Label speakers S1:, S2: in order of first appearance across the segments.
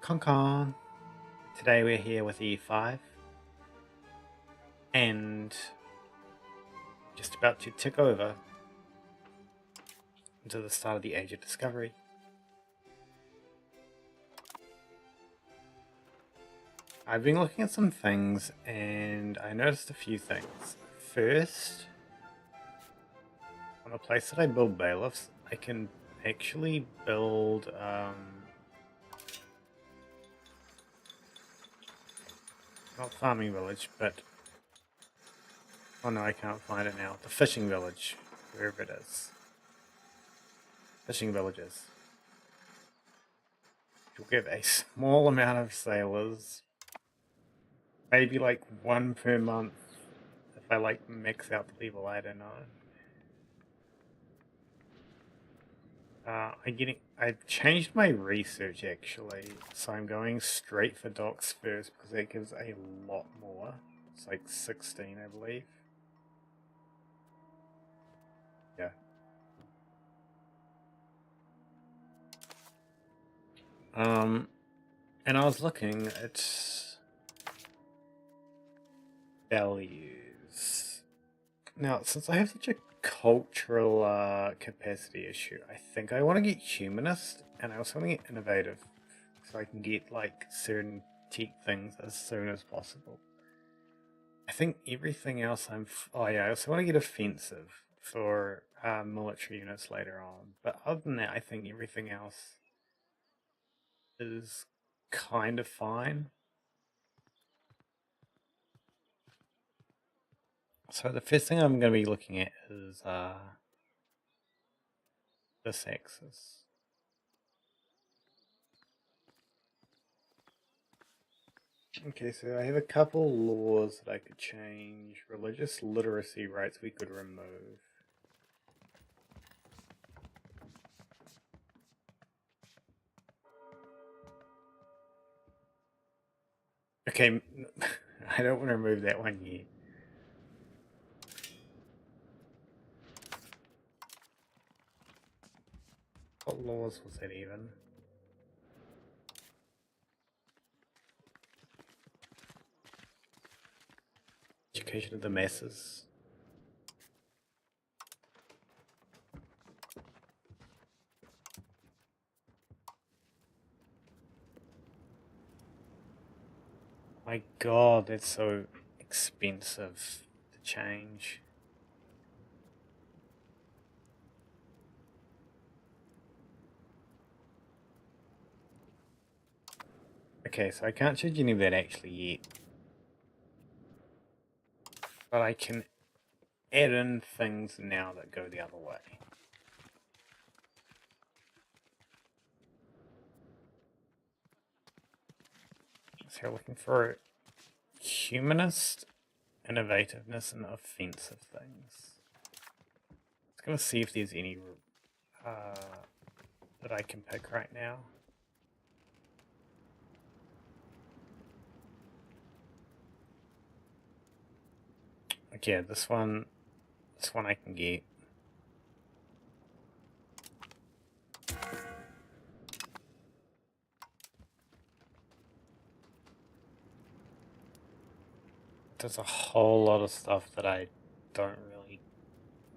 S1: Con. Today we're here with E5 and just about to tick over into the start of the Age of Discovery. I've been looking at some things and I noticed a few things. First, on a place that I build bailiffs, I can actually build not farming village, but oh no, I can't find it now. The fishing village, wherever it is. Fishing villages. You'll get a small amount of sailors, maybe like one per month if I like mix out the level, I don't know. I've changed my research actually, so I'm going straight for docks first because that gives a lot more. It's like 16, I believe. Yeah. And I was looking at values. Now, since I have such a cultural capacity issue, I think I want to get humanist, and I also want to get innovative, so I can get like certain tech things as soon as possible. I think everything else oh yeah, I also want to get offensive for military units later on, but other than that, I think everything else is kind of fine. So the first thing I'm going to be looking at is this axis. Okay, so I have a couple laws that I could change. Religious literacy rights we could remove. Okay, I don't want to remove that one yet. What laws was that even? Education of the masses. My god, that's so expensive to change. Okay, so I can't change any of that actually yet. But I can add in things now that go the other way. So we're looking for humanist, innovativeness, and offensive things. Let's go see if there's any that I can pick right now. Okay, this one I can get. There's a whole lot of stuff that I don't really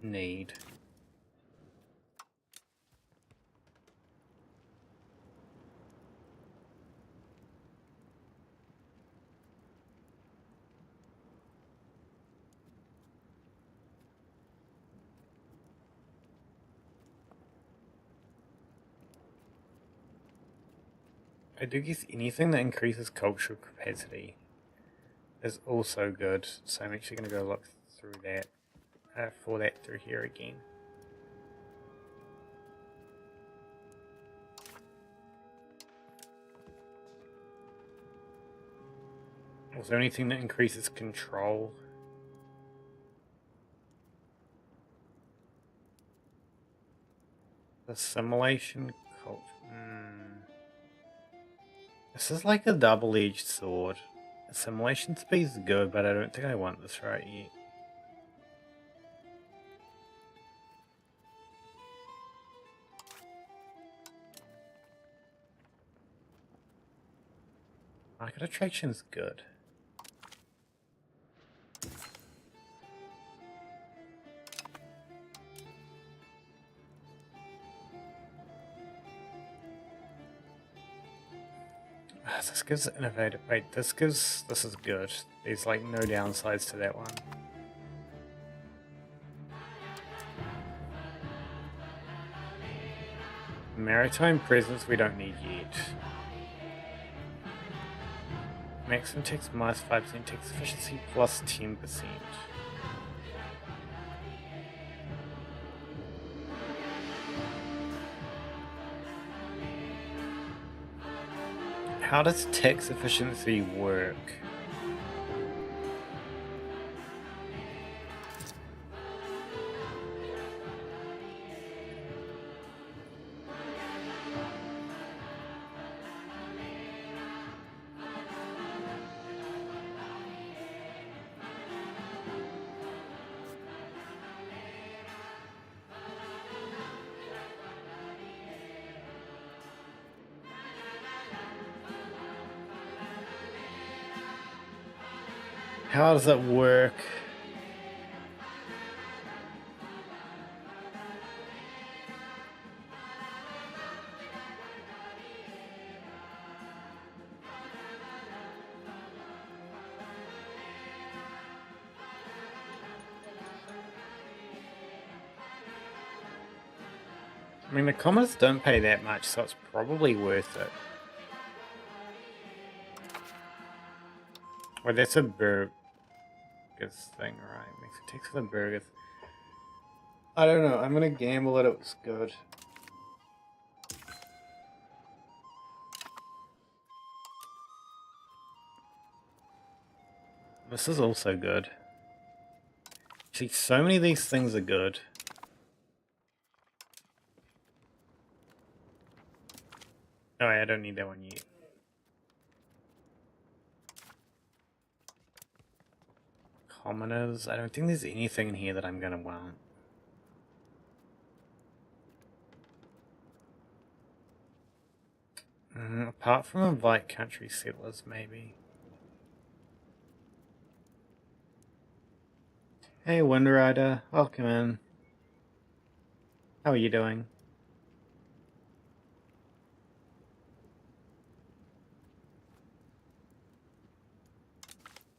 S1: need. I do guess anything that increases cultural capacity is also good, so I'm actually going to go look through that, for that through here again. Also anything that increases control. Assimilation culture. This is like a double-edged sword. Assimilation speed's good, but I don't think I want this right yet. Market attraction's good. This gives innovative. Wait, this is good. There's like no downsides to that one. Maritime presence we don't need yet. Maximum tax minus 5% tax efficiency plus 10%. How does tax efficiency work? How does it work? I mean, the commas don't pay that much, so it's probably worth it. Well, that's a burgers thing, right? Makes it takes for the burgers. I don't know. I'm gonna gamble that it was good. This is also good. See, so many of these things are good. Oh, I don't need that one yet. Commoners. I don't think there's anything in here that I'm gonna want. Apart from invite country settlers, maybe. Hey, Wind Rider. Welcome in. How are you doing?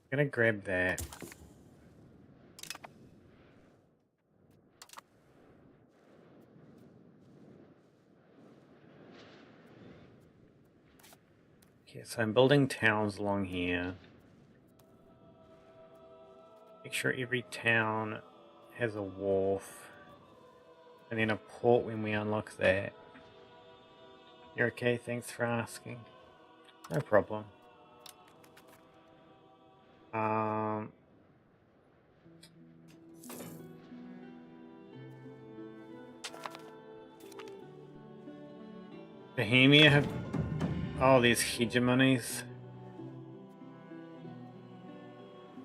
S1: I'm gonna grab that. Okay, so I'm building towns along here. Make sure every town has a wharf. And then a port when we unlock that. You're okay? Thanks for asking. No problem. Bohemia have all these hegemonies.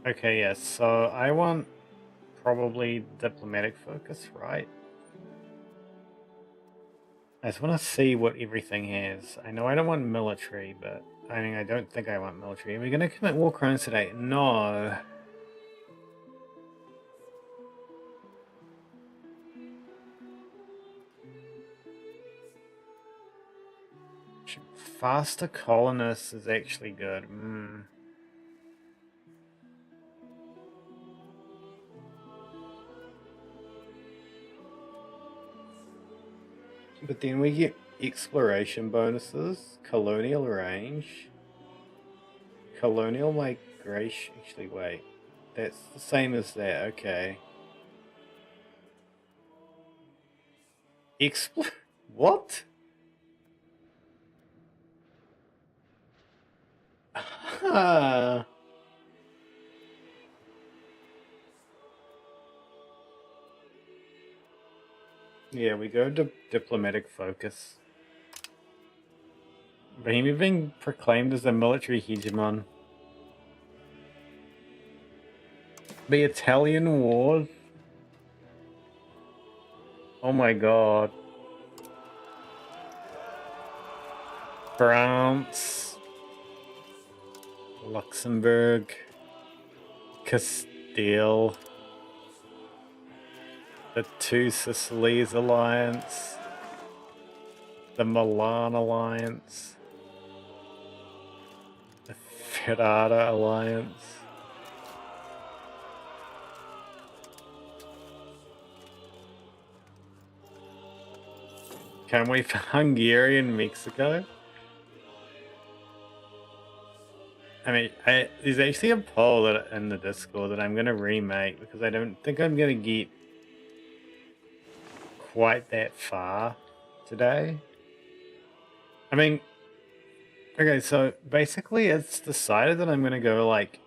S1: Okay, yes, so I want probably diplomatic focus, right? I just want to see what everything has. I know I don't want military, but I mean, I don't think I want military. Are we going to commit war crimes today? No. Faster colonists is actually good. But then we get exploration bonuses, colonial range, colonial migration. Actually, wait. That's the same as that. Okay. What? Yeah, we go to diplomatic focus. Bohemia being proclaimed as a military hegemon. The Italian War. Oh my god. France. Luxembourg, Castile, the Two Sicilies Alliance, the Milan Alliance, the Ferrara Alliance. Can't wait for Hungary and Mexico. I mean, there's actually a poll in the Discord that I'm going to remake because I don't think I'm going to get quite that far today. I mean, okay, so basically it's decided that I'm going to go like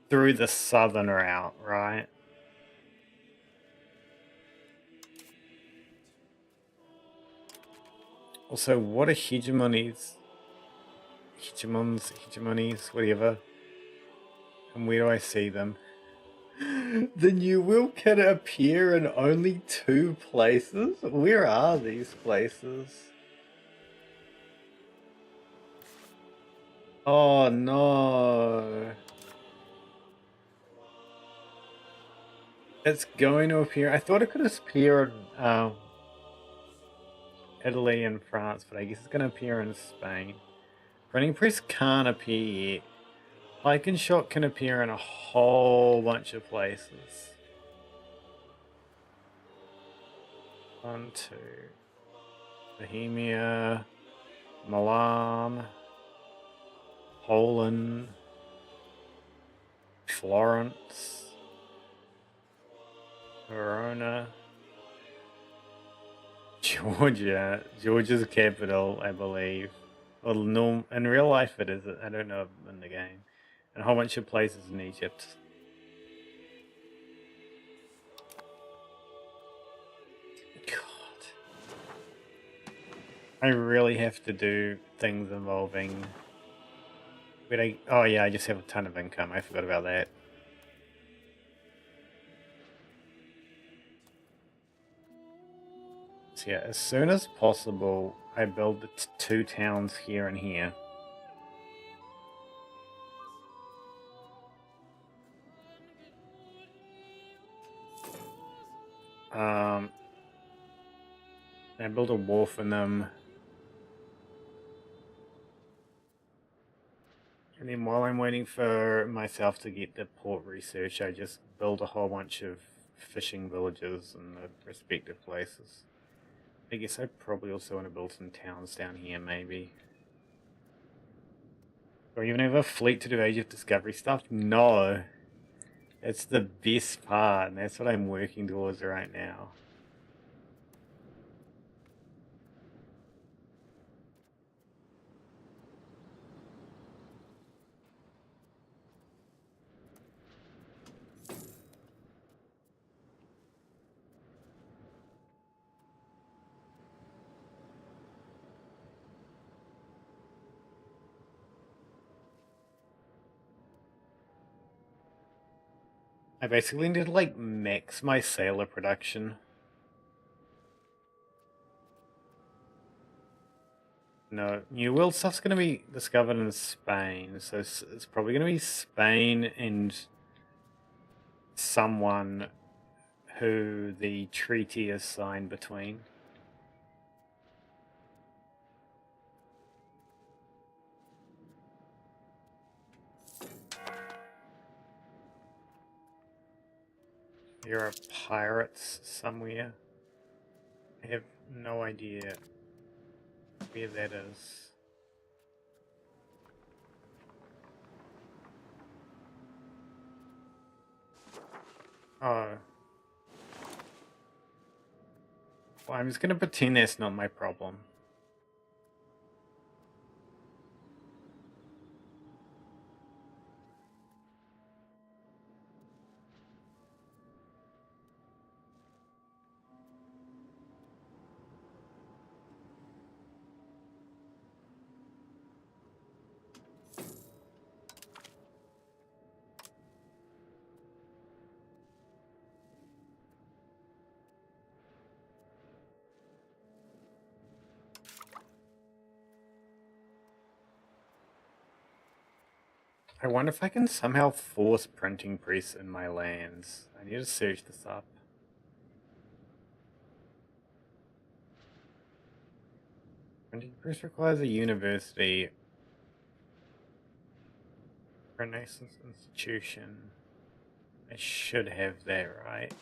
S1: through the southern route, right? Also, what are hegemonies? Hegemonies, whatever. And where do I see them? The new will can appear in only 2 places? Where are these places? Oh no. It's going to appear. I thought it could appear in Italy and France, but I guess it's going to appear in Spain. Printing press can't appear yet. Like and Shot can appear in a whole bunch of places. 1, 2. Bohemia, Milan, Poland, Florence, Verona, Georgia. Georgia's capital, I believe. Well, no, in real life it is. I don't know in the game. And a whole bunch of places in Egypt. God. I really have to do things involving... Oh yeah, I just have a ton of income. I forgot about that. So yeah, as soon as possible, I build the 2 towns here and here. I build a wharf in them. And then while I'm waiting for myself to get the port research, I just build a whole bunch of fishing villages in the respective places. I guess I probably also want to build some towns down here, maybe. Or even have a fleet to do Age of Discovery stuff? No. That's the best part, and that's what I'm working towards right now. I basically need to like max my sailor production. No, New World stuff's going to be discovered in Spain, so it's probably going to be Spain and someone who the treaty is signed between. There are pirates somewhere. I have no idea where that is. Oh. Well, I'm just going to pretend that's not my problem. I wonder if I can somehow force printing press in my lands. I need to search this up. Printing press requires a university. Renaissance institution. I should have that, right?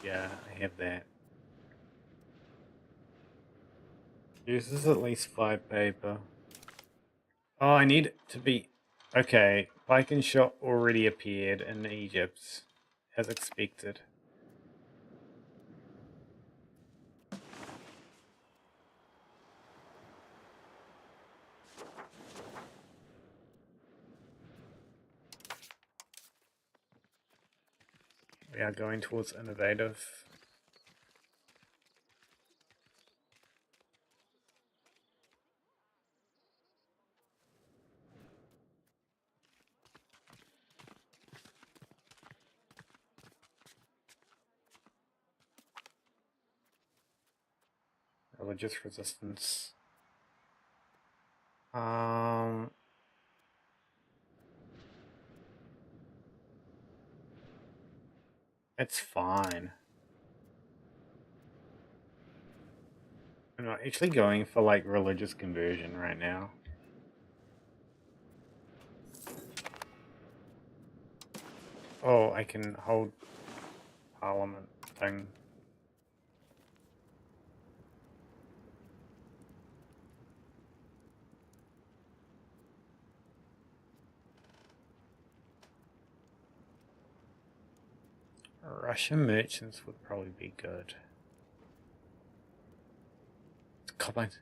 S1: Yeah, I have that. Uses at least 5 paper. Oh, I need it to be... Okay, Pike and Shot already appeared in Egypt, as expected. We are going towards innovative. Religious resistance. It's fine. I'm not actually going for like religious conversion right now. Oh, I can hold parliament thing. Russian merchants would probably be good. Copper mines.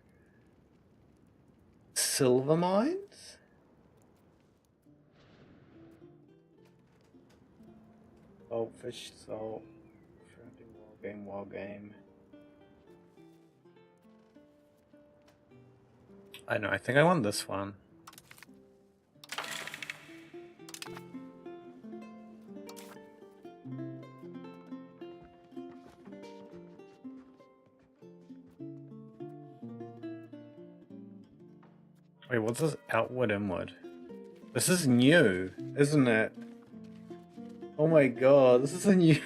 S1: Silver mines? Goldfish, salt, shrimping, wild game. I know, I think I want this one. Wait, what's this? Outward, inward. This is new, isn't it? Oh my god, this is a new...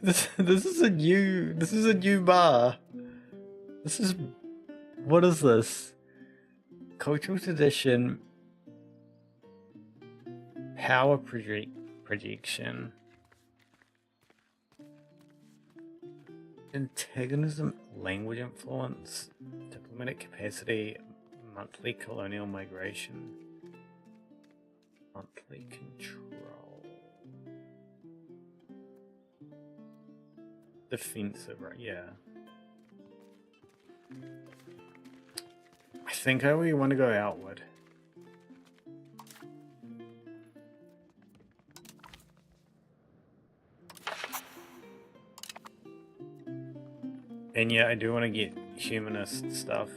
S1: this is a new bar. This is... What is this? Cultural tradition. Power projection. Antagonism, language influence, diplomatic capacity, monthly colonial migration, monthly control, defensive, right? Yeah. I think we want to go outward. And yeah, I do want to get humanist stuff.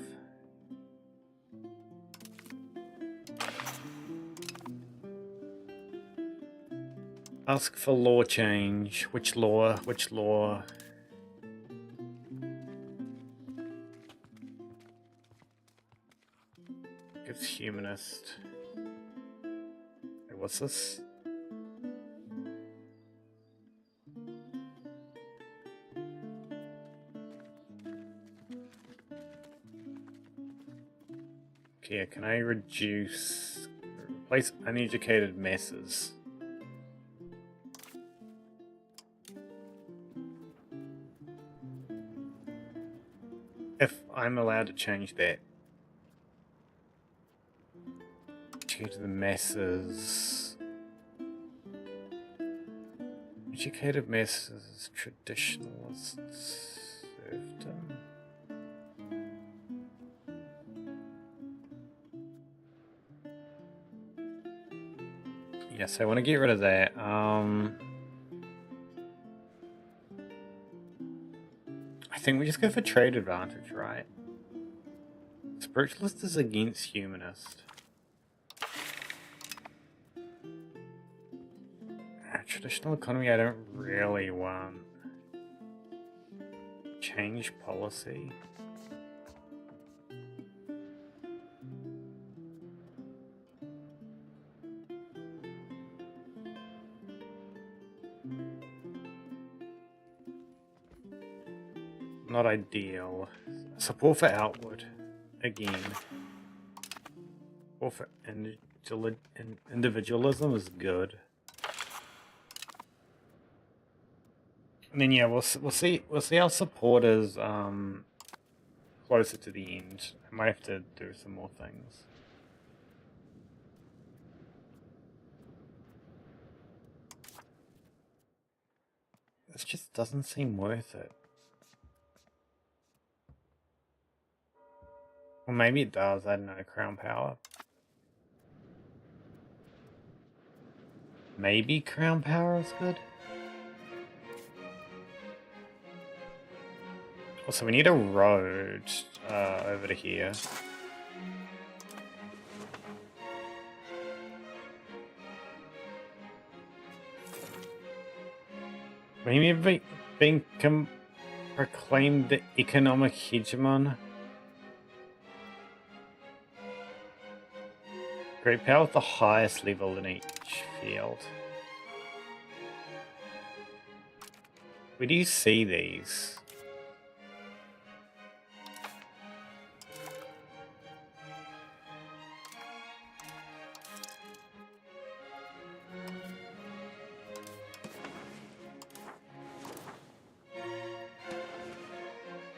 S1: Ask for law change. Which law? Which law? Gives humanist. Wait, what's this? Okay, can I replace uneducated masses? If I'm allowed to change that. Educated the masses. Educated masses, traditionalists, serfdom. Yes, I want to get rid of that. I think we just go for trade advantage, right? Spiritualist is against humanist. Traditional economy I don't really want. Change policy. not ideal. Support for outward. Again. Support for individualism is good. And then yeah, we'll see our support is closer to the end. I might have to do some more things. This just doesn't seem worth it. Well, maybe it does. I don't know. Crown power. Maybe crown power is good. Also, we need a road over to here. Maybe being proclaimed the economic hegemon. Great power with the highest level in each field. Where do you see these?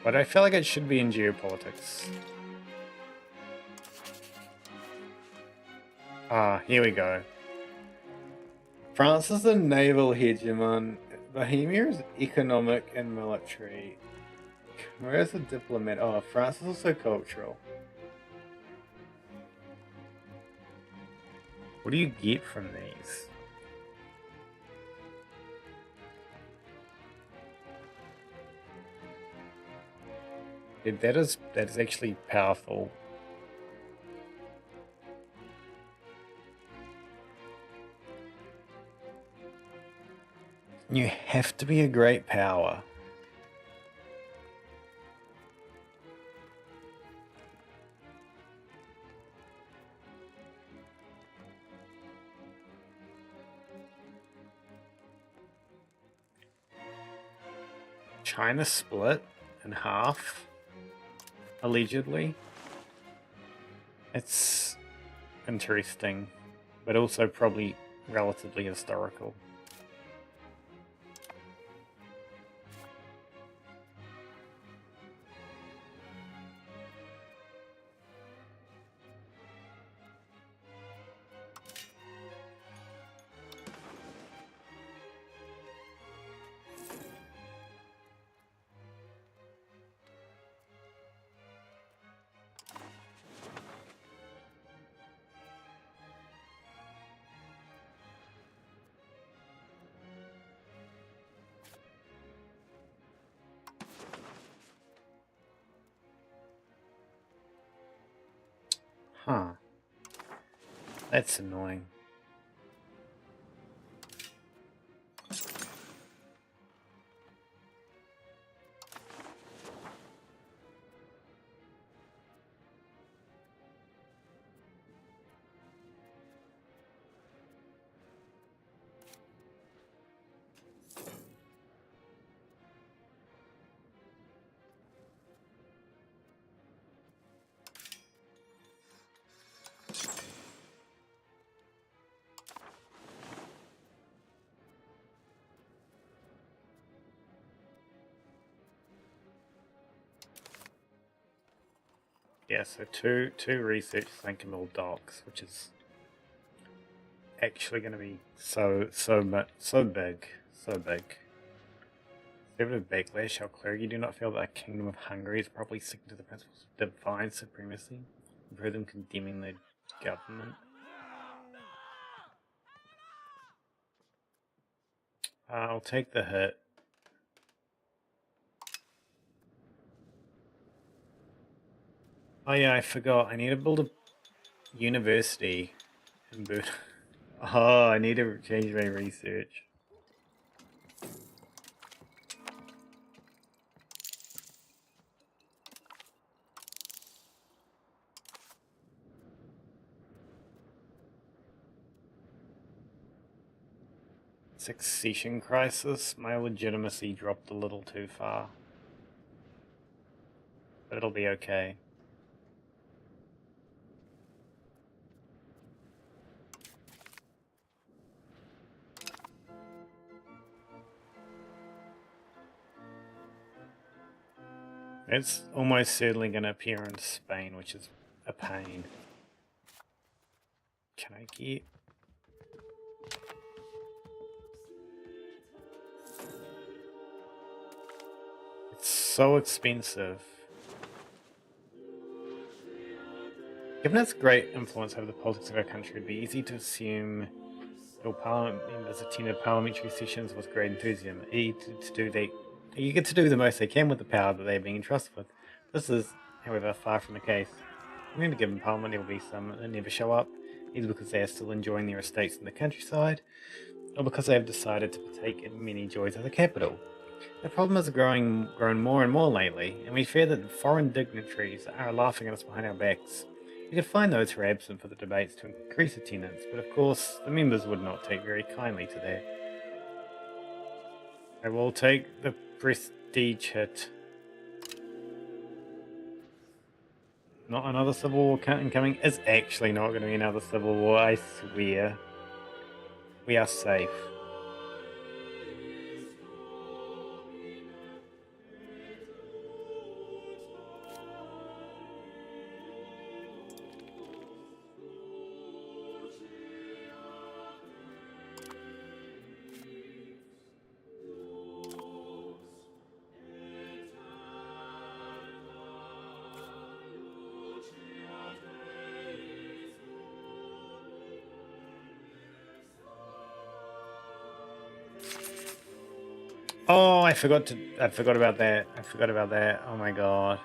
S1: But I feel like it should be in geopolitics. Ah, here we go. France is the naval hegemon. Bohemia is economic and military. Where's the diplomat? Oh, France is also cultural. What do you get from these? That is actually powerful. You have to be a great power. China split in half. Allegedly. It's interesting, but also probably relatively historical. Huh. That's annoying. Yeah, so two research thinkable docs, which is actually going to be so big. Conservative backlash. How clear you do not feel that the Kingdom of Hungary is probably sticking to the principles of divine supremacy. You've heard them condemning the government. I'll take the hit. Oh yeah, I forgot. I need to build a university in Buddha. Oh, I need to change my research. Succession crisis. My legitimacy dropped a little too far. but it'll be okay. It's almost certainly going to appear in Spain, which is a pain. Can I get... It's so expensive. Given its great influence over the politics of our country, it'd be easy to assume your parliament members attended parliamentary sessions with great enthusiasm, you get to do the most they can with the power that they're being entrusted with. This is, however, far from the case. In any given parliament, there will be some that never show up, either because they are still enjoying their estates in the countryside, or because they have decided to partake in many joys of the capital. The problem has grown more and more lately, and we fear that foreign dignitaries are laughing at us behind our backs. We could find those who are absent for the debates to increase attendance, but of course, the members would not take very kindly to that. I will take the prestige hit. Not another civil war incoming. It's actually not going to be another civil war, I swear. We are safe. Oh, I forgot about that. Oh my god.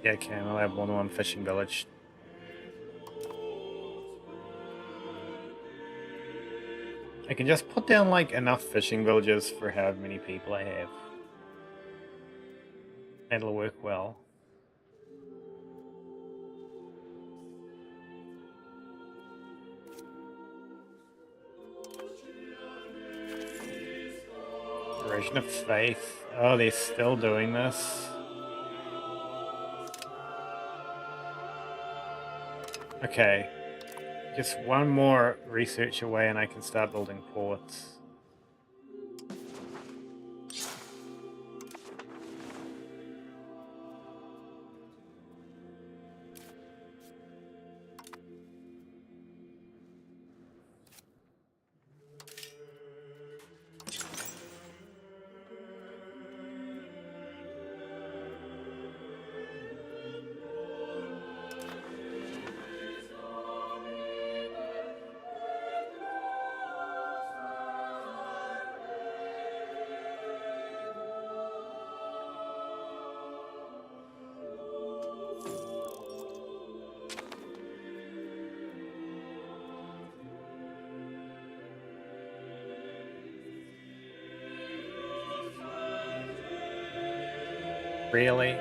S1: Yeah, okay, I'll have more than one fishing village. I can just put down like enough fishing villages for however many people I have. That'll work well. Erosion of faith. Oh, they're still doing this. Okay. Just one more research away and I can start building ports. Really?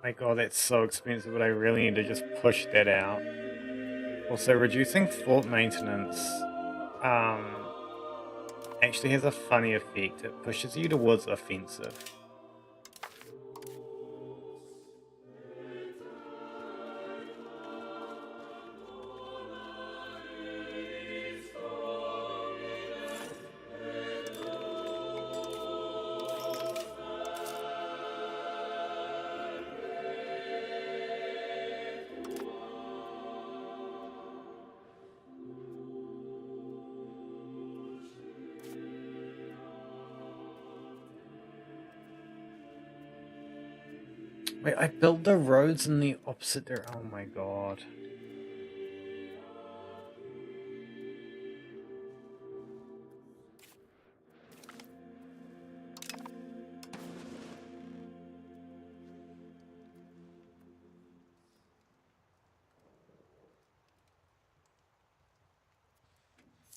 S1: My god, that's so expensive, but I really need to just push that out. Also, reducing fort maintenance actually has a funny effect. It pushes you towards offensive. Wait, I built the roads in the opposite direction. Oh my god.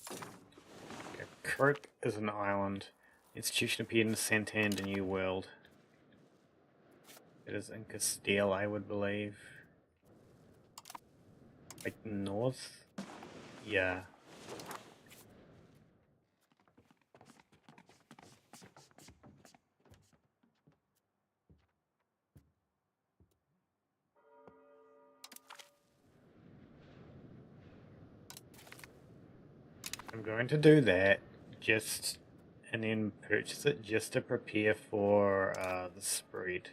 S1: Yeah, Kirk is an island. Institution appeared in Santander, New World. It is in Castile, I would believe. Like north? Yeah. I'm going to do that just and then purchase it just to prepare for the spread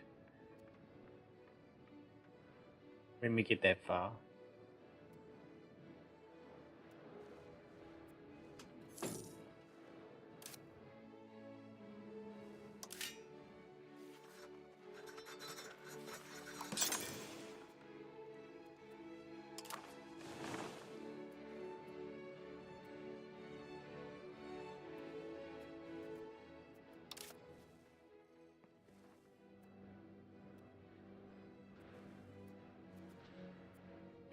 S1: when we get that far.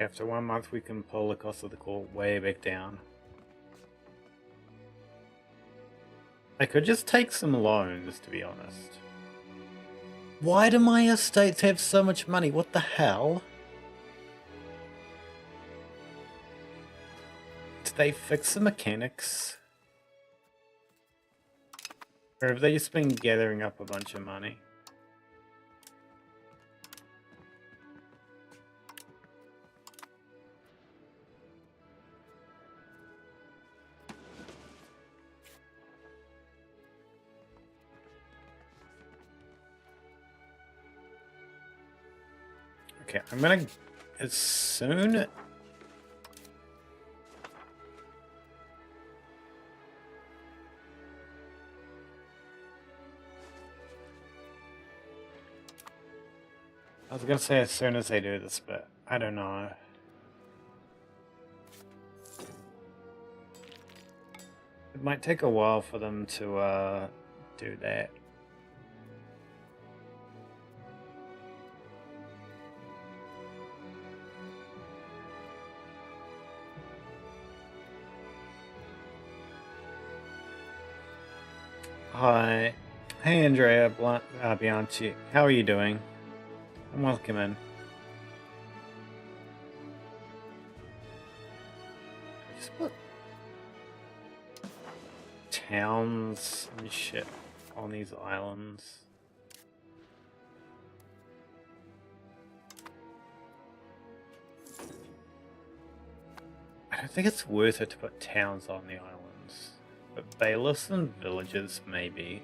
S1: After 1 month, we can pull the cost of the court way back down. I could just take some loans, to be honest. Why do my estates have so much money? What the hell? Did they fix the mechanics? Or have they just been gathering up a bunch of money? Okay, I'm gonna, as soon... I was gonna say as soon as they do this, but I don't know. It might take a while for them to do that. Hi. Hey Andrea Bianchi. How are you doing? And welcome in. Just put towns and shit on these islands. I don't think it's worth it to put towns on the islands, but bailiffs and villages maybe.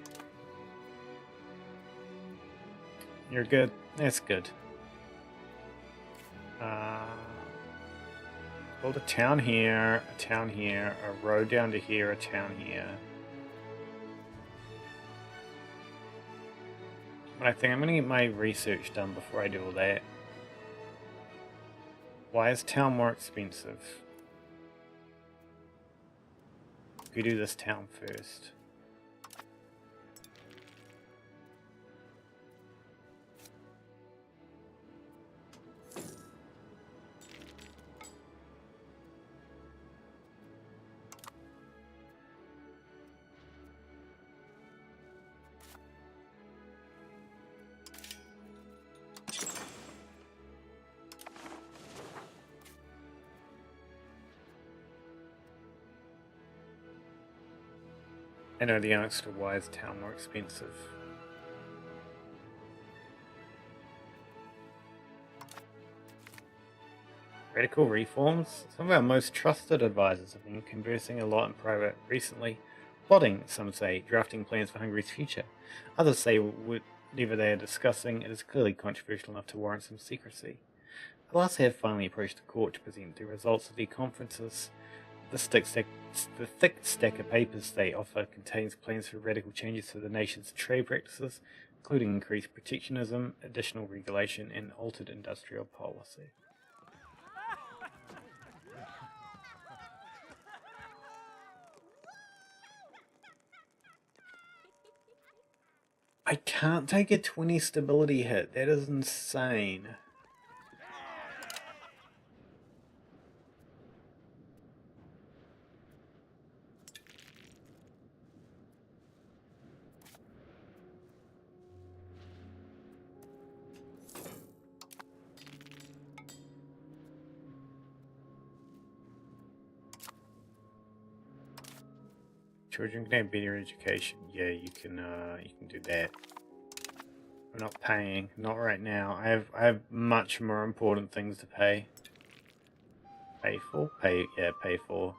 S1: You're good. That's good. Build a town here, a road down to here, a town here. But I think I'm gonna get my research done before I do all that. Why is town more expensive? We do this town first. I know the answer to why is town more expensive. Radical reforms? Some of our most trusted advisors have been conversing a lot in private recently. Plotting, some say, drafting plans for Hungary's future. Others say whatever they are discussing, it is clearly controversial enough to warrant some secrecy. At last they have finally approached the court to present the results of their conferences. The thick stack of papers they offer contains plans for radical changes to the nation's trade practices, including increased protectionism, additional regulation, and altered industrial policy. I can't take a 20 stability hit. That is insane. Children can have better education. Yeah, you can do that. I'm not paying. Not right now. I have much more important things to pay. Pay for? Pay for.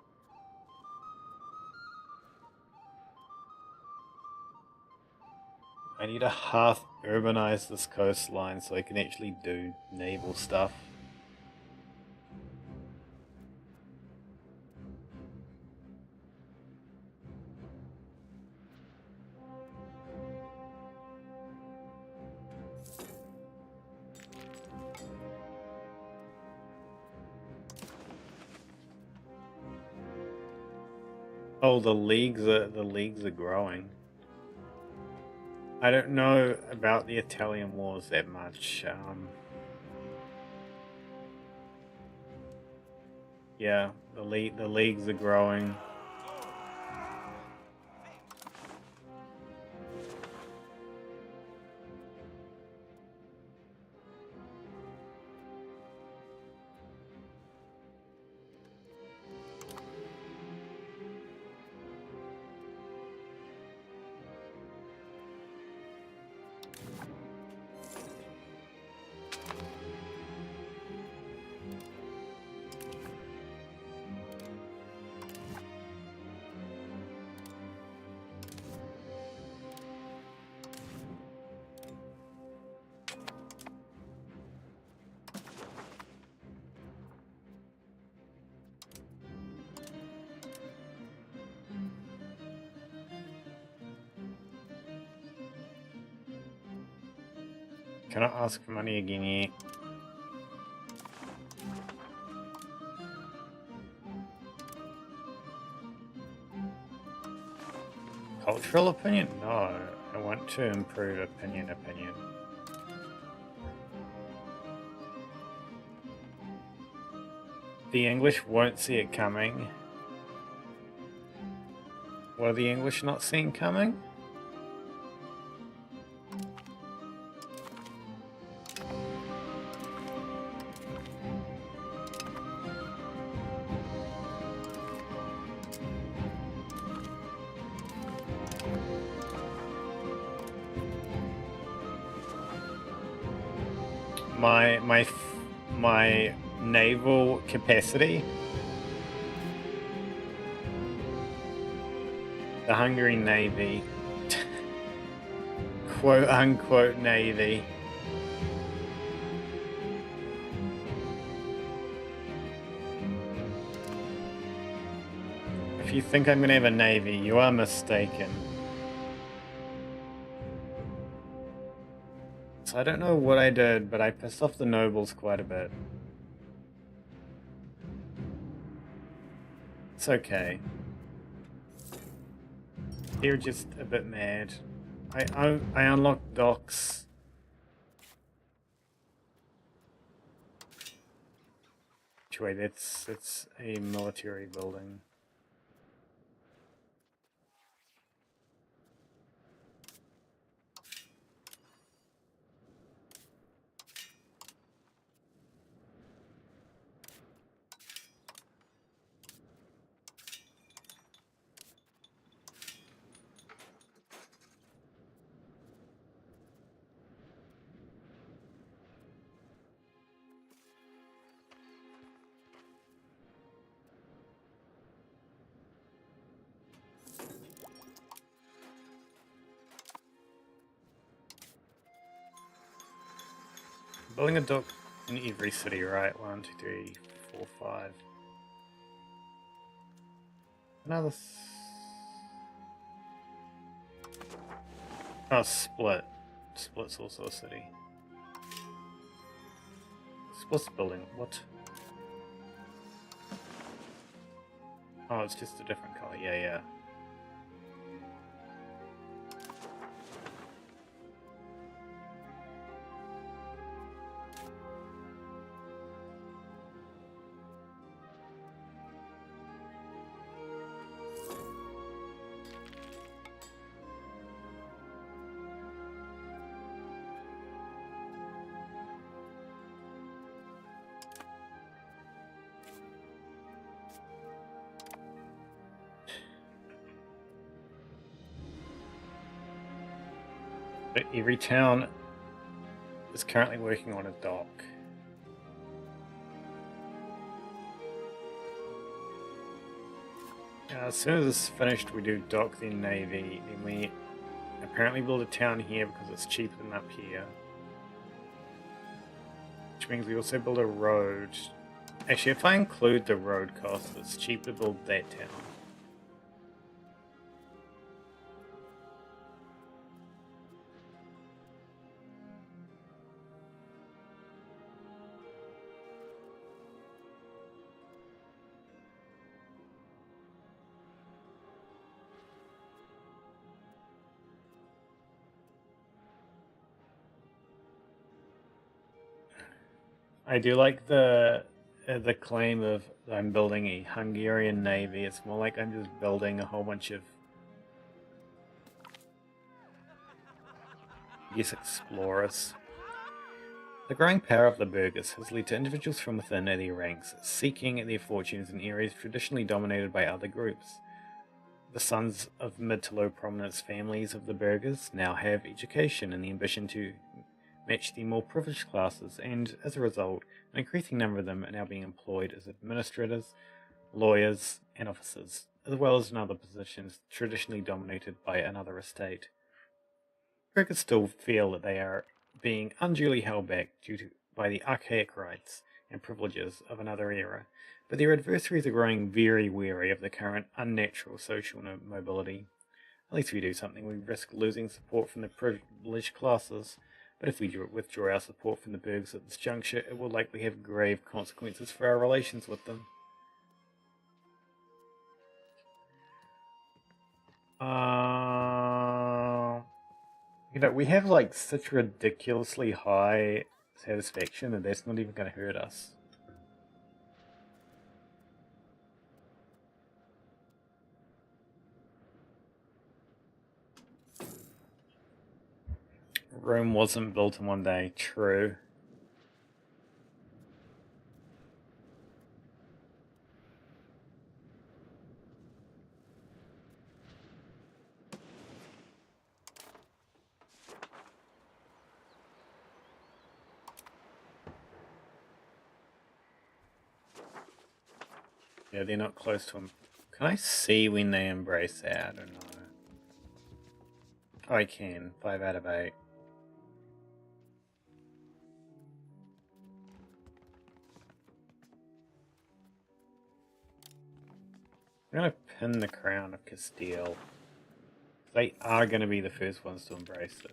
S1: I need to half urbanize this coastline so I can actually do naval stuff. Oh, the leagues are growing. I don't know about the Italian wars that much. Yeah, the leagues are growing. Can I ask for money again here? Cultural opinion? No, I want to improve opinion. The English won't see it coming. What are the English not seeing coming? My naval capacity. The Hungary Navy. Quote unquote Navy. If you think I'm gonna have a Navy, you are mistaken. So I don't know what I did, but I pissed off the nobles quite a bit. It's okay. They're just a bit mad. I unlocked docks. Wait, it's a military building. Building a dock in every city, right? 1, 2, 3, 4, 5. Another. Oh, Split. Split's also a city. Split's building. What? Oh, it's just a different color. Yeah. But every town is currently working on a dock. As soon as it's finished, we do dock, then navy, then we apparently build a town here because it's cheaper than up here. Which means we also build a road. Actually, if I include the road cost, it's cheaper to build that town. I do like the claim of I'm building a Hungarian navy. It's more like I'm just building a whole bunch of, I guess, explorers. The growing power of the burghers has led to individuals from within their ranks seeking their fortunes in areas traditionally dominated by other groups. The sons of mid to low prominence families of the burghers now have education and the ambition to match the more privileged classes, and as a result, an increasing number of them are now being employed as administrators, lawyers, and officers, as well as in other positions traditionally dominated by another estate. Burghers still feel that they are being unduly held back by the archaic rights and privileges of another era, but their adversaries are growing very wary of the current unnatural social mobility. At least if we do something, we risk losing support from the privileged classes, but if we withdraw our support from the burghers at this juncture, it will likely have grave consequences for our relations with them. We have like such ridiculously high satisfaction that that's not even going to hurt us. Rome wasn't built in one day, true. Yeah, they're not close to them. Can I see when they embrace that? I don't know. I can. 5 out of 8. I'm going to pin the crown of Castile. They are going to be the first ones to embrace it.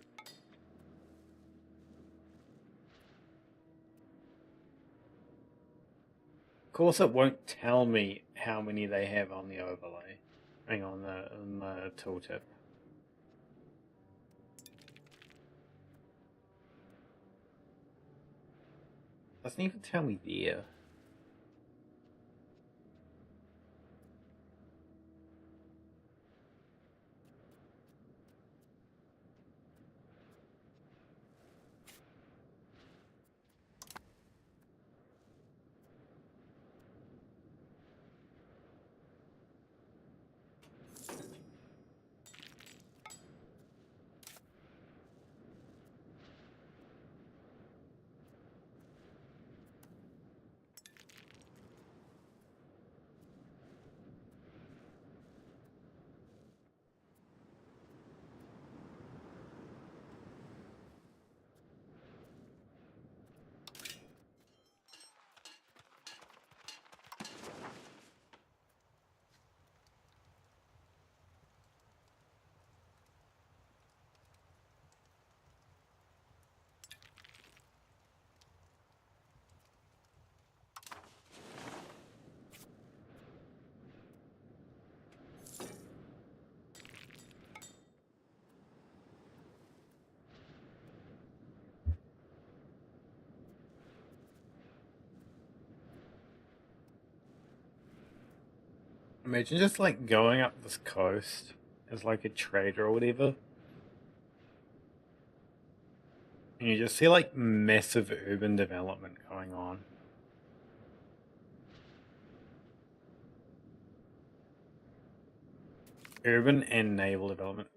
S1: Of course, it won't tell me how many they have on the overlay. Hang on the tooltip. Doesn't even tell me there. Imagine just like going up this coast as like a trader or whatever. And you just see like massive urban development going on. Urban and naval development.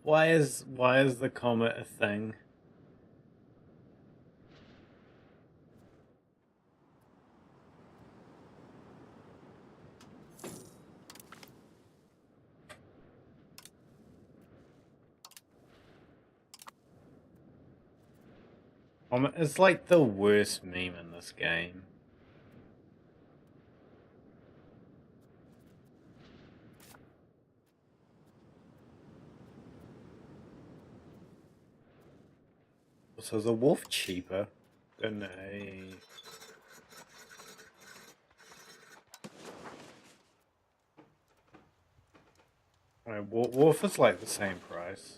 S1: why is the comet a thing? Comet is like the worst meme in this game. So is a wolf cheaper than a... Wolf is like the same price.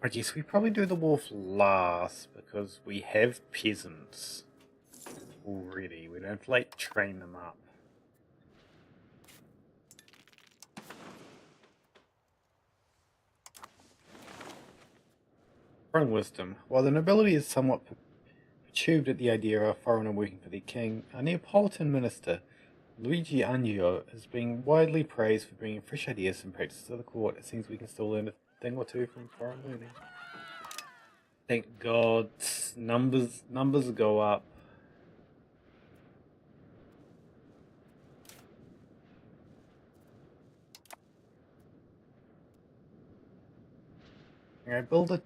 S1: I guess we probably do the wolf last because we have peasants already. We don't have to like train them up. Foreign wisdom. While the nobility is somewhat perturbed at the idea of a foreigner working for their king, a Neapolitan minister, Luigi Angio, is being widely praised for bringing fresh ideas and practices to the court. It seems we can still learn a thing or two from foreign learning. Thank God, numbers go up. I build a...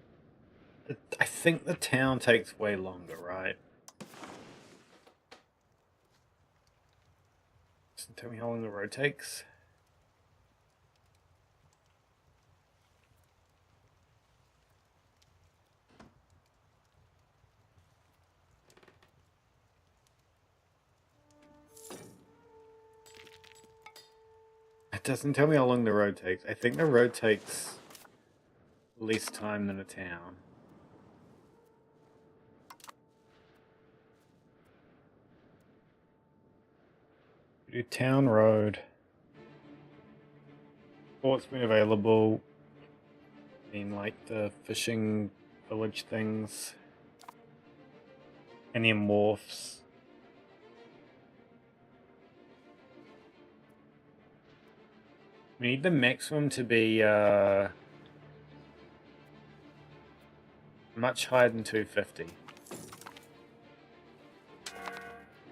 S1: I think the town takes way longer, right? Just tell me how long the road takes. It doesn't tell me how long the road takes. I think the road takes less time than a town. Do town road. Port's been available. In like the fishing village things. And then wharfs. We need the maximum to be much higher than 250.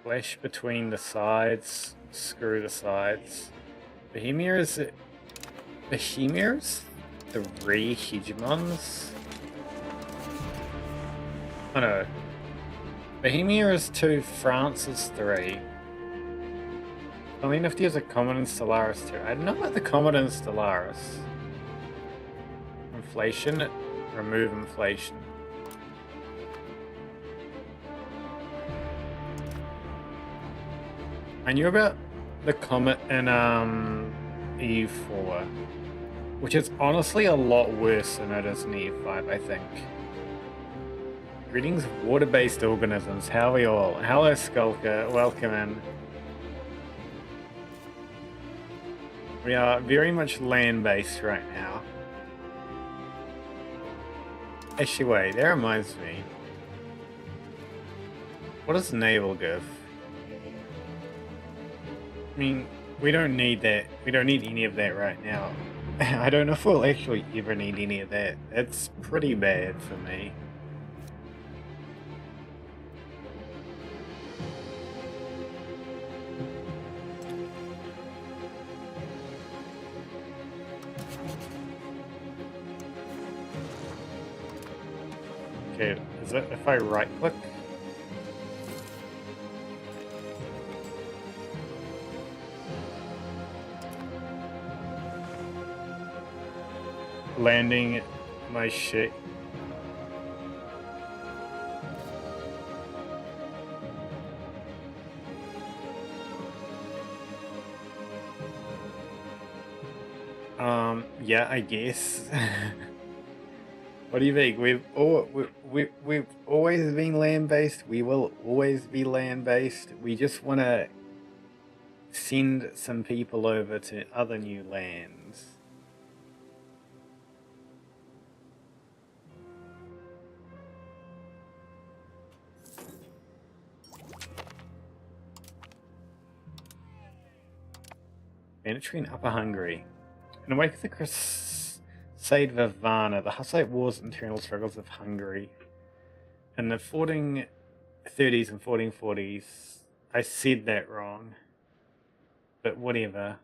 S1: Flash between the sides. Screw the sides. Bohemia is 3 hegemons? Oh no. Bohemia is 2, France is 3. Only if there's a Comet and Stellaris too. I don't know about the Comet and Stellaris. Inflation? Remove inflation. I knew about the Comet in EU4, which is honestly a lot worse than it is in EU5, I think. Greetings, water-based organisms. How are we all? Hello, Skulker. Welcome in. We are very much land-based right now. Actually, wait, that reminds me. What does naval give? I mean, we don't need that. We don't need any of that right now. I don't know if we'll actually ever need any of that. It's pretty bad for me. Okay, is it if I right click? Landing my shit. Yeah, I guess. What do you think? We've always been land-based. We will always be land-based. We just want to send some people over to other new lands. Banditry in Upper Hungary. In the wake of the Crusade of Varna, the Hussite Wars internal struggles of Hungary. In the 1430s and 1440s, I said that wrong. But whatever.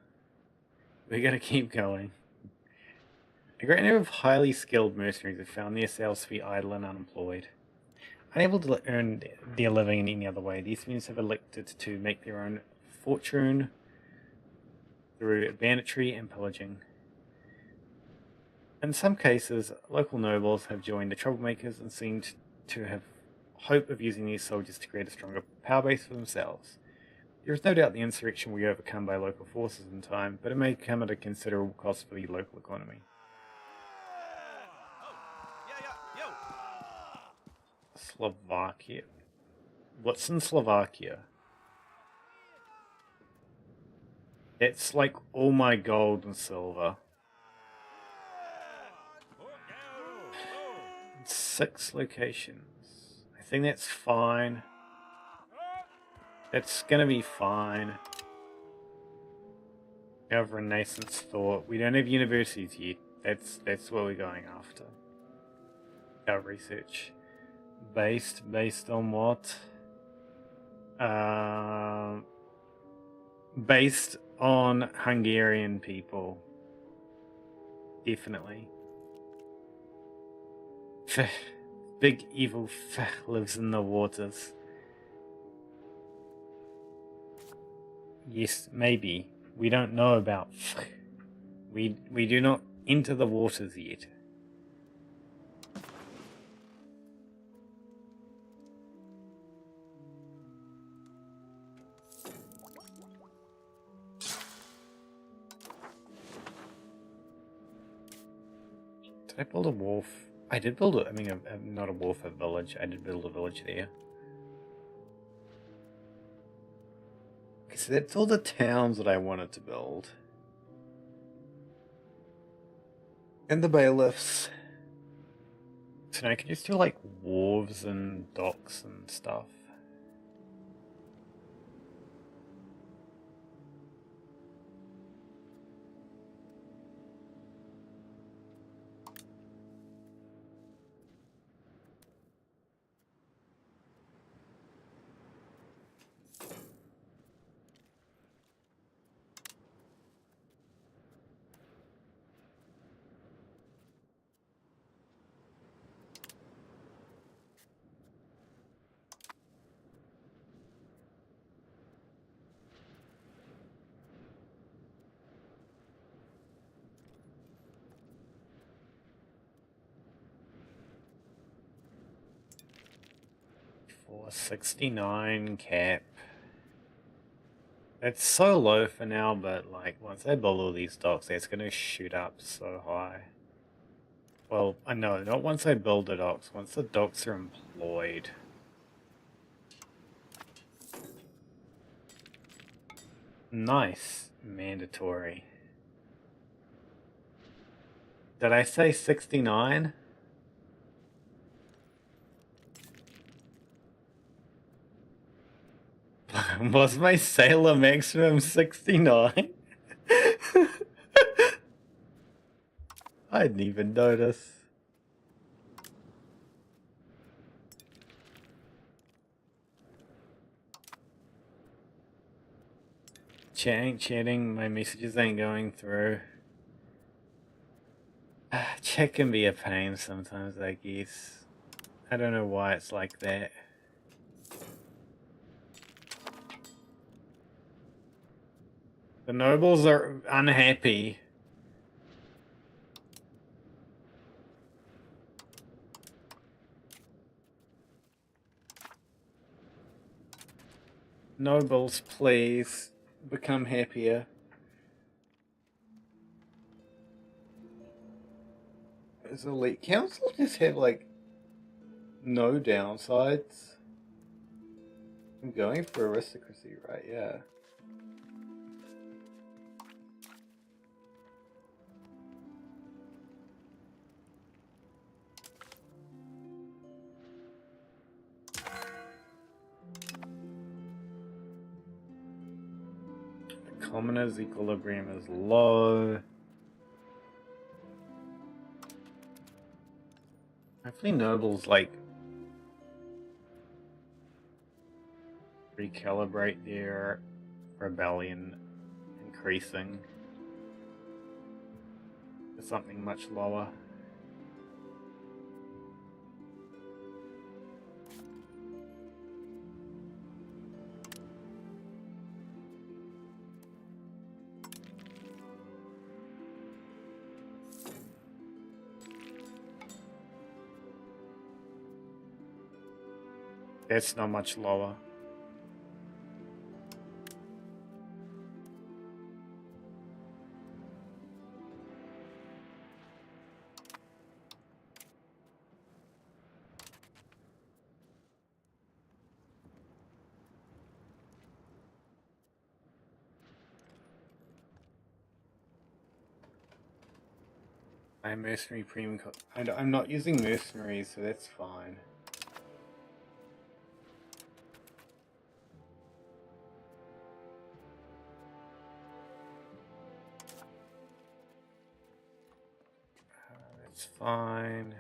S1: We're gonna keep going. A great number of highly skilled mercenaries have found themselves to be idle and unemployed. Unable to earn their living in any other way, these men have elected to make their own fortune through banditry and pillaging. In some cases, local nobles have joined the troublemakers and seemed to have hope of using these soldiers to create a stronger power base for themselves. There is no doubt the insurrection will be overcome by local forces in time, but it may come at a considerable cost for the local economy. Slovakia. What's in Slovakia? It's like all my gold and silver. 6 locations. I think that's fine. That's gonna be fine. We have Renaissance thought. We don't have universities yet. That's what we're going after. Our research. Based on what? Based on Hungarian people. Definitely. Big evil lives in the waters. Yes, maybe. We don't know about. We do not enter the waters yet. Did I build a wharf? I did build it. I mean, not a wharf, a village. I did build a village there. Okay, so that's all the towns that I wanted to build. And the bailiffs. So now I can just do like wharves and docks and stuff. For 69 cap. It's so low for now, but like once I build all these docks, it's gonna shoot up so high. Well, I know, not once I build the docks, once the docks are employed. Nice. Mandatory. Did I say 69? Was my sailor maximum 69? I didn't even notice. Chatting, my messages ain't going through. Chat can be a pain sometimes, I guess. I don't know why it's like that. The nobles are unhappy. Nobles, please become happier. Does Elite Council just have like no downsides? I'm going for aristocracy, right? Yeah. commoners' equilibrium is low. Hopefully nobles like recalibrate their rebellion increasing to something much lower. That's not much lower. I'm mercenary premium. I'm not using mercenaries, so that's fine. That's fine.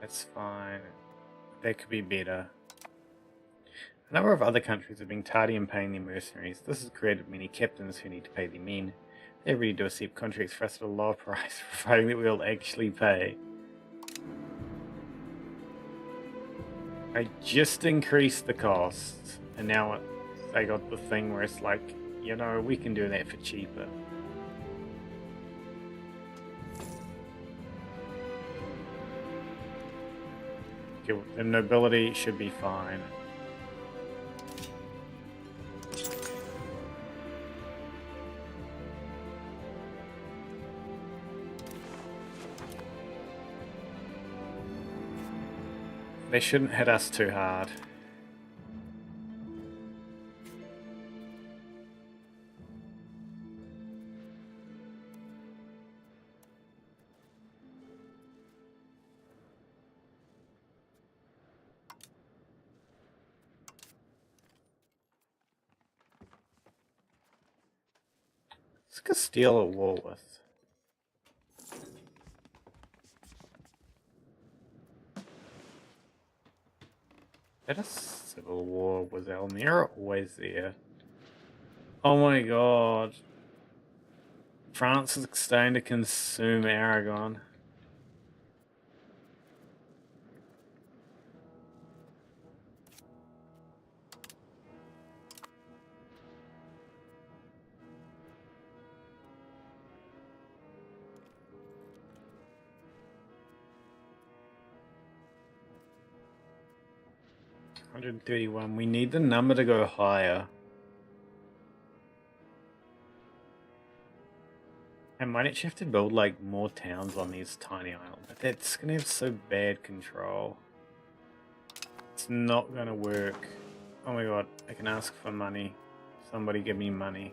S1: That's fine. That could be better. A number of other countries have been tardy in paying their mercenaries. This has created many captains who need to pay their men. They really do accept contracts for us at a lower price, providing that we'll actually pay. I just increased the cost, and now they got the thing where it's like, you know, we can do that for cheaper. Okay, the nobility should be fine. They shouldn't hit us too hard. Let's go steal a Walworth. Had a civil war. Was Almira always there? Oh my god. France is starting to consume Aragon. $131. We need the number to go higher. I might actually have to build like more towns on these tiny islands, but that's gonna have so bad control. It's not gonna work. Oh my god, I can ask for money. Somebody give me money.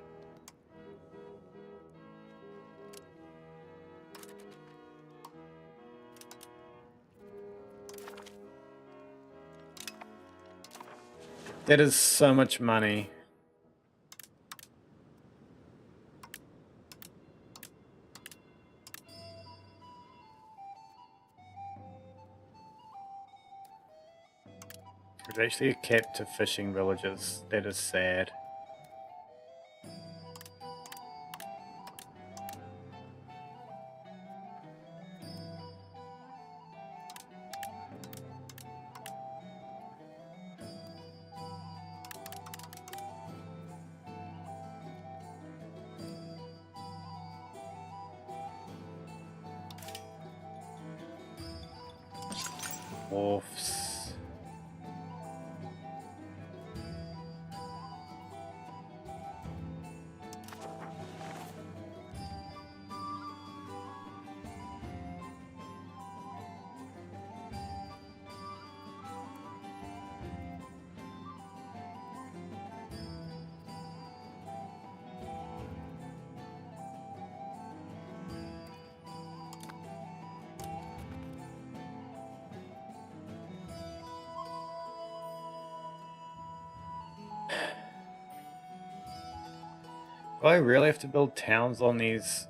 S1: That is so much money. There's actually a cap to fishing villages. That is sad. Wolves. Do I really have to build towns on these?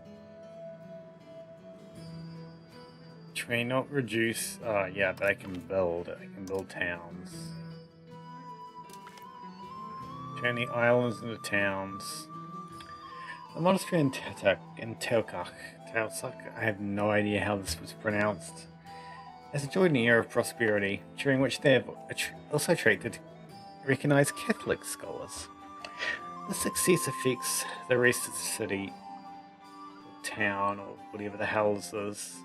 S1: Train not reduce. Yeah, but I can build. I can build towns. Turn the islands into towns. The monastery in Telkak. I have no idea how this was pronounced. Has enjoyed an era of prosperity, during which they have also attracted recognized Catholic scholars. The success affects the rest of the city, town, or whatever the hell this is.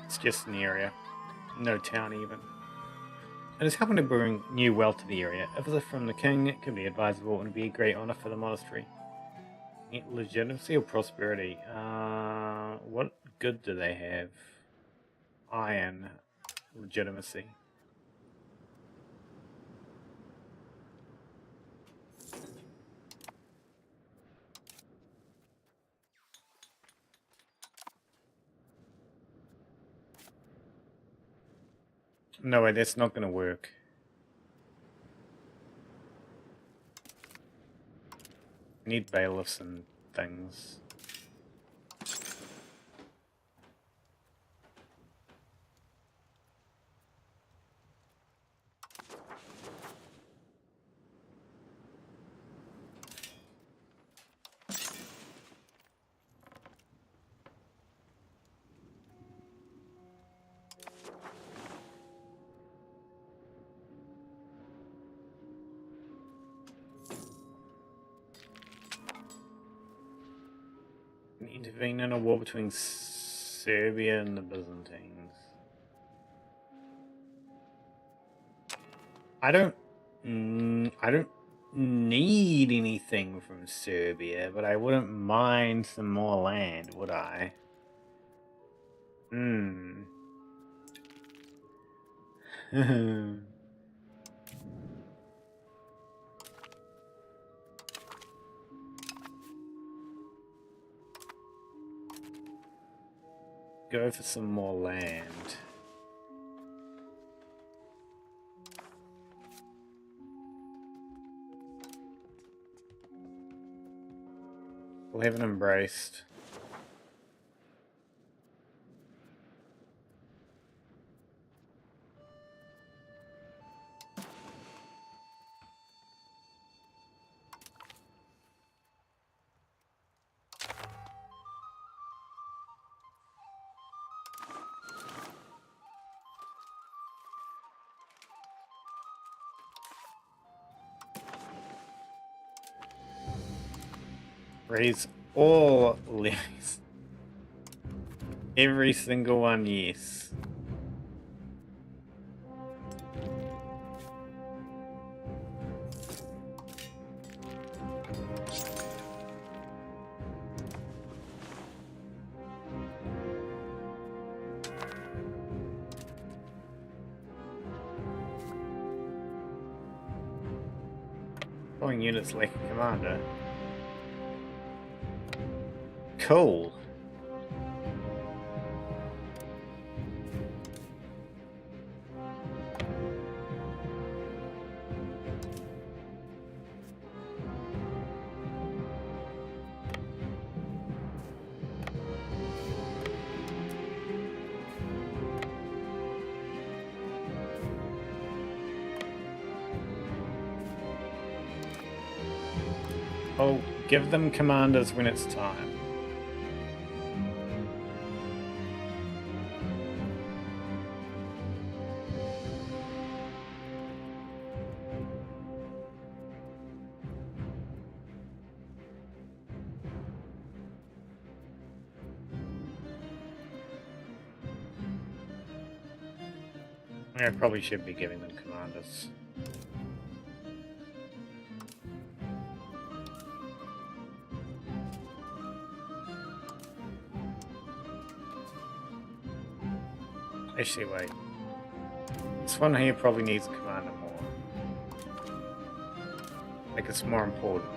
S1: It's just an area, no town even. It is helping to bring new wealth to the area. If it is from the king, it could be advisable and would be a great honor for the monastery. Legitimacy or prosperity? What good do they have? Iron. Legitimacy. No way, that's not going to work. I need bailiffs and things. Intervene in a war between Serbia and the Byzantines. I don't need anything from Serbia, but I wouldn't mind some more land, would I? Go for some more land. We'll have an embraced. Raise all levies. Every single one, yes. Following units like a commander. Cool. Oh, give them commanders when it's time. I probably should be giving them commanders. Actually, wait. This one here probably needs a commander more. Like, it's more important.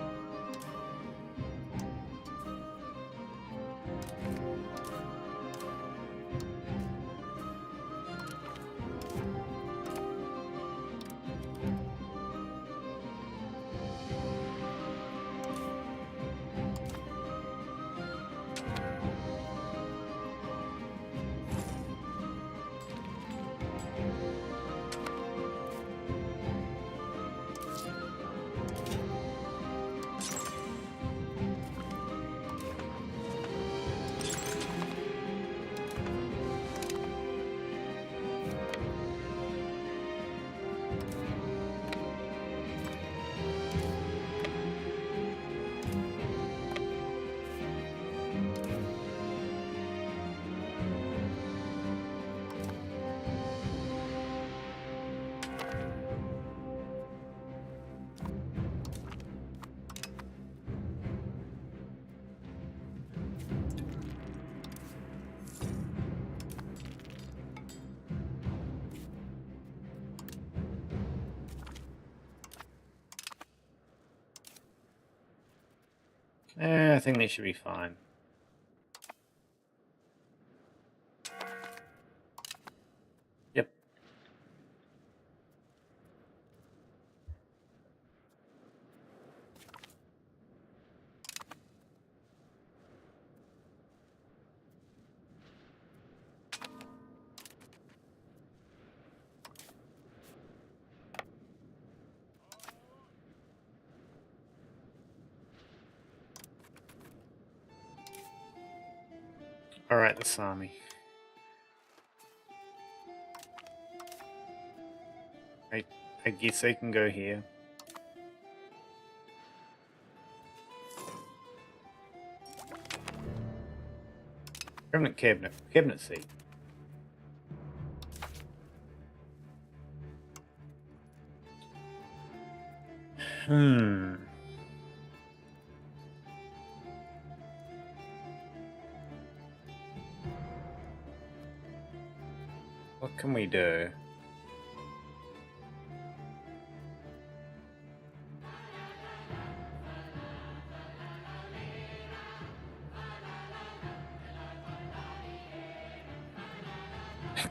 S1: I think they should be fine. Yep. Alright, the Sami. I guess I can go here. Permanent cabinet seat. What can we do?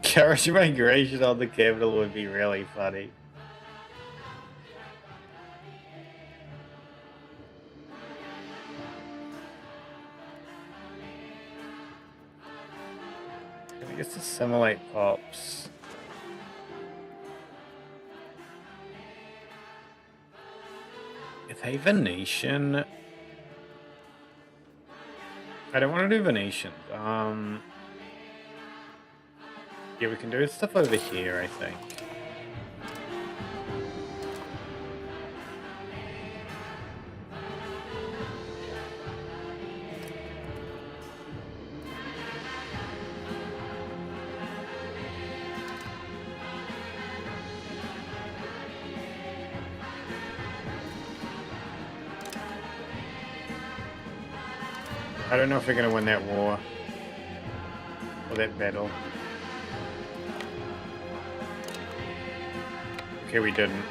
S1: Carriage migration on the capital would be really funny. I guess the Semi-Salic pops. Are they Venetian? I don't want to do Venetians. Yeah, we can do stuff over here, I think. I don't know if we're going to win that war. Or that battle. Okay, we didn't.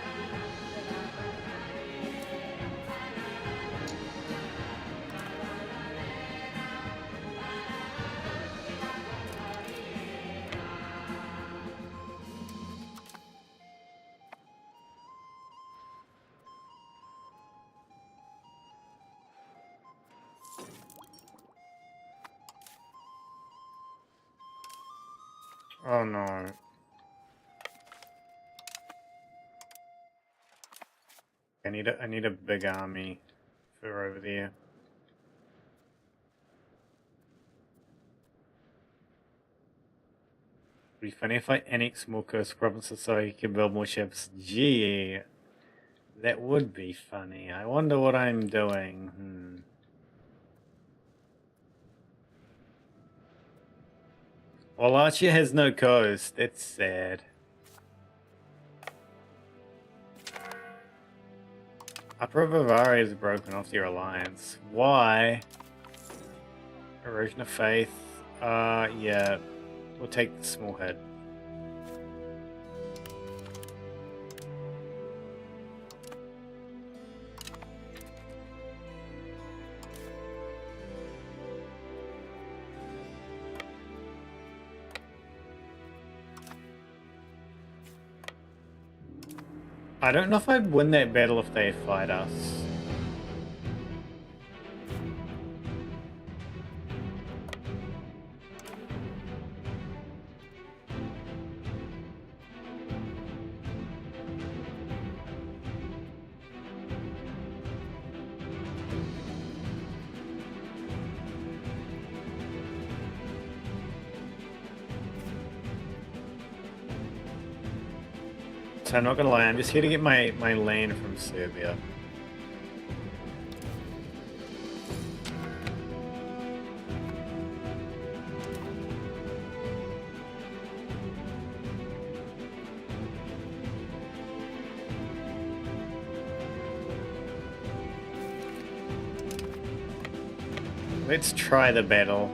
S1: Oh no. I need a big army for over there. It'd be funny if I annex more coast provinces so I can build more ships. Gee, that would be funny. I wonder what I'm doing. Well, Archie has no coast. That's sad. Upper Bavaria is broken off their alliance. Why? Erosion of faith. Yeah. We'll take the small hit. I don't know if I'd win that battle if they fight us. So I'm not gonna lie, I'm just here to get my land from Serbia. Let's try the battle.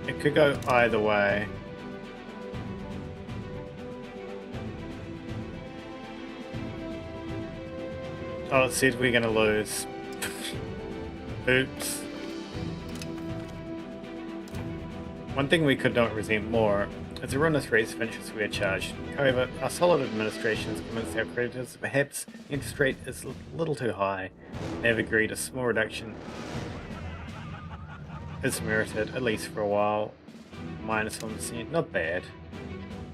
S1: It could go either way. Oh, it said we're gonna lose. Oops. One thing we could not resent more is a run of rates of interest we are charged. However, our solid administration has convinced our creditors that perhaps the interest rate is a little too high. They have agreed a small reduction is merited, at least for a while. -1%, not bad.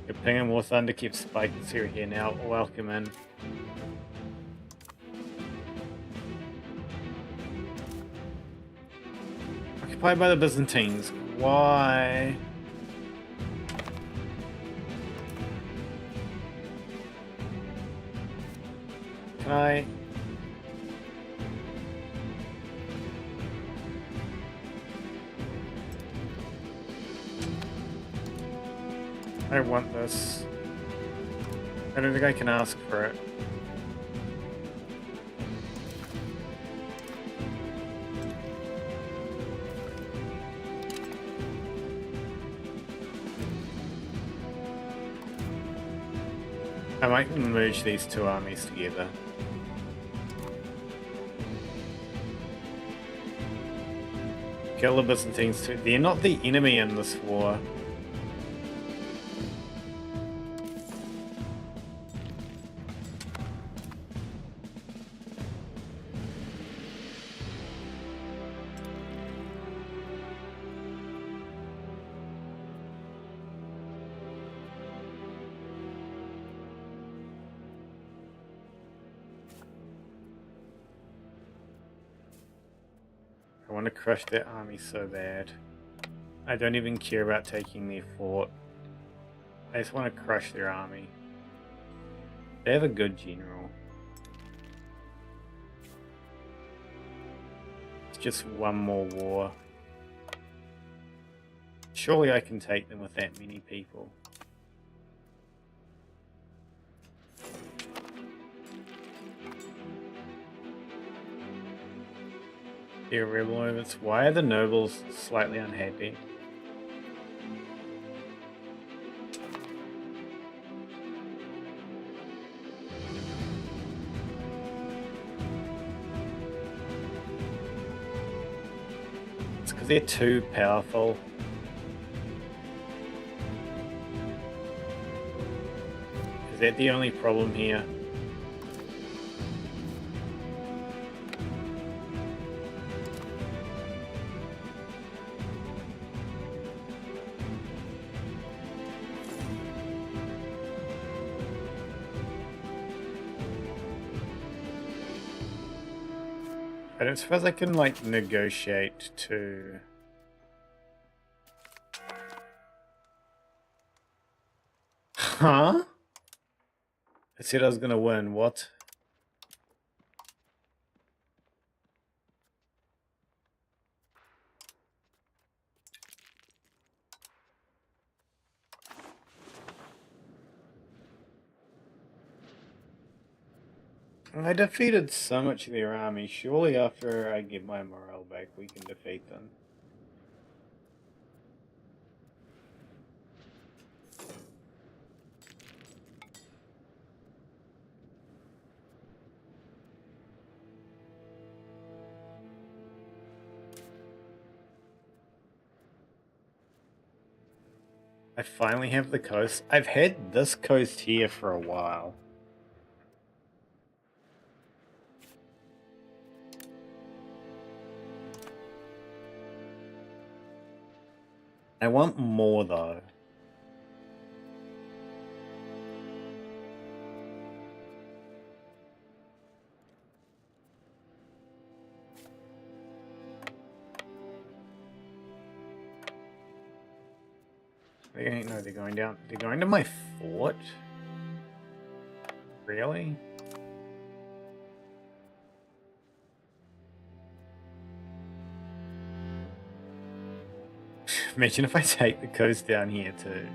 S1: Your ping and more thunder keeps spiking, so you're here now. Welcome in. Occupied by the Byzantines. Why? Can I? I want this. I don't think I can ask for it. I might merge these two armies together. Kill the Byzantines too. They're not the enemy in this war. I want to crush their army so bad. I don't even care about taking their fort. I just want to crush their army. They have a good general. It's just one more war. Surely I can take them with that many people. Their rebel movements. Why are the nobles slightly unhappy? It's because they're too powerful. Is that the only problem here? I don't suppose I can, like, negotiate to... Huh? I said I was gonna win, what? I defeated so much of their army. Surely after I get my morale back, we can defeat them. I finally have the coast. I've had this coast here for a while. I want more though. No, they're going down. They're going to my fort? Really? Imagine if I take the coast down here too.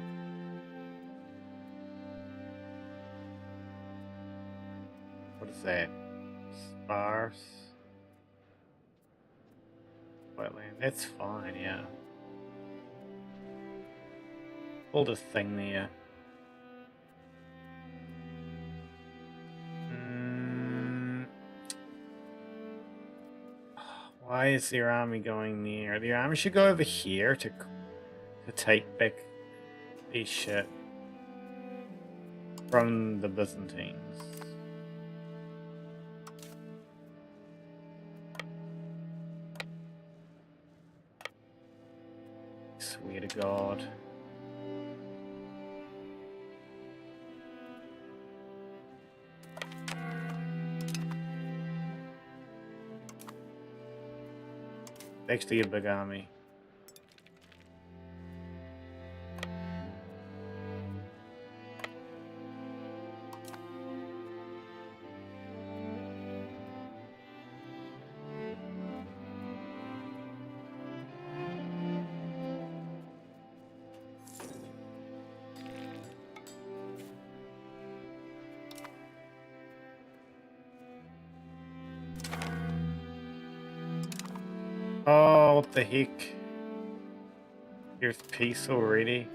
S1: What is that? Sparse. Wetland. That's fine, yeah. Build a thing there. Why is their army going there? The army should go over here to take back this shit from the Byzantines. Swear to God. Actually a big army. Oh, what the heck? Here's peace already.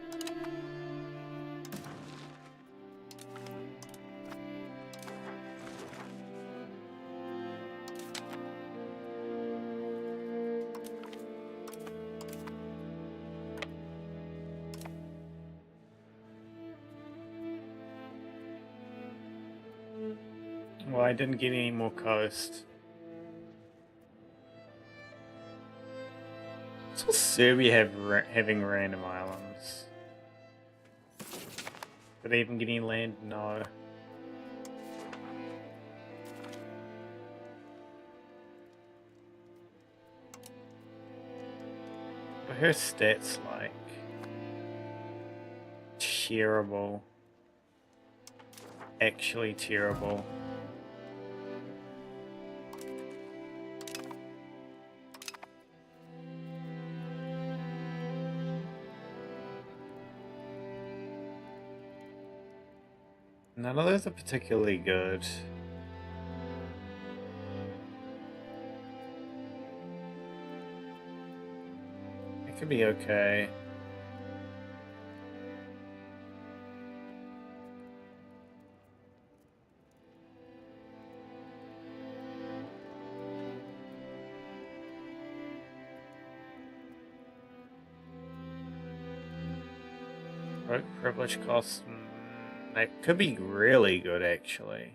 S1: Well, I didn't get any more coast. What's Serbia having random islands? Did they even get any land? No. What are her stats like? Terrible. Actually terrible. None of those are particularly good. It could be okay. Privilege costs. That could be really good, actually.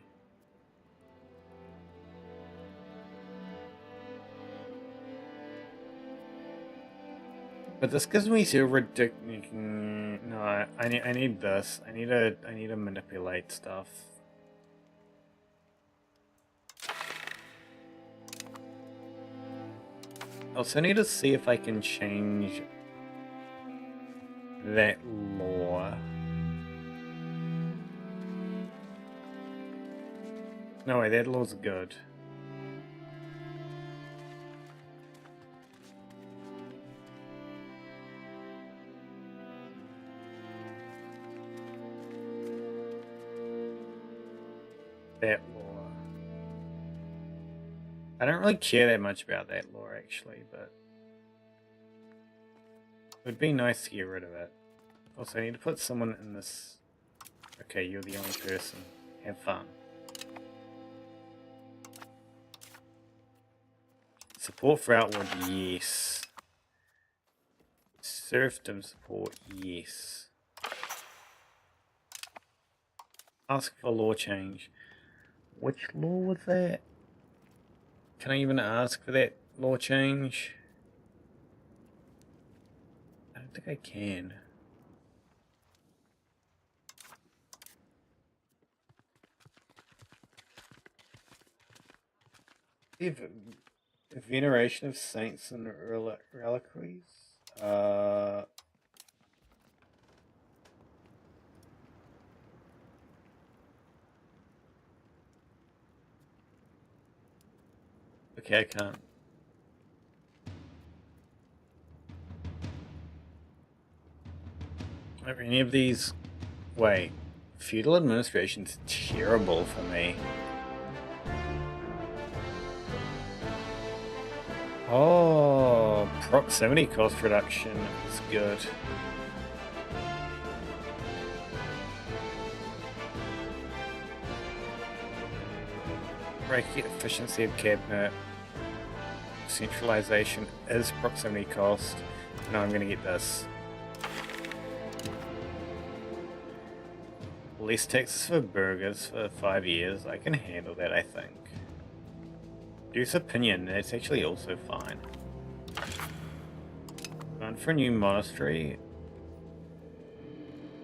S1: But this gives me so ridiculous. No, I need this. I need to manipulate stuff. I also need to see if I can change that law. No way, that law's good. That law. I don't really care that much about that law actually, but it would be nice to get rid of it. Also, I need to put someone in this. Okay, you're the only person. Have fun. Support for Outward, yes. Serfdom support, yes. Ask for law change. Which law was that? Can I even ask for that law change? I don't think I can. Veneration of saints and reliquaries. Okay, I can't. Are any of these? Wait, feudal administration's terrible for me. Oh, proximity cost reduction is good. Break efficiency of cabinet. centralization is proximity cost. No, I'm gonna get this. Less taxes for burgers for 5 years. I can handle that, I think. Reduce opinion, that's actually also fine. Run for a new monastery.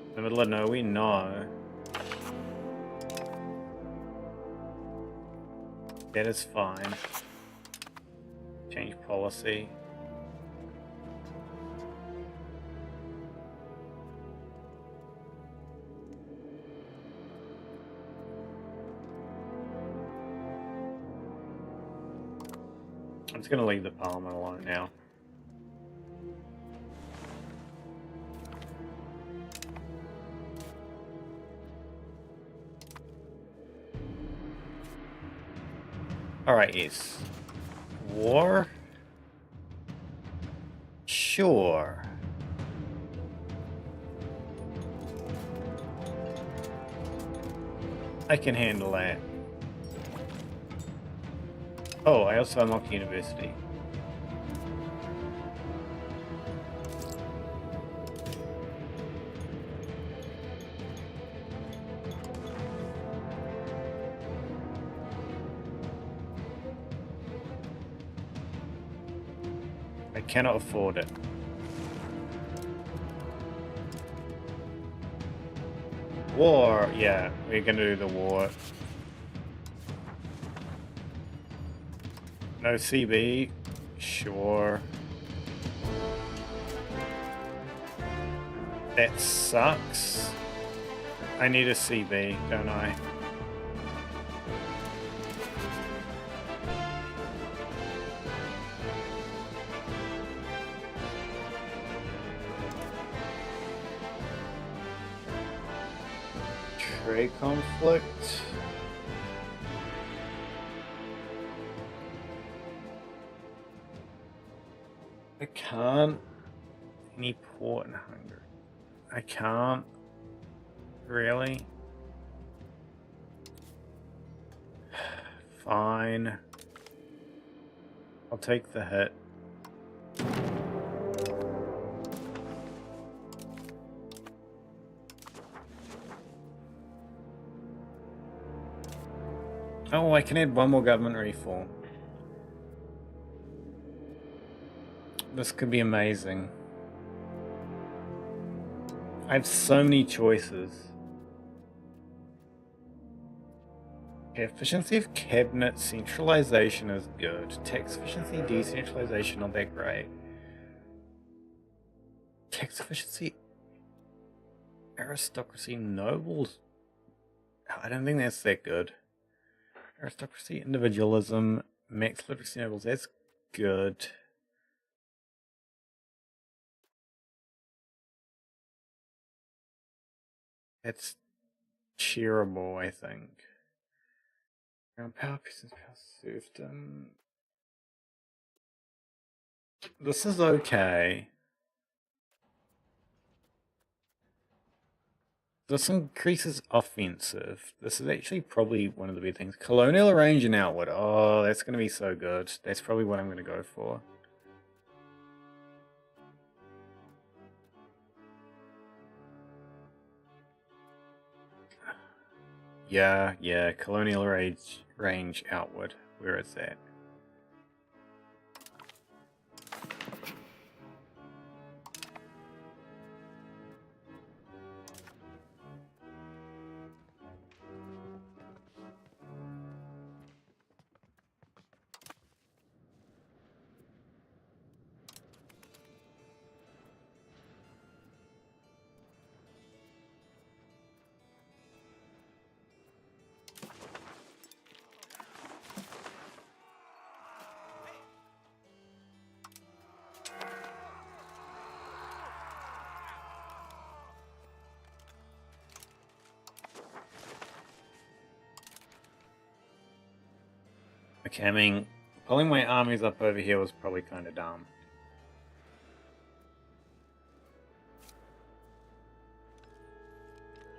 S1: In the middle of nowhere? No. That is fine. Change policy. I'm just gonna leave the parliament alone now. Alright, yes. War? Sure. I can handle that. Oh, I also unlocked university. I cannot afford it. War, yeah, we're gonna do the war. No CB, sure. That sucks. I need a CB, don't I? Trade conflict. I can't. Any port in Hungary. I can't. Really? Fine. I'll take the hit. Oh, I can add one more government reform. This could be amazing. I have so many choices. Okay, efficiency of cabinet centralization is good. Tax efficiency, decentralization, not that great. Tax efficiency, aristocracy, nobles. I don't think that's that good. Aristocracy, individualism, max literacy nobles, that's good. That's cheerable, I think. Power pieces, power serfdom. This is okay. This increases offensive. This is actually probably one of the big things. Colonial range and outward. Oh, that's going to be so good. That's probably what I'm going to go for. Yeah, colonial range outward. Where is that? Okay, I mean, pulling my armies up over here was probably kind of dumb.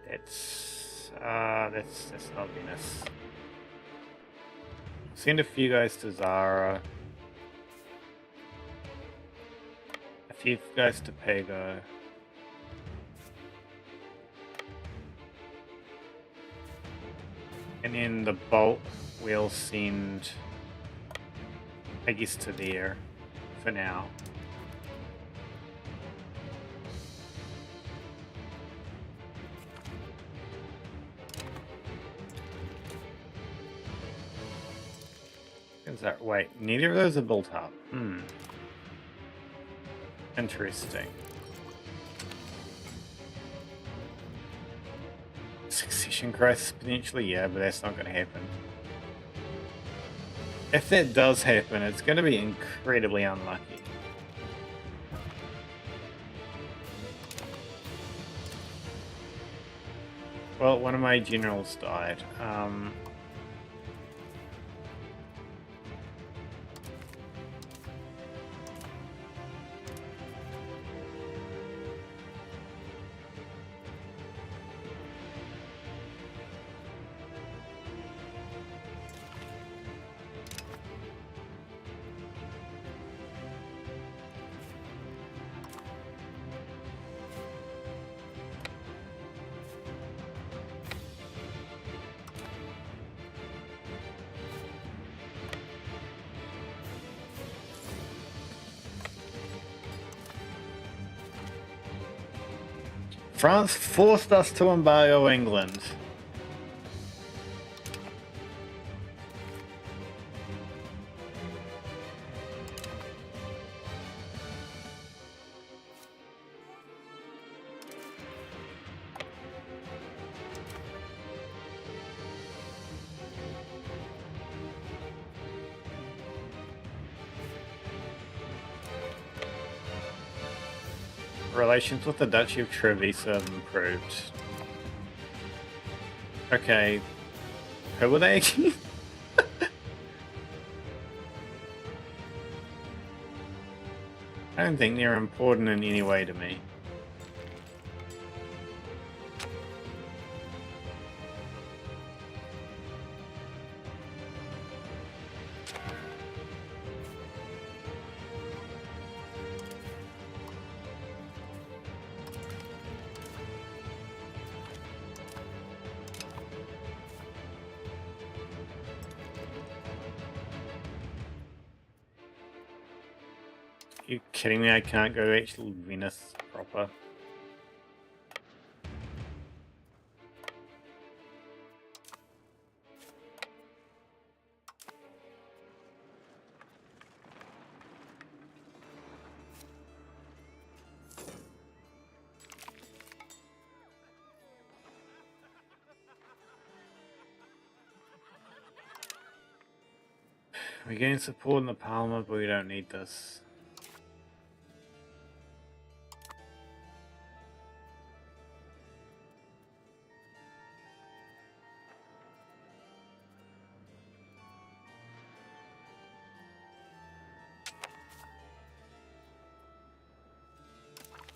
S1: That's not Venus. Send a few guys to Zara. 5 guys to Pago. And then the bolt we'll send, I guess, to there for now. Is that, wait, neither of those are built up. Interesting. Succession crisis potentially, yeah, but that's not going to happen. If that does happen, it's going to be incredibly unlucky. Well, one of my generals died. France forced us to embargo England. Relations with the Duchy of Treviso have improved. Okay. Who were they again? I don't think they're important in any way to me. You kidding me? I can't go to actual Venice proper. We're getting support in the Parliament, but we don't need this.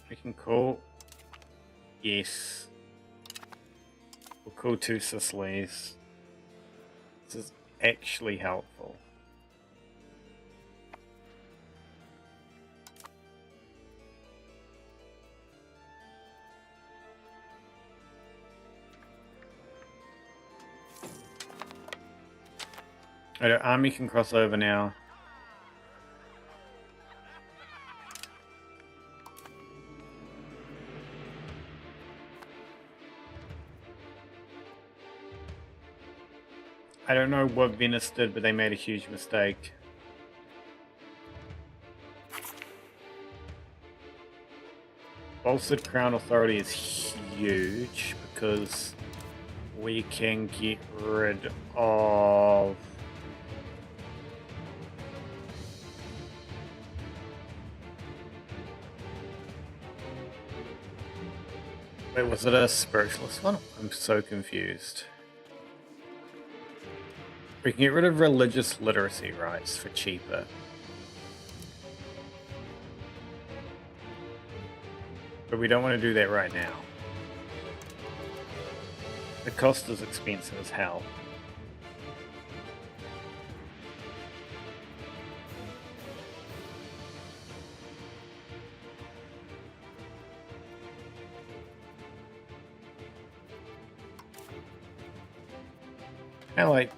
S1: We can call. Yes. We'll call 2 Sicilies. This is actually helpful. Our army can cross over now. I don't know what Venice did, but they made a huge mistake. Bolstered Crown Authority is huge because we can get rid of... Wait, was it a spiritualist one? I'm so confused. We can get rid of religious literacy rights for cheaper. But we don't want to do that right now. The cost is expensive as hell. I like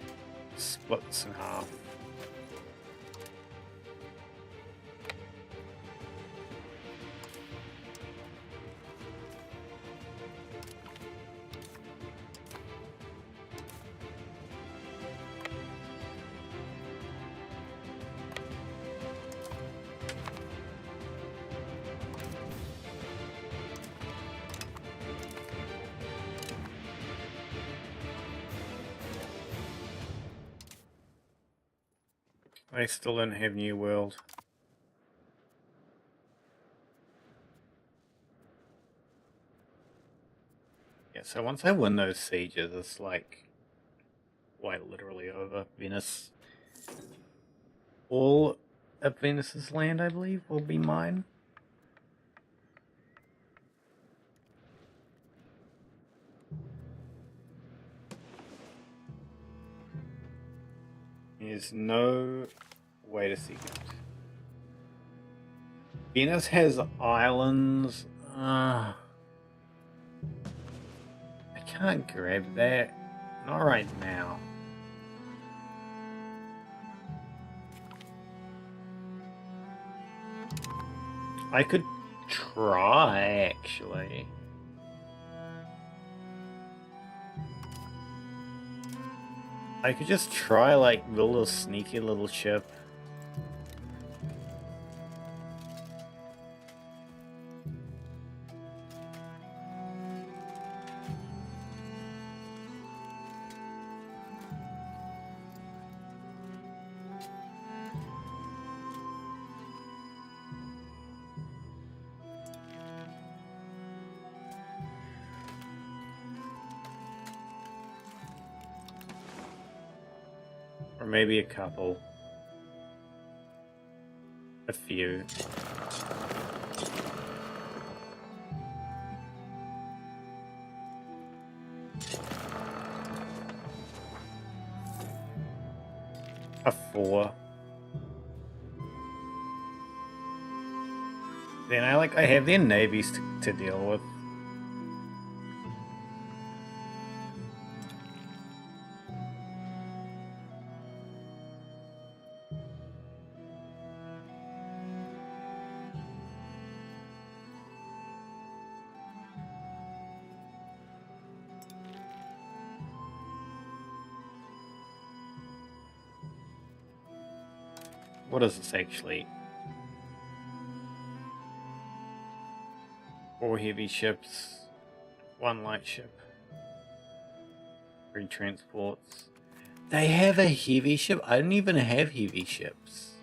S1: split this in half. I still don't have New World. Yeah, so once I win those sieges, it's like quite literally over. Venice. All of Venus's land, I believe, will be mine. There's no way to seek it. Venus has islands. I can't grab that. Not right now. I could try, actually. I could just try, like, build a sneaky little ship. Or maybe a couple. A few. A 4. Then I have their navies to deal with. What is this actually? 4 heavy ships, 1 light ship, 3 transports. They have a heavy ship? I don't even have heavy ships.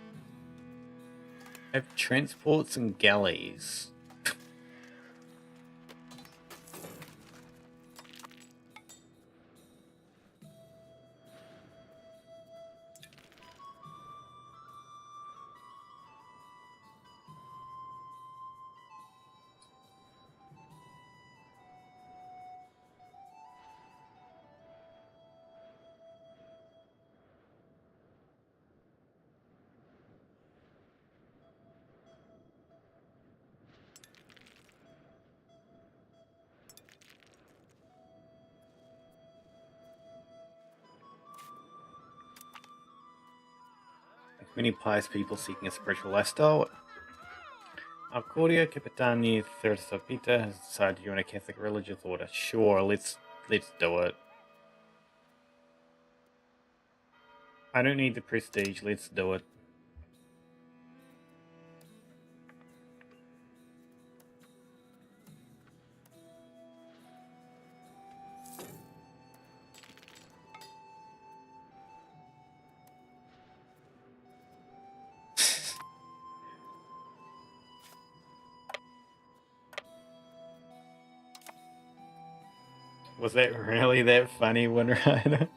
S1: I have transports and galleys. Many pious people seeking a spiritual lifestyle. Alcordia Capitani Thersapita has decided to join a Catholic religious order. Sure, let's do it. I don't need the prestige, let's do it. Was that really that funny, Windrider?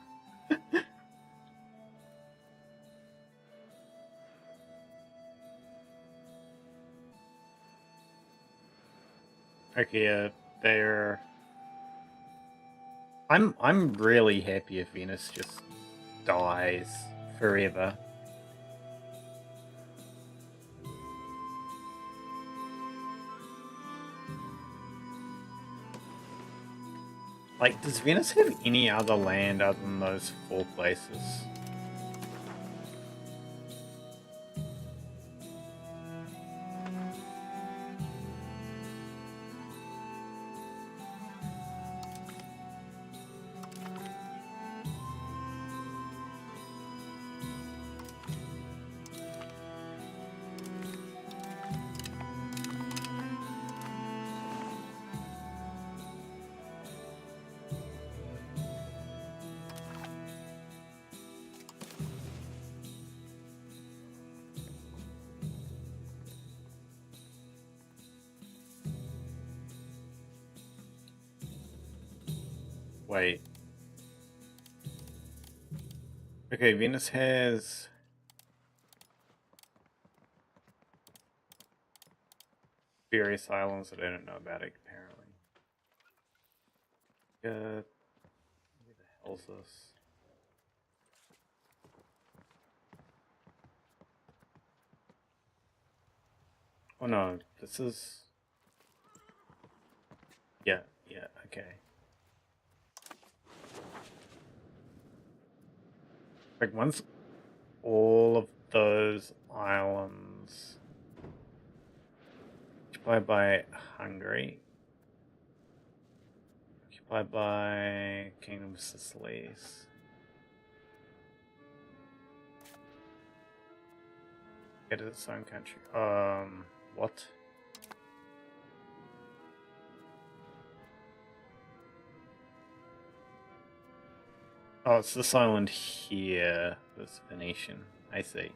S1: Okay, they're... I'm really happy if Venus just dies forever. Like, does Venus have any other land other than those 4 places? Wait. Okay, Venus has... various islands that I don't know about, apparently. Where the hell's this? Oh no, this is... Yeah, okay. Like, once all of those islands occupied by Hungary, occupied by Kingdom of Sicily's. Get its own country. What? Oh, it's this island here. This Venetian. I see.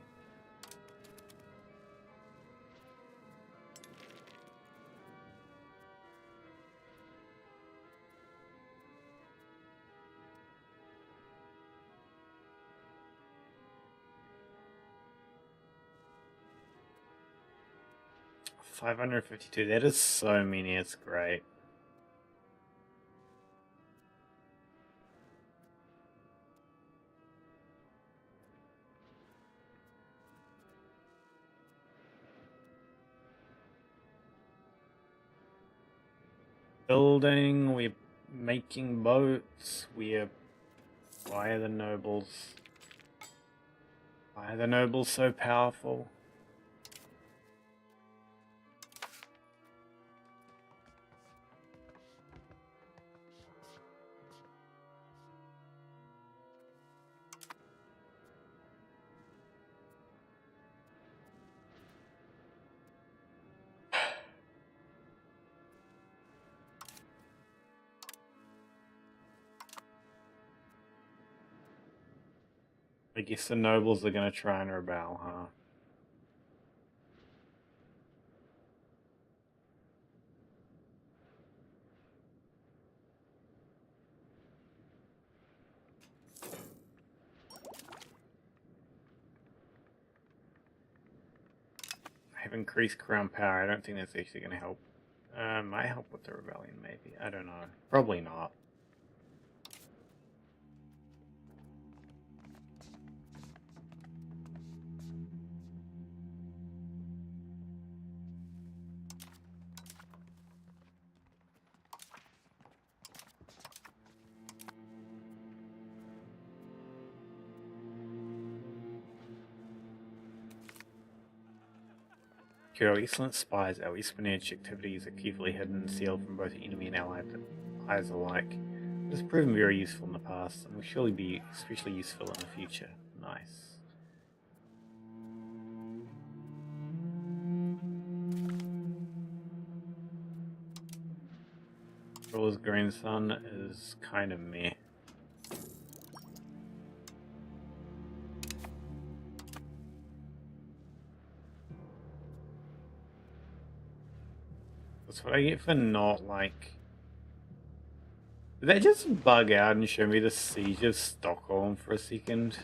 S1: $552. That is so many. It's great. Building, we're making boats, we're... Why are the nobles... Why are the nobles so powerful? I guess the nobles are gonna try and rebel, huh? I have increased crown power. I don't think that's actually gonna help. Might help with the rebellion, maybe. I don't know. Probably not. Our excellent spies, our espionage activities are carefully hidden and sealed from both enemy and allied eyes alike. It has proven very useful in the past and will surely be especially useful in the future. Nice. Ruler's grandson is kind of meh. That's what I get for not, like... Did that just bug out and show me the siege of Stockholm for a second?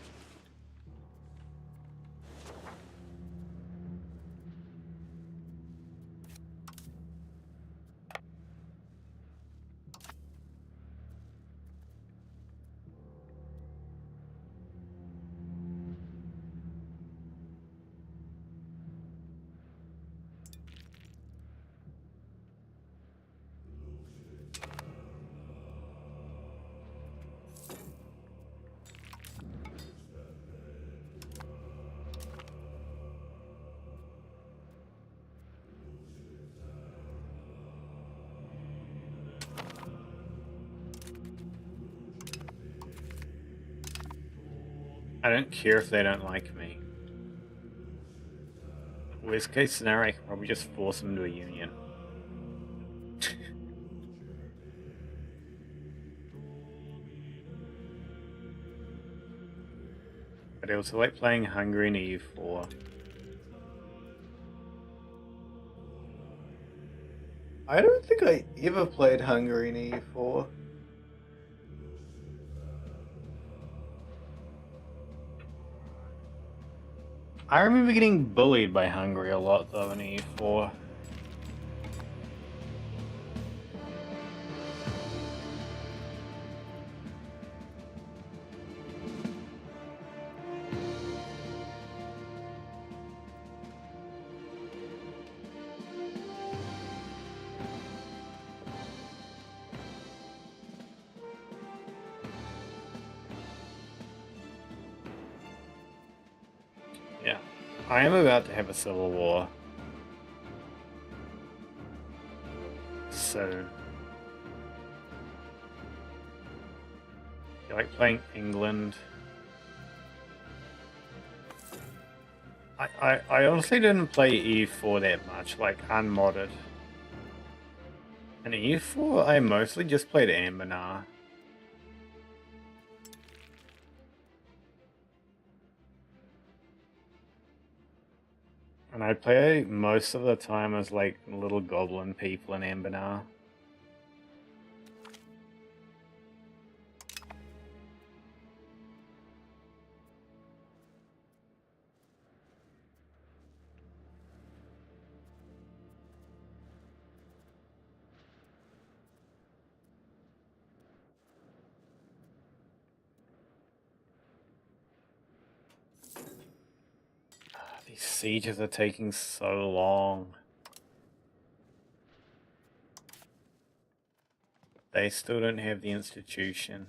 S1: I don't care if they don't like me. Worst case scenario, I can probably just force them to a union. But I also like playing Hungary in EU4. I don't think I ever played Hungary in EU4. I remember getting bullied by Hungary a lot though in EU4. Yeah, I am about to have a civil war soon. I like playing England. I honestly didn't play EU4 that much, like unmodded. In EU4, I mostly just played Ambernar. And I play most of the time as like little goblin people in Ambernar. These sieges are taking so long. They still don't have the institution.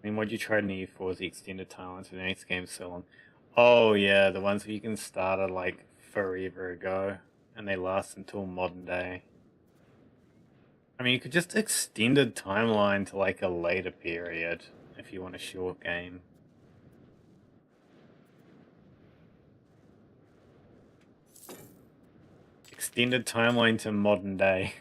S1: I mean, what you tried in EU4 is the extended timelines for the next game selling. Oh yeah, the ones that you can start are like forever ago, and they last until modern day. I mean, you could just extend a timeline to like a later period if you want a short game. Extended timeline to modern day.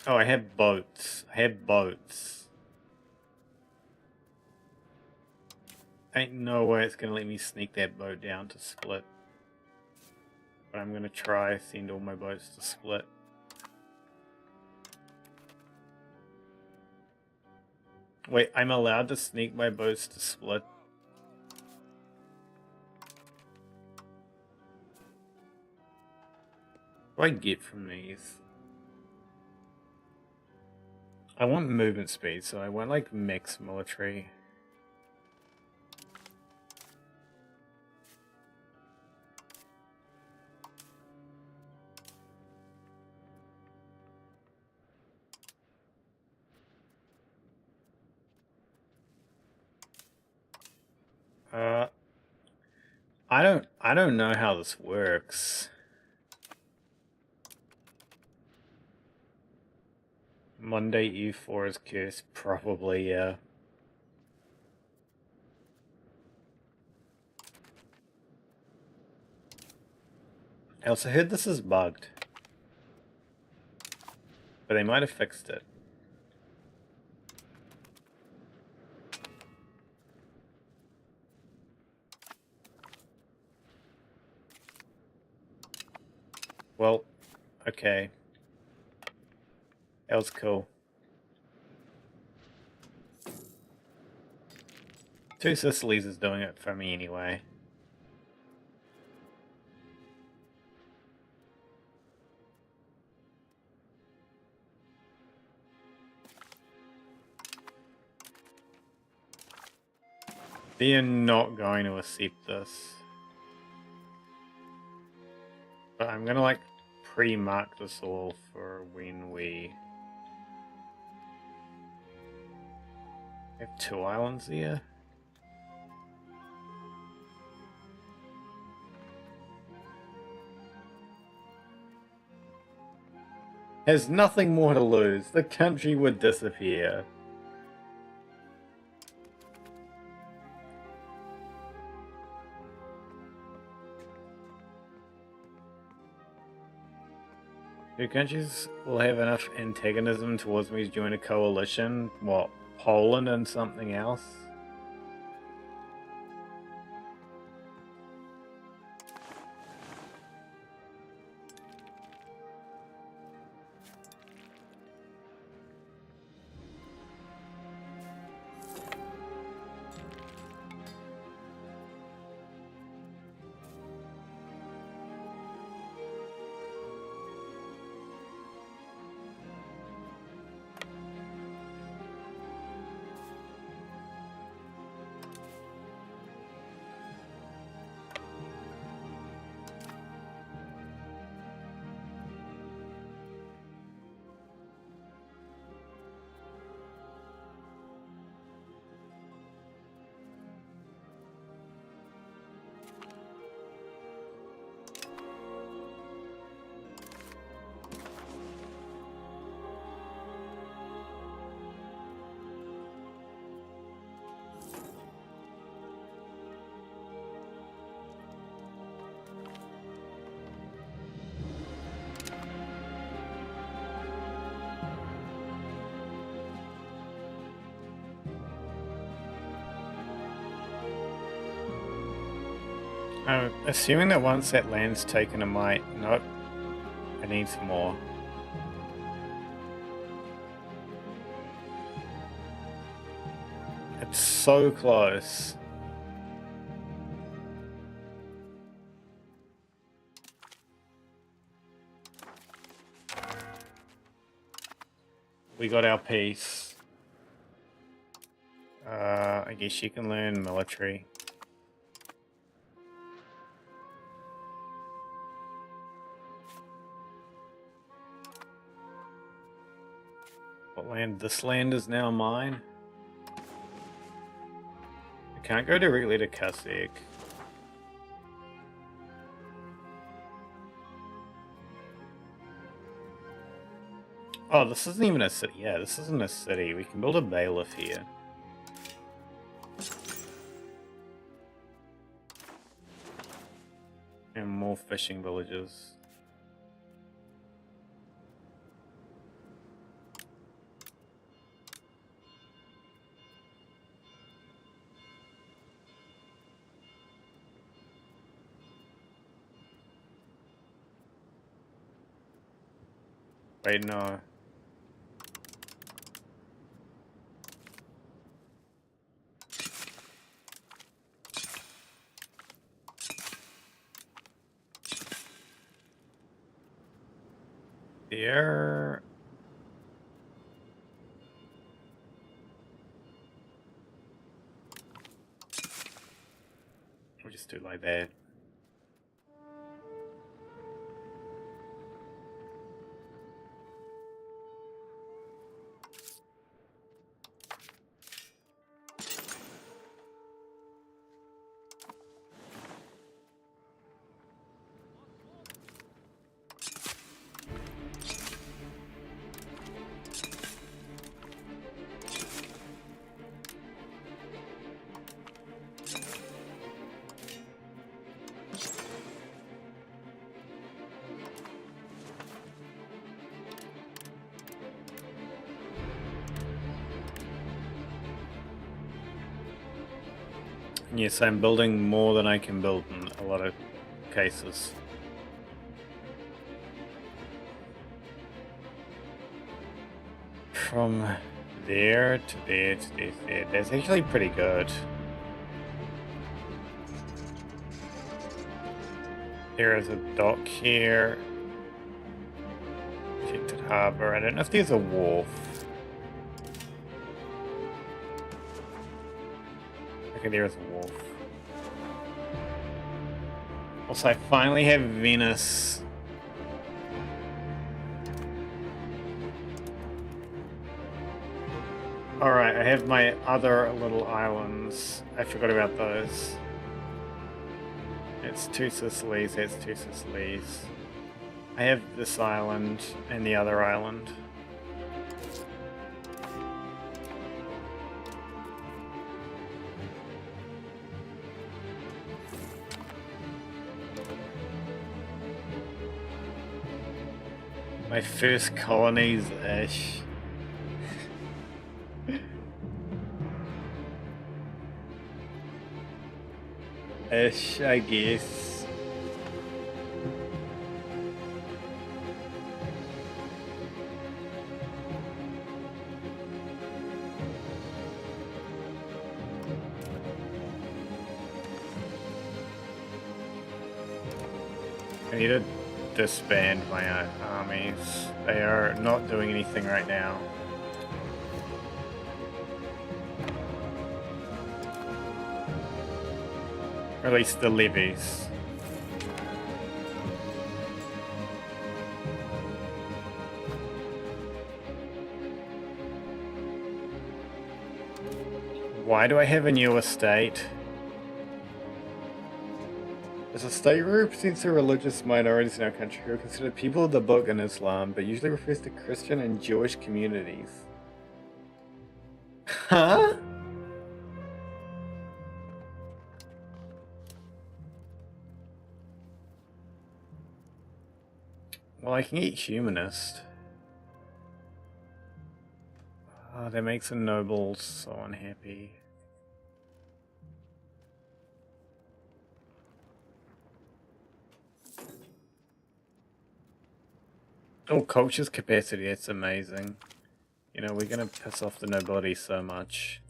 S1: Oh, I have boats. I have boats. Ain't no way it's gonna let me sneak that boat down to Split. But I'm gonna try send all my boats to Split. Wait, I'm allowed to sneak my boats to Split? What do I get from these? I want movement speed, so I want like mixed military. I don't know how this works. Monday E4 is cursed, probably, yeah. I also heard this is bugged. But they might have fixed it. Well, okay. That was cool. Two Sicilies is doing it for me anyway. They're not going to accept this. But I'm gonna like pre-mark this all for when we... We have 2 islands here. Has nothing more to lose. The country would disappear. Two countries will have enough antagonism towards me to join a coalition. What, Poland and something else? I'm assuming that once that land's taken, I might... Nope. I need some more. It's so close. We got our piece. I guess you can learn military. What land? This land is now mine. I can't go directly to Kasek. Oh, this isn't even a city. Yeah, this isn't a city. We can build a bailiff here. And more fishing villages. Wait, no. There. We'll just do it like that. Yes, I'm building more than I can build in a lot of cases. From there to there to there to there. That's actually pretty good. There is a dock here. Protected harbor. I don't know if there's a wharf. Okay, there is a wharf. Also, I finally have Venice. Alright, I have my other little islands. I forgot about those. It's 2 Sicilies, that's 2 Sicilies. I have this island and the other island. My first colonies-ish. Ish, I guess. I need to disband my armies. They are not doing anything right now. Or at least the levies. Why do I have a new estate? As a state represents the religious minorities in our country who are considered people of the book in Islam, but usually refers to Christian and Jewish communities. Huh? Well, I can eat humanist. Oh, that makes the nobles so unhappy. Oh, culture's capacity, that's amazing. You know, we're gonna piss off the nobility so much.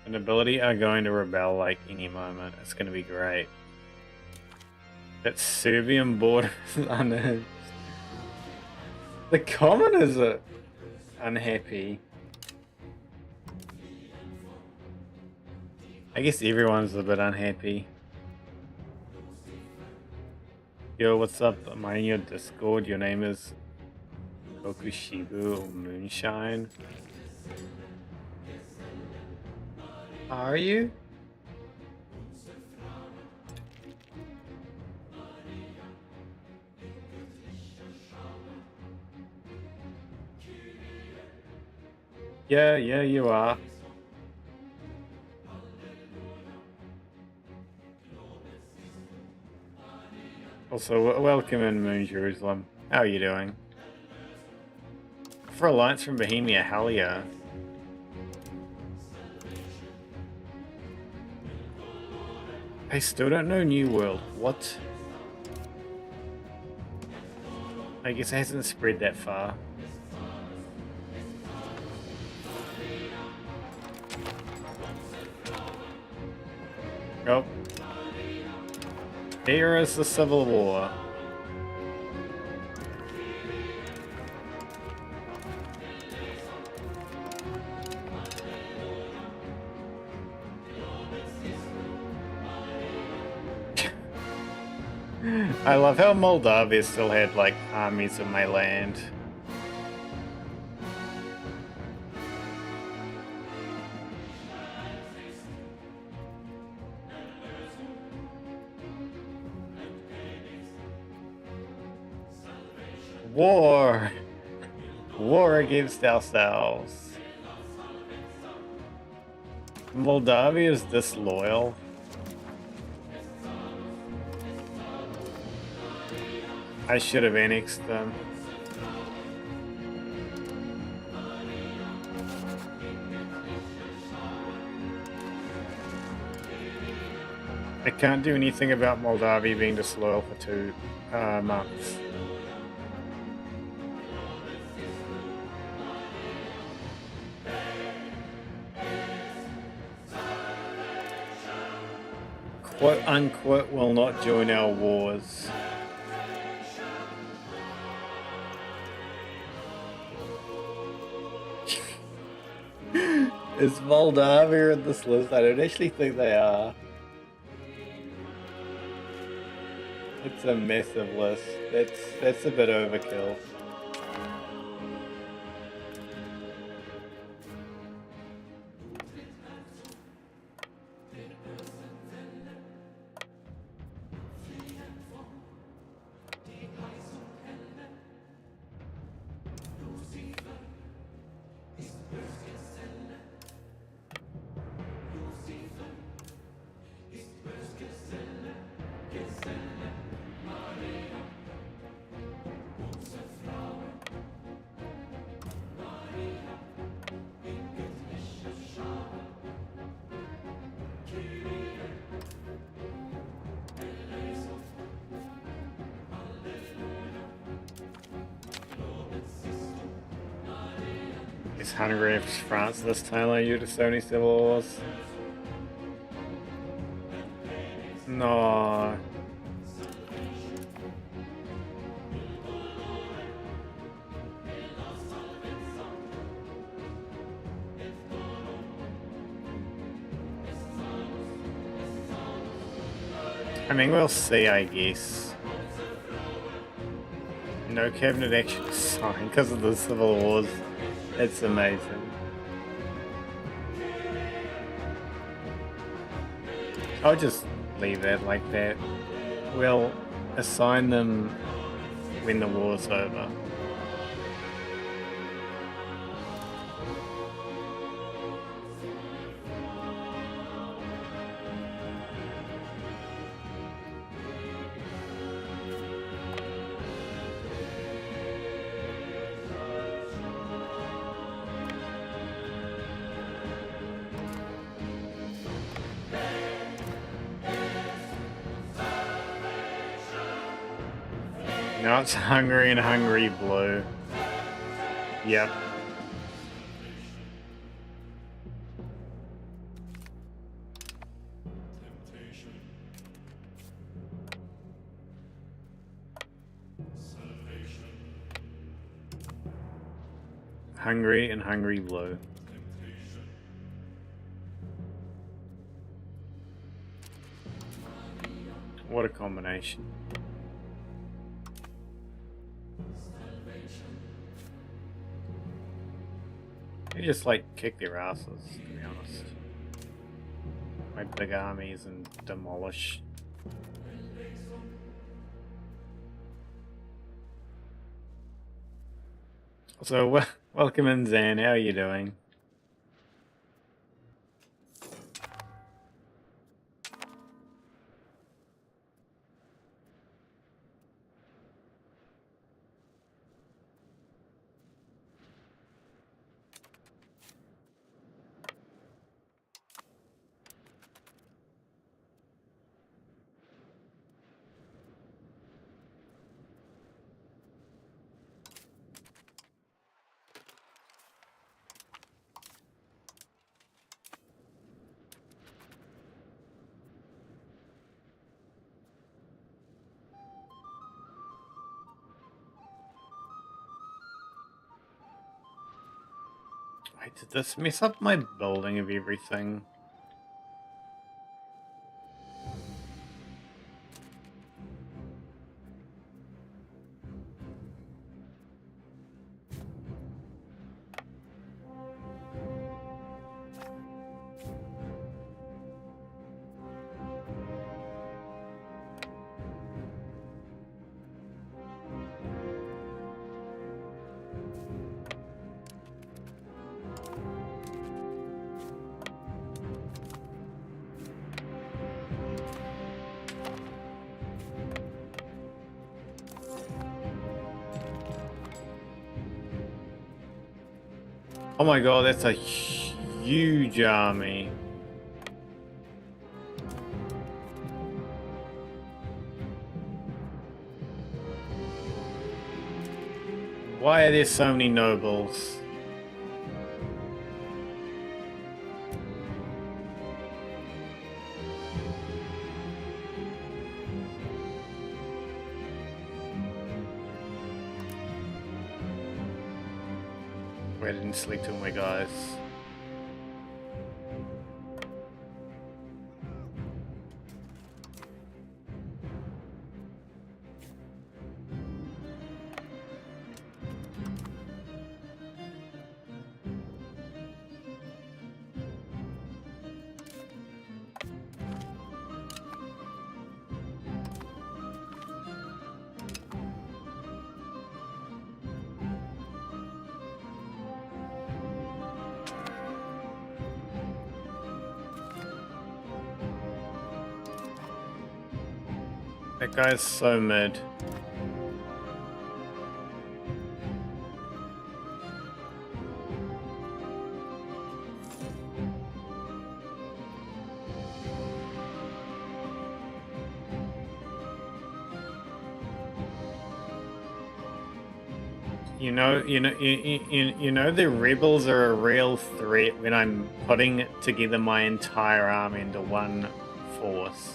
S1: The nobility are going to rebel like any moment. It's gonna be great. That Serbian border is unhinged. The commoners are unhappy. I guess everyone's a bit unhappy. Yo, what's up? Am I in your Discord? Your name is Kokushibu Moonshine. Are you? Yeah, you are. Also, welcome in Moon Jerusalem. How are you doing? For Alliance from Bohemia, hell yeah. I still don't know New World. What? I guess it hasn't spread that far. Oh. Here is the Civil War. I love how Moldavia still had like armies in my land. War! War against ourselves. Moldavia is disloyal. I should have annexed them. I can't do anything about Moldavia being disloyal for 2 months. Quote unquote will not join our wars. Is Moldavia in this list? I don't actually think they are. It's a massive list. That's a bit overkill. Is Hungary and France this time like you to so many civil wars? No. I mean, we'll see, I guess. No cabinet actually signed because of the civil wars. It's amazing. I'll just leave that like that. We'll assign them when the war's over. Now it's Hungary and Hungary blue. Yep. Hungary and Hungary blue. What a combination. They just like kick their asses, to be honest. My big armies and demolish. So, welcome in, Zan. How are you doing? Wait, did this mess up my building of everything? Oh my god, that's a huge army. Why are there so many nobles? I didn't select all my guys. That guy's so mid. You know the rebels are a real threat when I'm putting together my entire army into one force.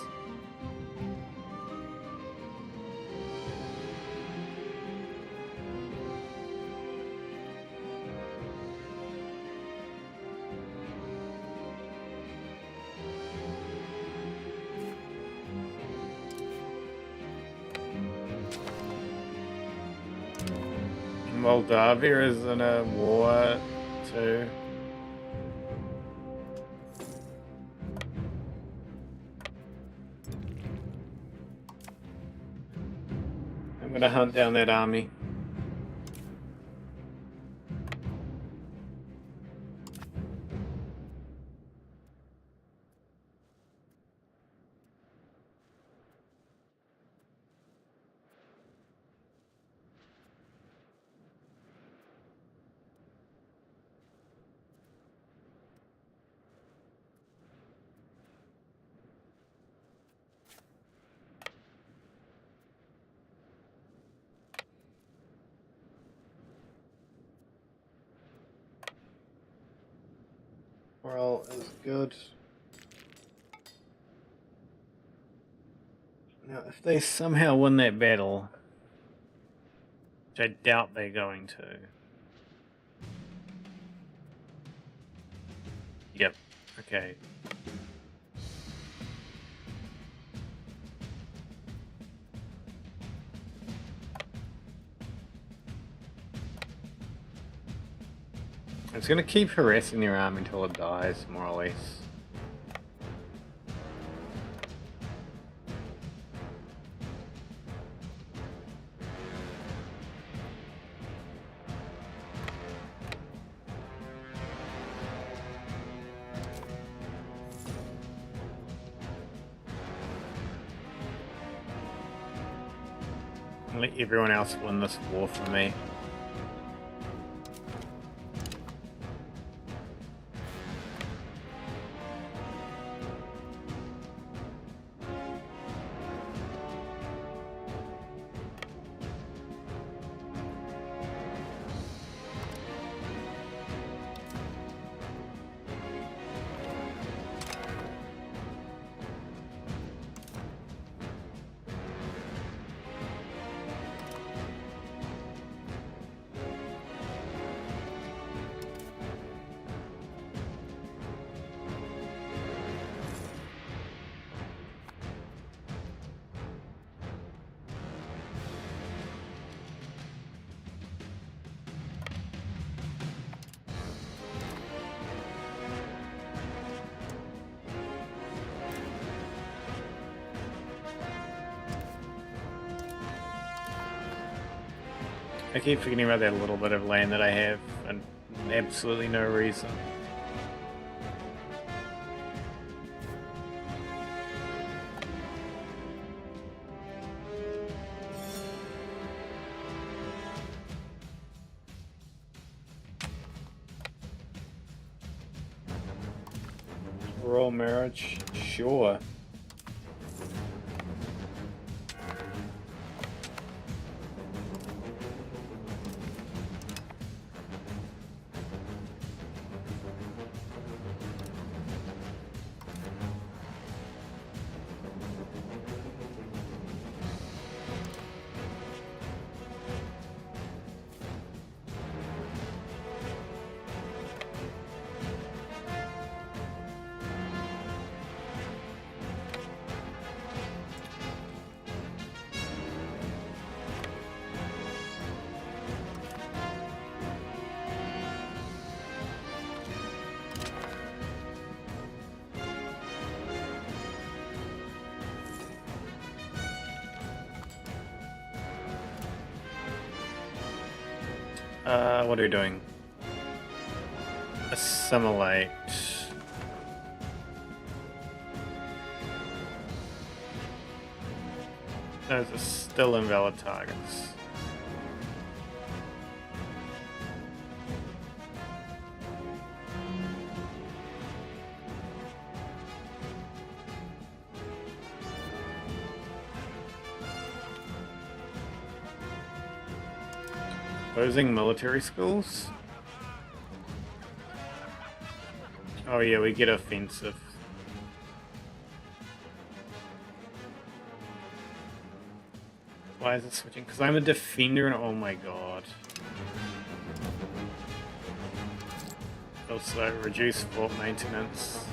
S1: Moldavia is in a war too. I'm gonna hunt down that army. Morale is good. Now, if they somehow win that battle, which I doubt they're going to. Yep, okay. It's gonna keep harassing your army until it dies, more or less. I'll let everyone else win this war for me. I keep forgetting about that little bit of land that I have, and absolutely no reason. Royal marriage? Sure. What are you doing? Assimilate. Those are still invalid targets. Closing military schools? Oh yeah, we get offensive. Why is it switching? Because I'm a defender and oh my god. Also, reduce fort maintenance.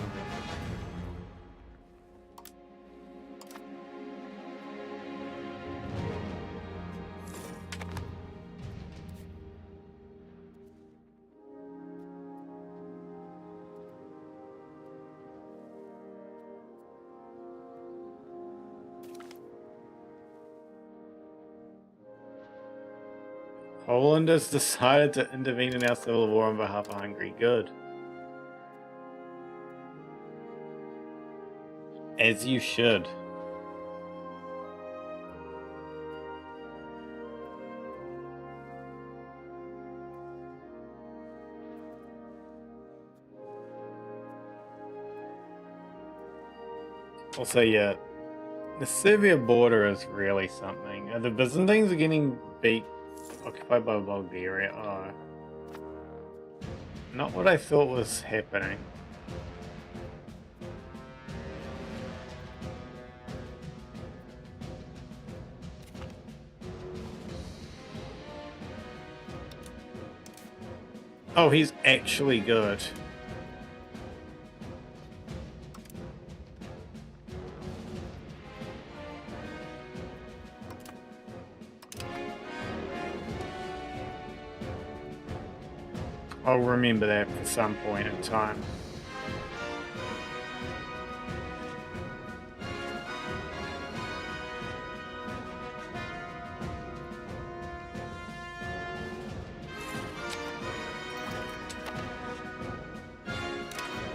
S1: Poland has decided to intervene in our civil war on behalf of Hungary. Good. As you should. Also, yeah, the Serbia border is really something. The Byzantines are getting occupied by Bulgaria. Oh. Not what I thought was happening. Oh, he's actually good. I'll remember that for some point in time.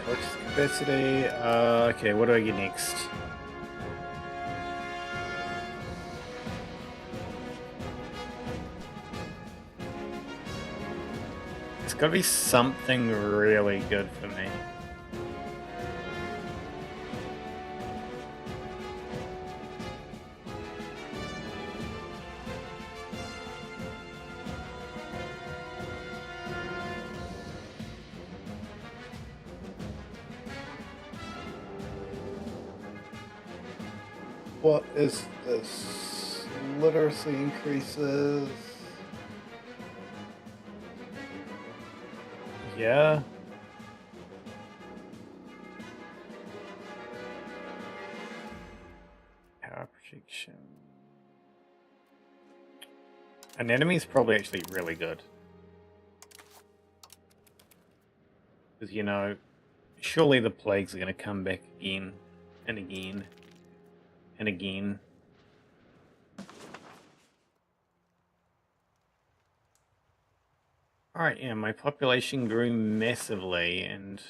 S1: Purchase capacity. Okay, what do I get next? It's gotta be something really good for me. What is this? Literacy increases. Yeah. Power projection. An enemy is probably actually really good. Because, you know, surely the plagues are going to come back again and again and again. Alright, yeah, my population grew massively and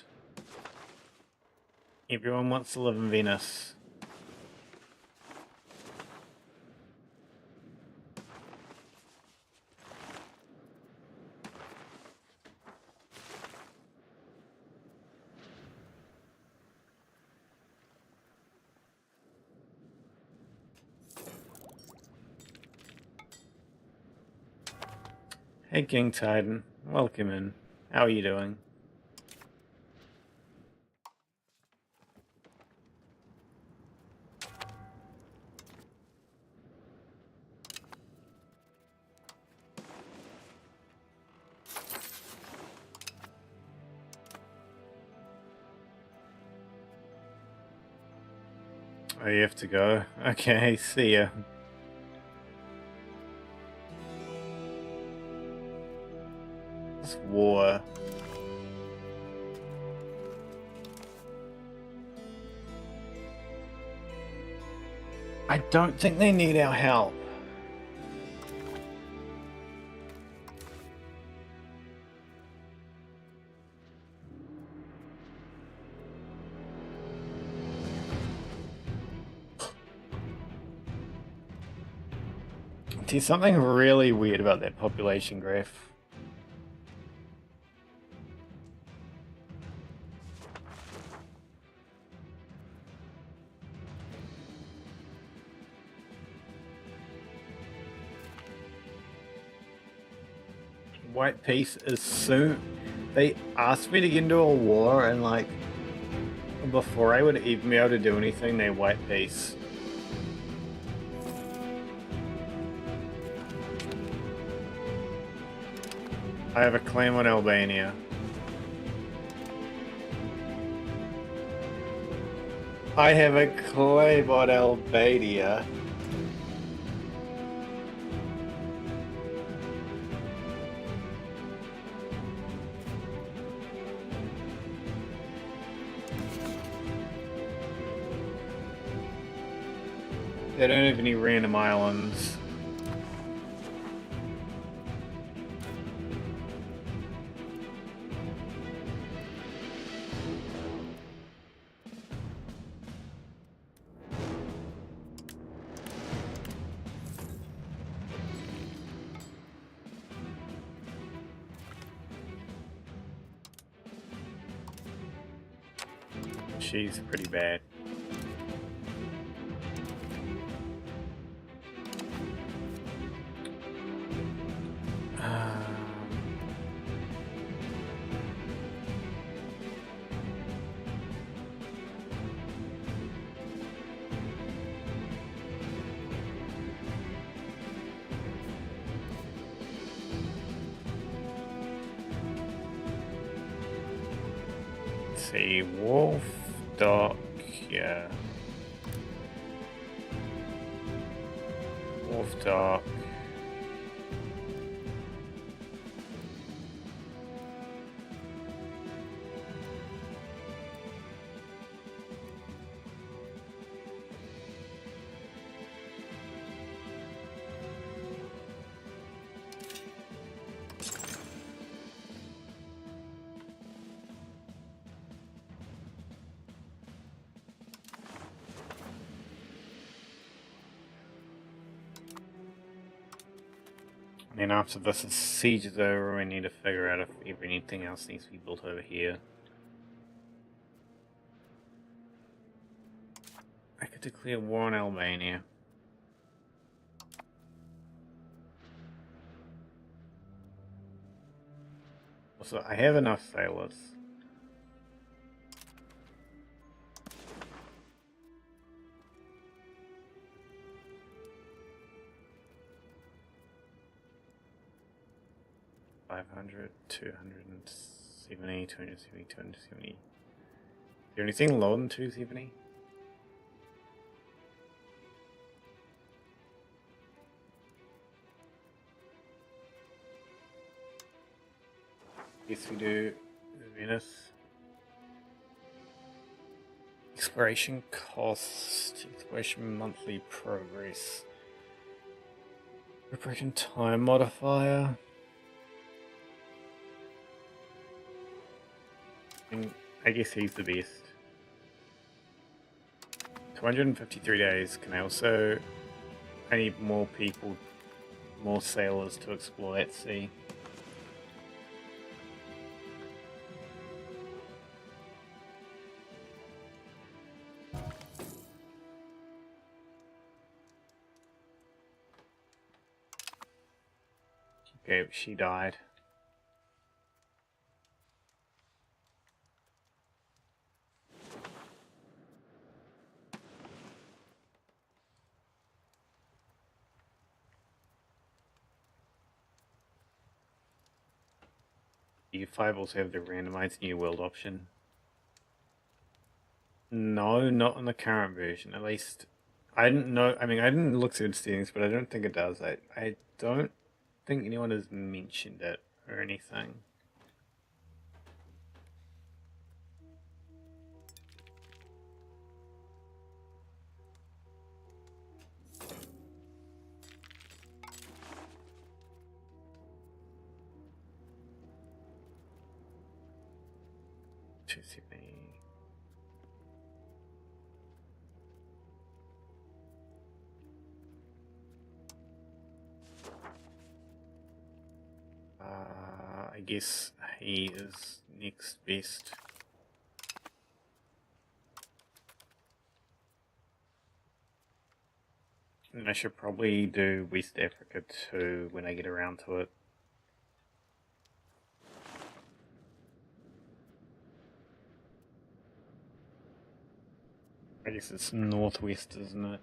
S1: everyone wants to live in Venice. Hey King Titan, welcome in. How are you doing? Oh, you have to go? Okay, see ya. This war. I don't think they need our help. There's something really weird about that population graph. White peace is soon. They asked me to get into a war, and like before I would even be able to do anything, they white peace. I have a claim on Albania. I have a claim on Albania. They don't have any random islands. She's pretty bad. Let's see, wolf, duck, yeah. Wolf, duck. And then after this siege is over, we need to figure out if anything else needs to be built over here. I could declare war on Albania. Also, I have enough sailors. $500, 270, 270, 270. Is there anything lower than 270? Yes, we do. Venice. Exploration cost. Exploration monthly progress. Preparation time modifier. I guess he's the best. 253 days. Can I also... I need more people, more sailors to explore that sea. Okay, she died. U5 also have the randomized new world option. No, not on the current version. At least, I didn't know. I mean, I didn't look through the settings, but I don't think it does. I don't think anyone has mentioned it or anything. I guess he is next best. And I should probably do West Africa too when I get around to it. I guess it's northwest, isn't it?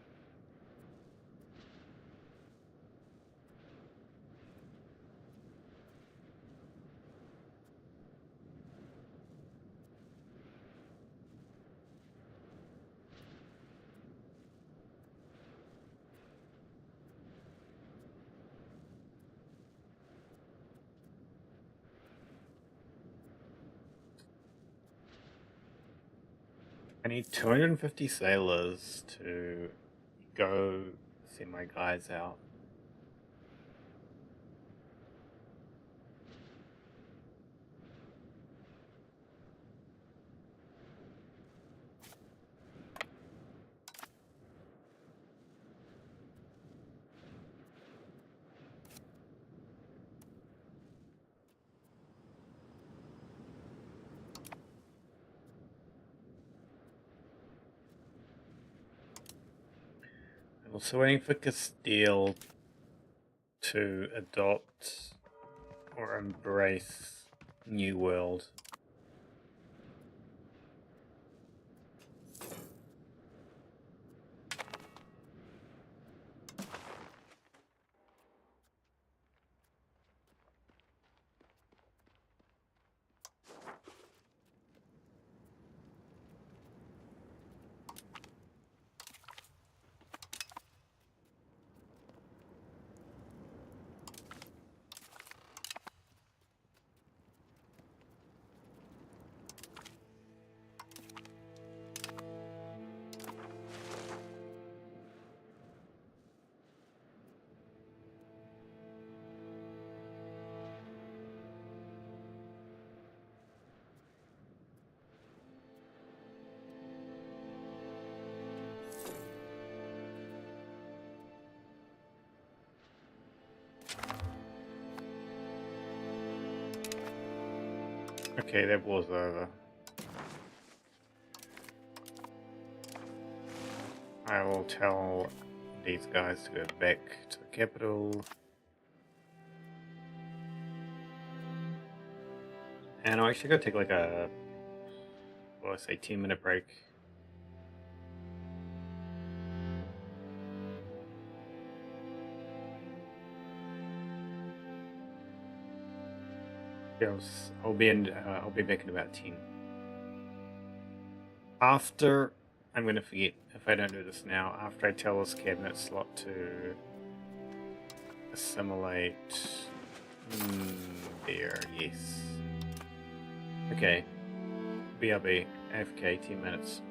S1: I need 250 sailors to go send my guys out. I'm also waiting for Castile to adopt or embrace New World. Okay, that war's over. I will tell these guys to go back to the capital. And I'm actually gonna take like a, well, say 10-minute break. Yes, I'll be back in about 10. After, I'm gonna forget if I don't do this now, after I tell this cabinet slot to assimilate there, yes. Okay, BRB, AFK, 10 minutes.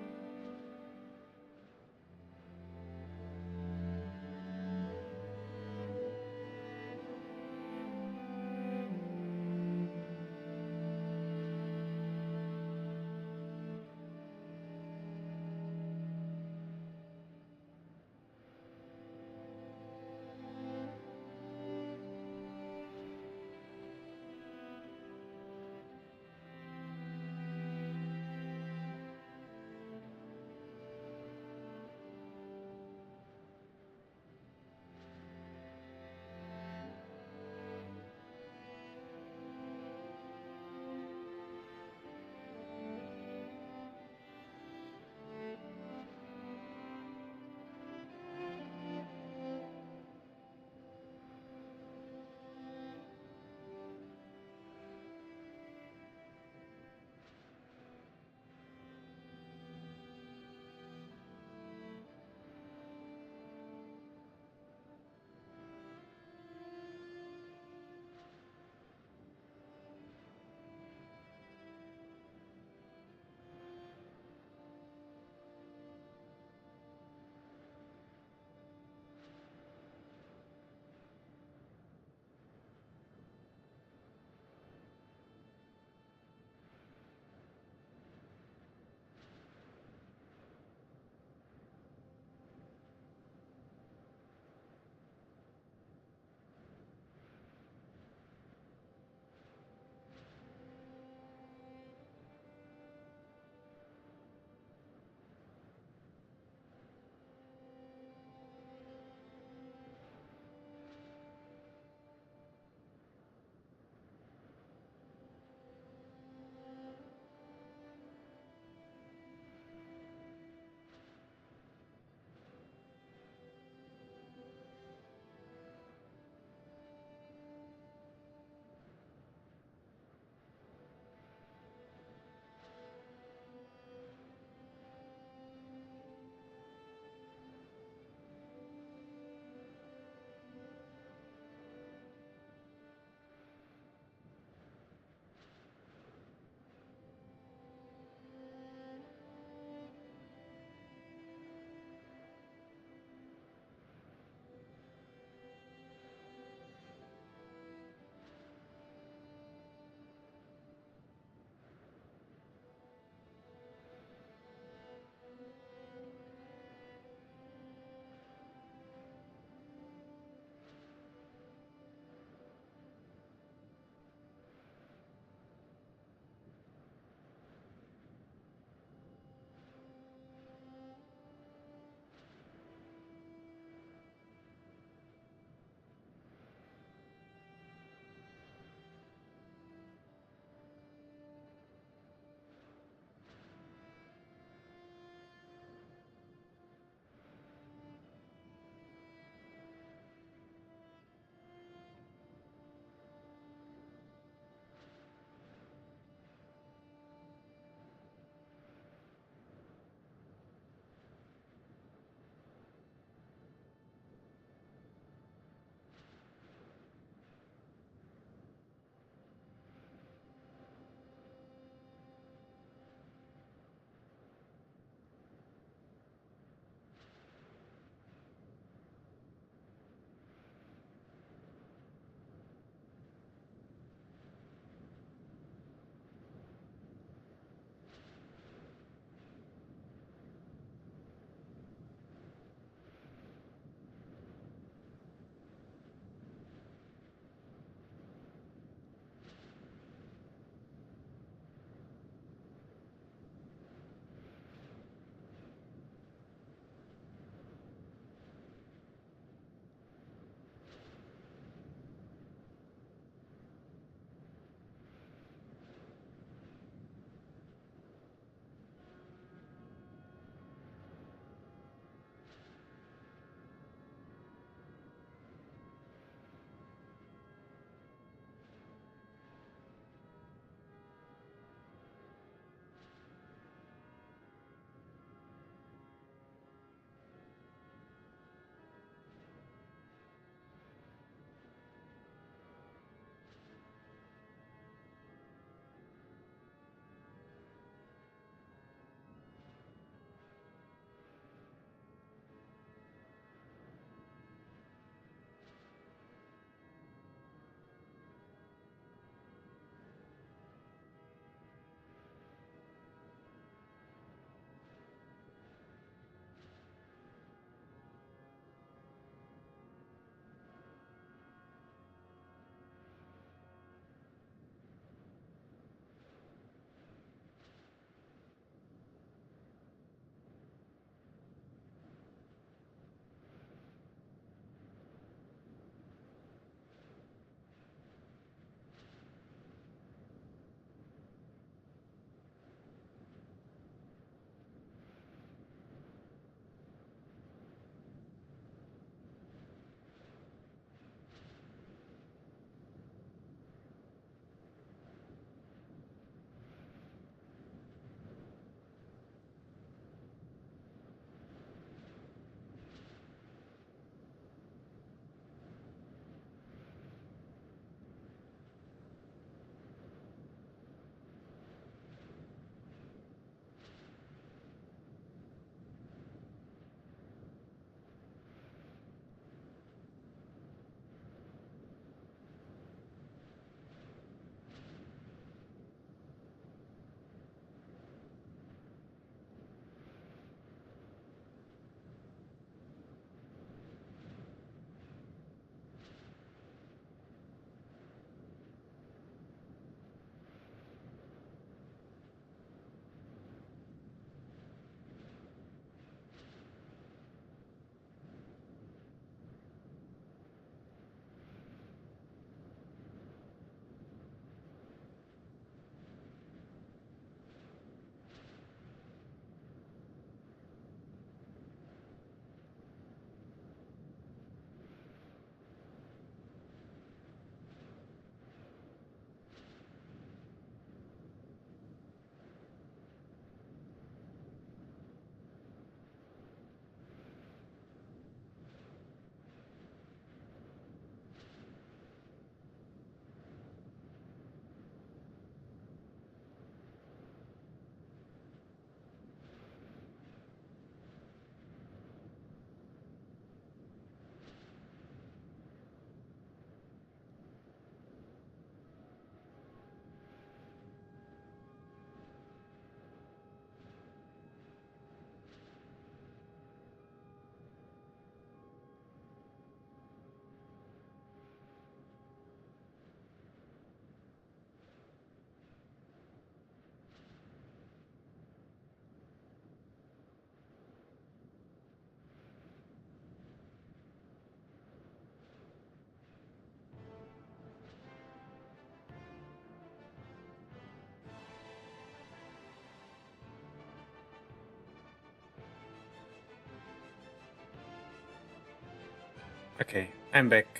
S1: Okay, I'm back.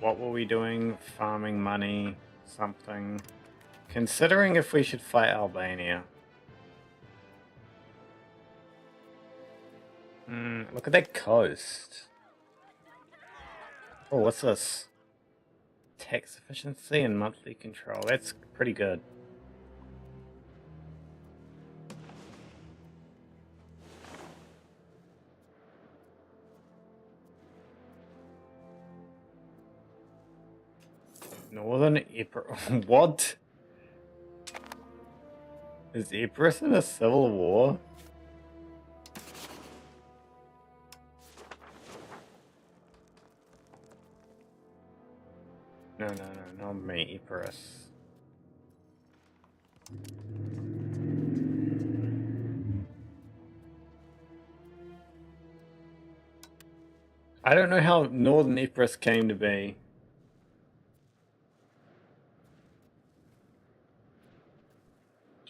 S1: What were we doing? Farming money, something. Considering if we should fight Albania. Look at that coast. Oh, what's this? Tax efficiency and monthly control. That's pretty good. Northern Ypres. What? Is Ypres in a civil war? No, not me, Ypres. I don't know how Northern Ypres came to be.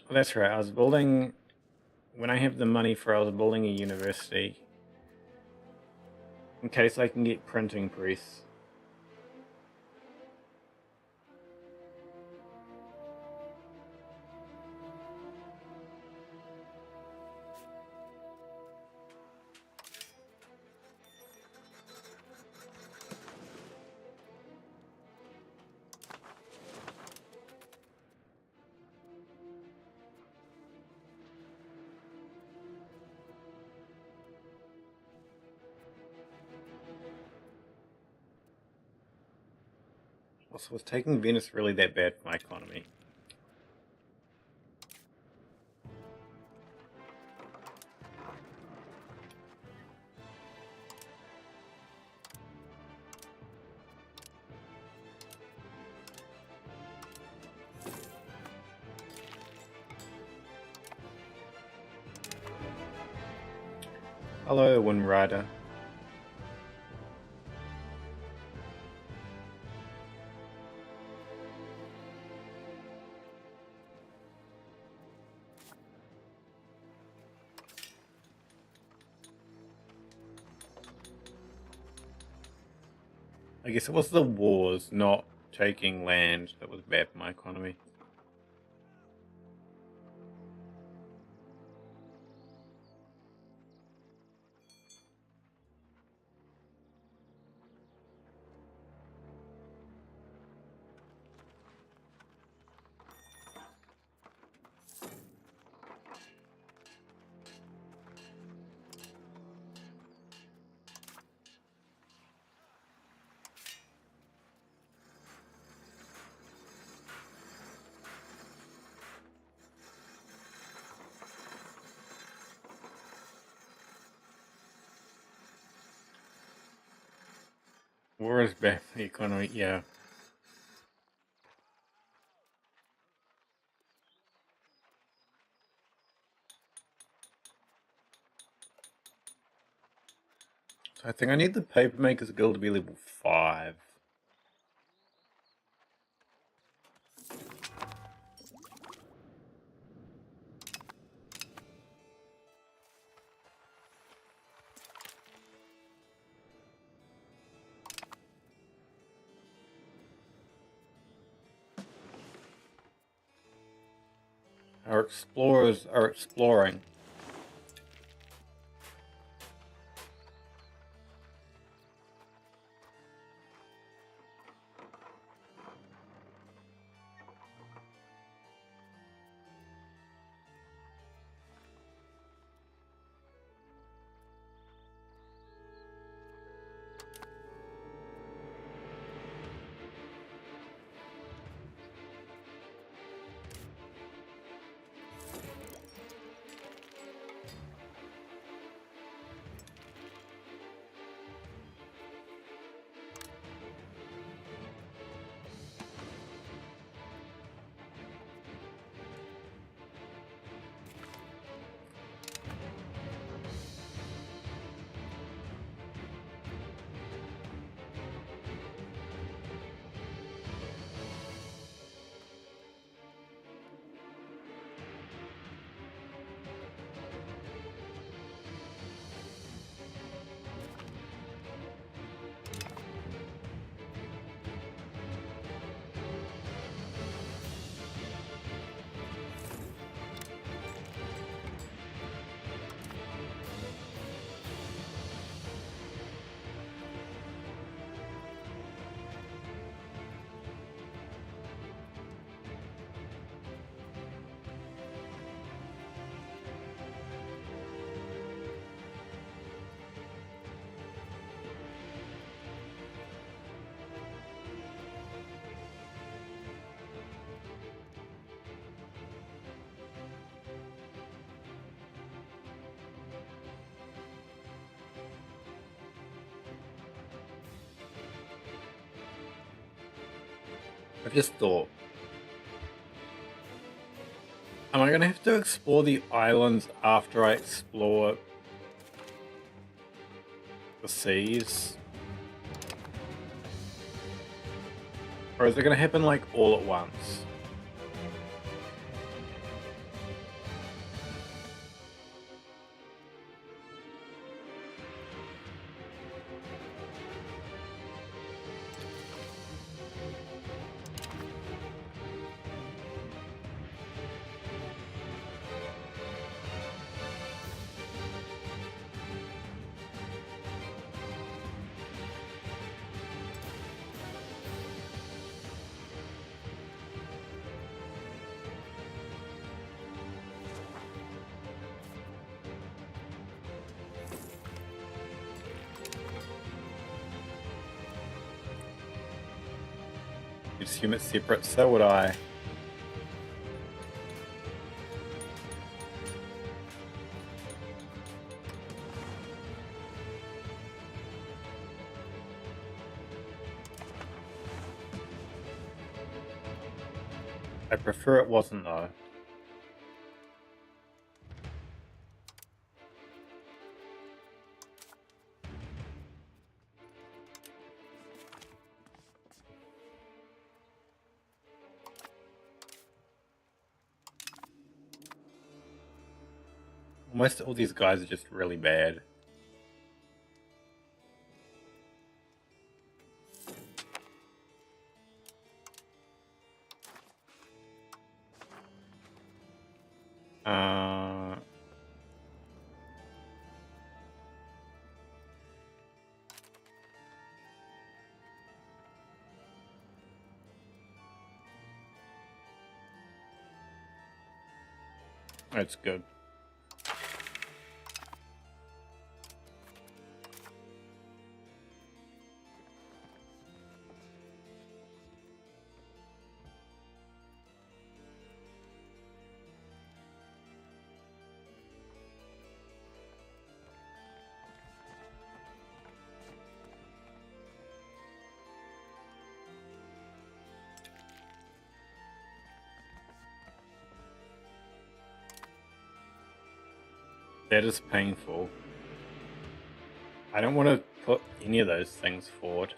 S1: Well, that's right, I was building... When I have the money for I was building a university. In case I can get printing press. Also, was taking Venice really that bad for my economy? Hello, Wind Rider. I guess it was the wars, not taking land, that was bad for my economy. War is bad for the economy, yeah. So I think I need the Papermakers Guild to be level 5. Our explorers are exploring. I've just thought, am I going to have to explore the islands after I explore the seas? Or is it going to happen like all at once? You'd assume it's separate, so would I. I prefer it wasn't though. Almost all these guys are just really bad. That's good. That is painful. I don't want to put any of those things forward.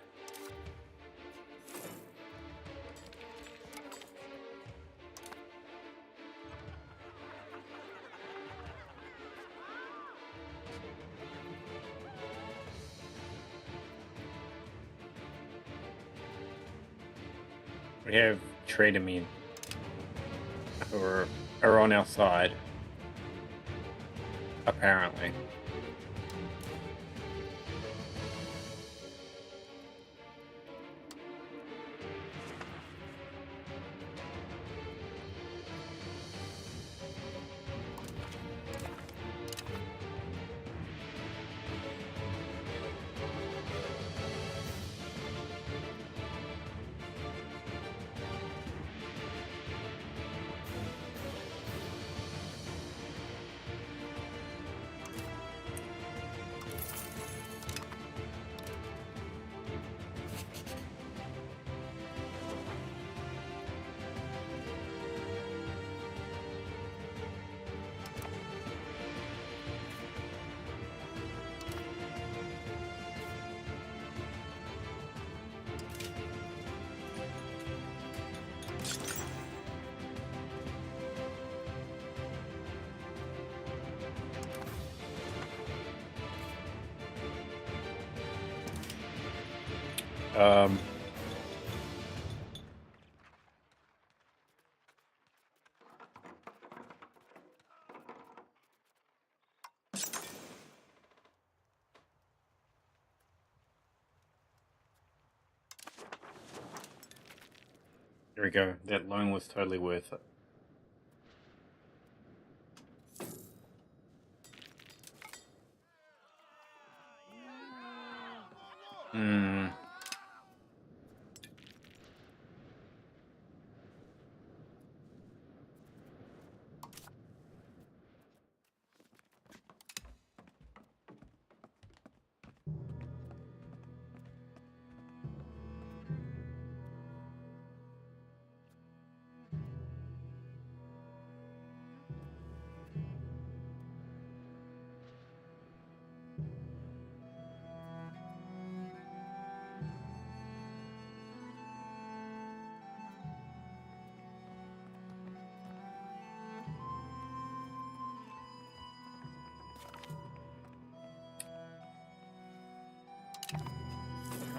S1: We have trader men who are on our side. Apparently. There we go. That loan was totally worth it.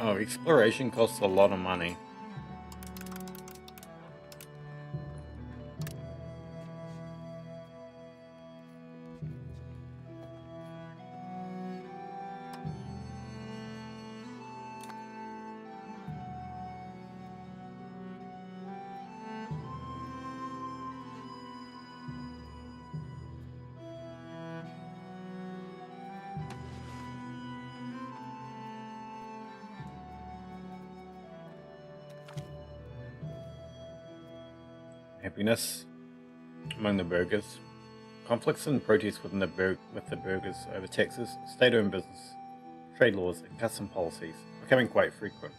S1: Oh, exploration costs a lot of money. Happiness among the burghers. Conflicts and protests within with the burghers over taxes, state-owned business, trade laws, and custom policies are becoming quite frequent.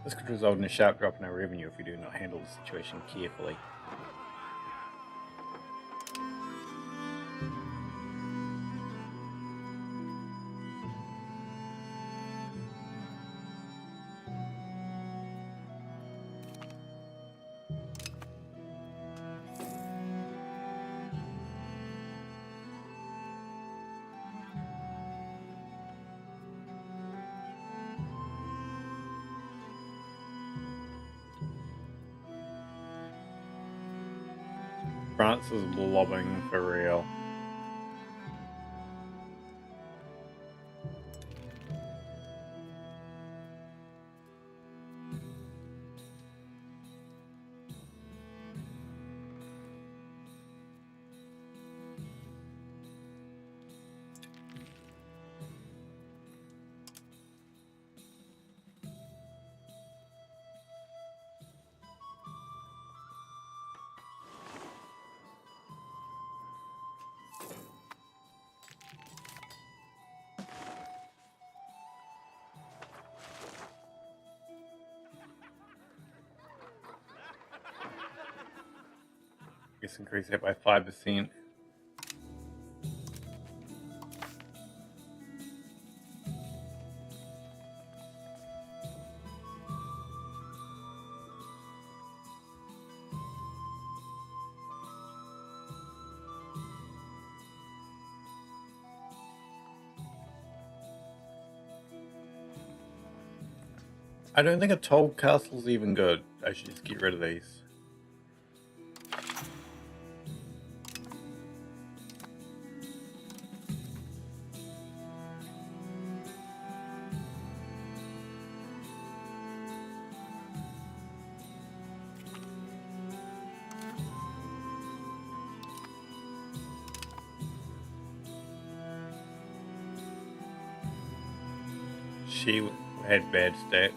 S1: This could result in a sharp drop in our revenue if we do not handle the situation carefully. France is lobbying for real. Just increase it by 5%. I don't think a toll castle's even good. I should just get rid of these. She had bad stats.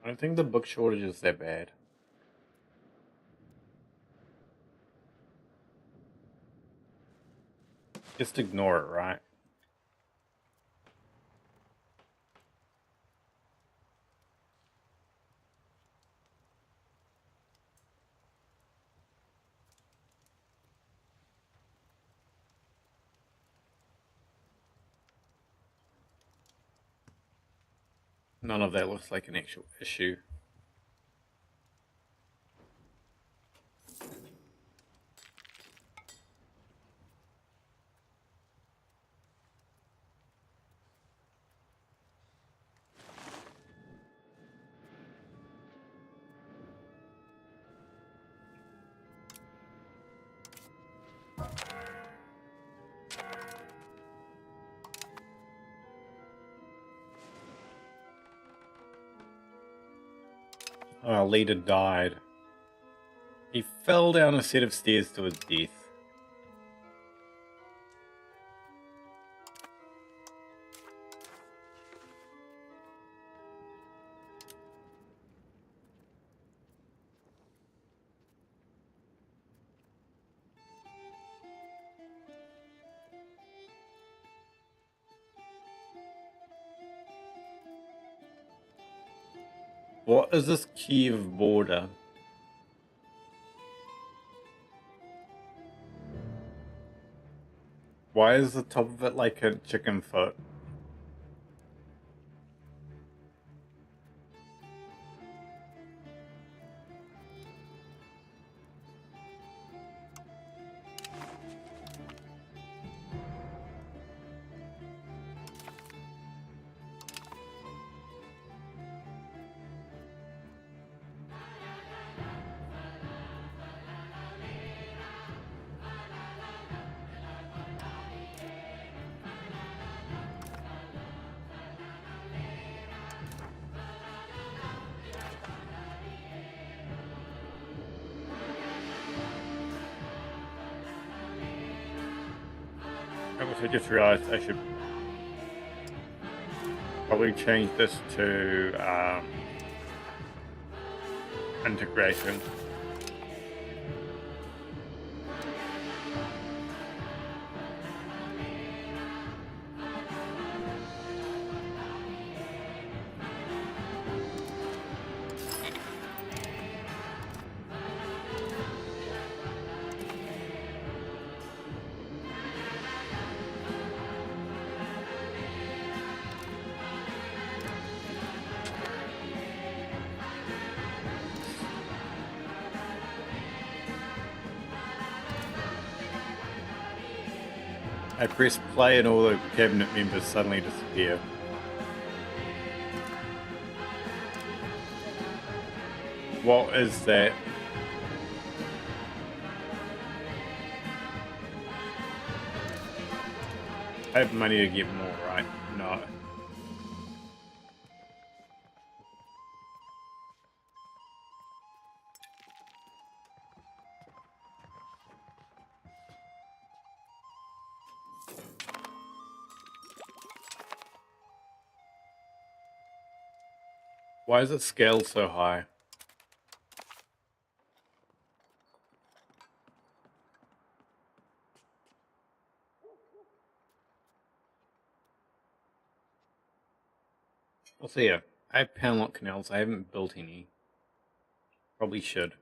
S1: I don't think the book shortage is that bad. Just ignore it, right? None of that looks like an actual issue. Our leader died. He fell down a set of stairs to his death. What is this Kiev border? Why is the top of it like a chicken foot? I just realized I should probably change this to integration. I press play and all the cabinet members suddenly disappear. What is that? I have money to get more, right? No. Why is it scaled so high? Also, yeah, I have panlock canals. I haven't built any. Probably should.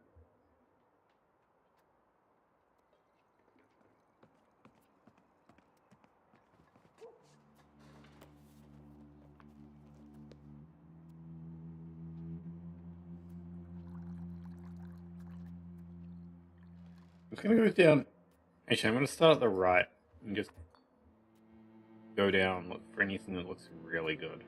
S1: I'm just gonna go down. Actually, I'm gonna start at the right and just go down, look for anything that looks really good.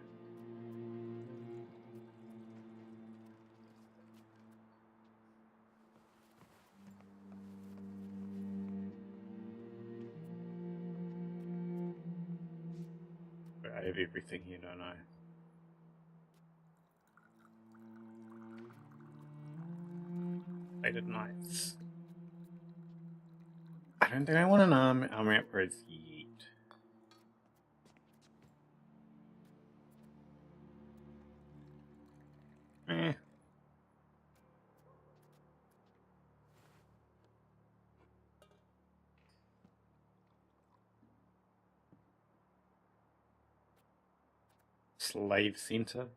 S1: I have everything here, don't I? Faded Knights. I don't think I want an army upgrades yet. Eh. Slave Center.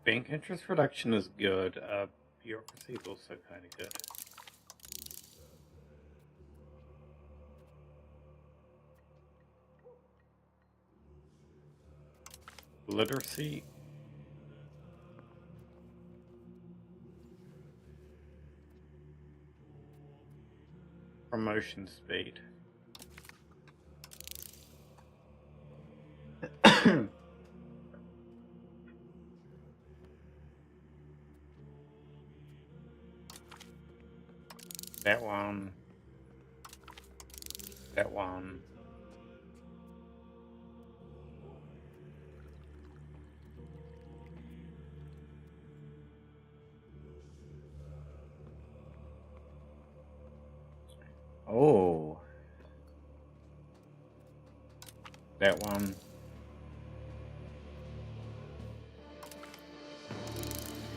S1: Bank interest reduction is good. Bureaucracy is also kind of good. Literacy. Promotion speed. That one. That one. Oh. That one.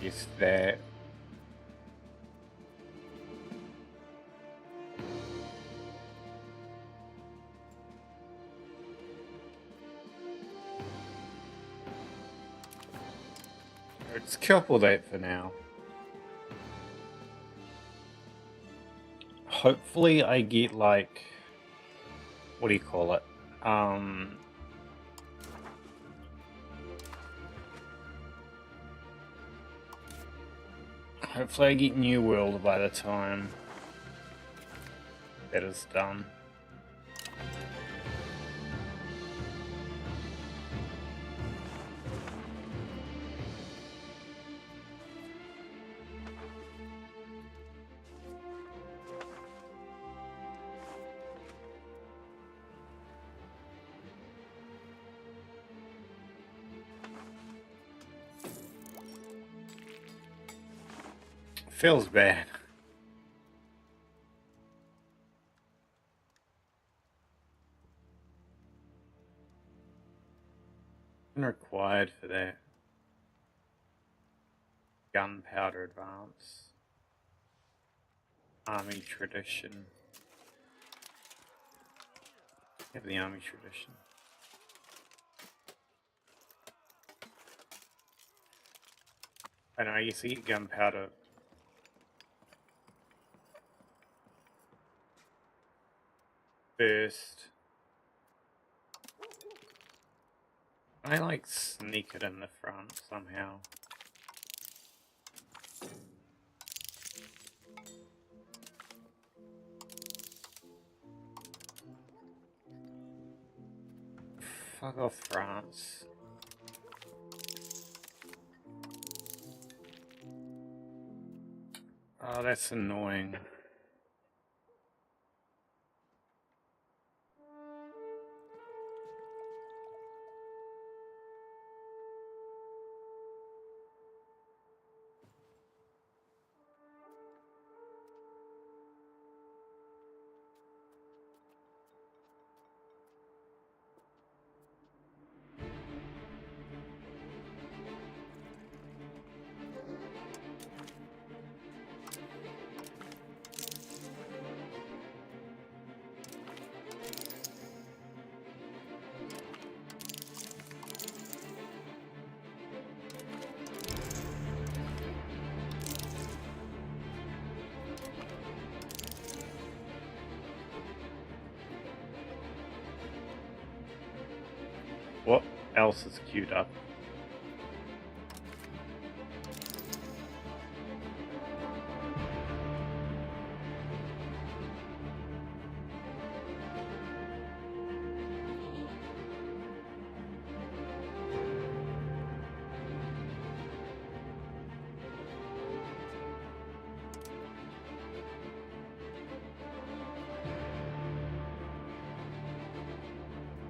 S1: Is that. Let's couple that for now. Hopefully I get like, what do you call it? Hopefully I get New World by the time that is done. Feels bad. Required for that. Gunpowder advance. Army tradition. Have the army tradition. I know, you see gunpowder. First. I like sneak it in the front somehow. Fuck off, France. Oh, that's annoying. What else is queued up?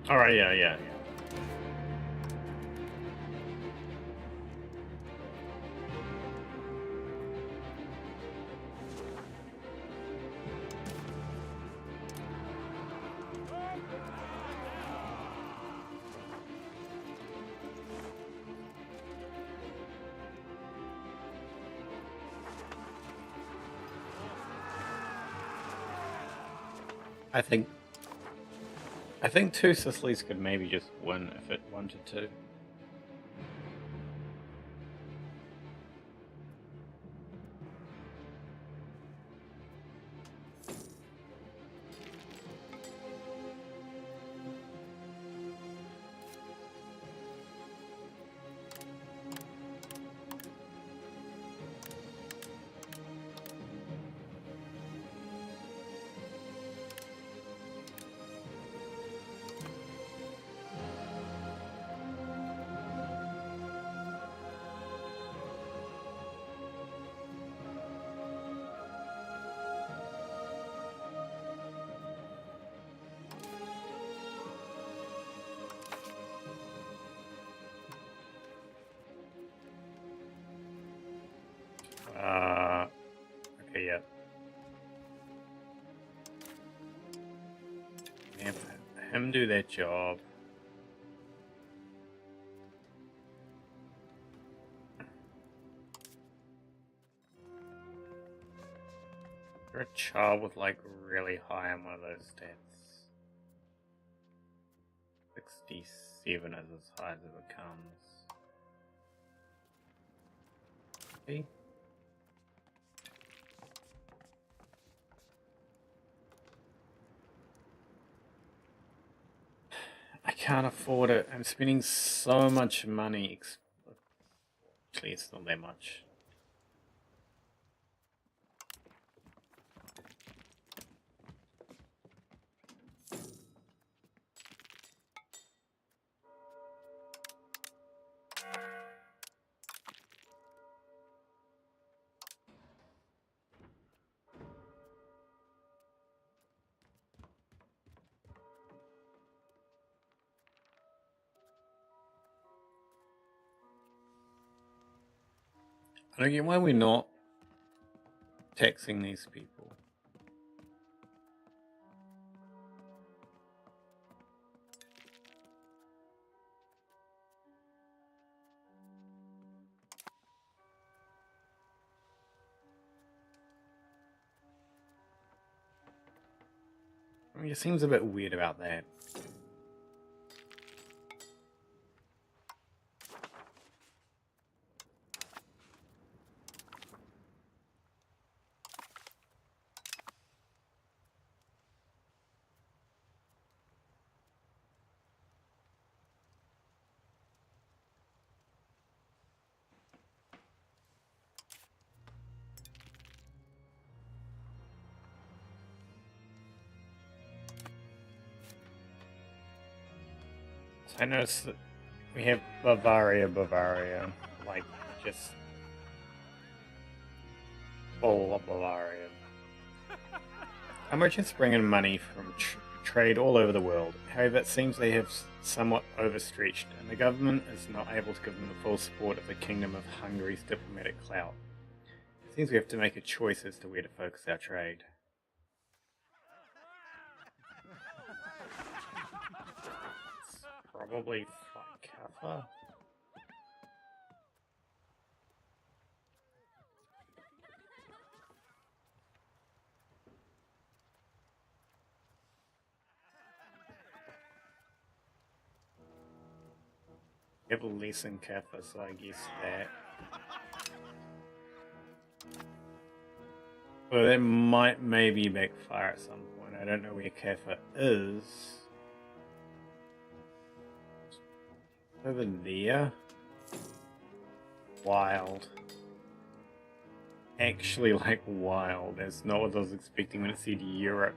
S1: Alright, yeah. I think two Sicilies could maybe just win if it wanted to. Okay, yeah. Have him do that job. You're a child with like really high on one of those stats. 67 is as high as it becomes. Okay. I can't afford it. I'm spending so much money. Actually, it's not that much. I don't get why we're not taxing these people. I mean, it seems a bit weird about that. I noticed that we have Bavaria, like just full of Bavaria. Our merchants bring in money from trade all over the world. However, it seems they have somewhat overstretched, and the government is not able to give them the full support of the Kingdom of Hungary's diplomatic clout. It seems we have to make a choice as to where to focus our trade. It's probably Kappa. We have less in Kappa, so I guess that. Well, that might maybe backfire at some point. I don't know where Kappa is. Over there. Wild. Actually, like wild. That's not what I was expecting when it said Europe.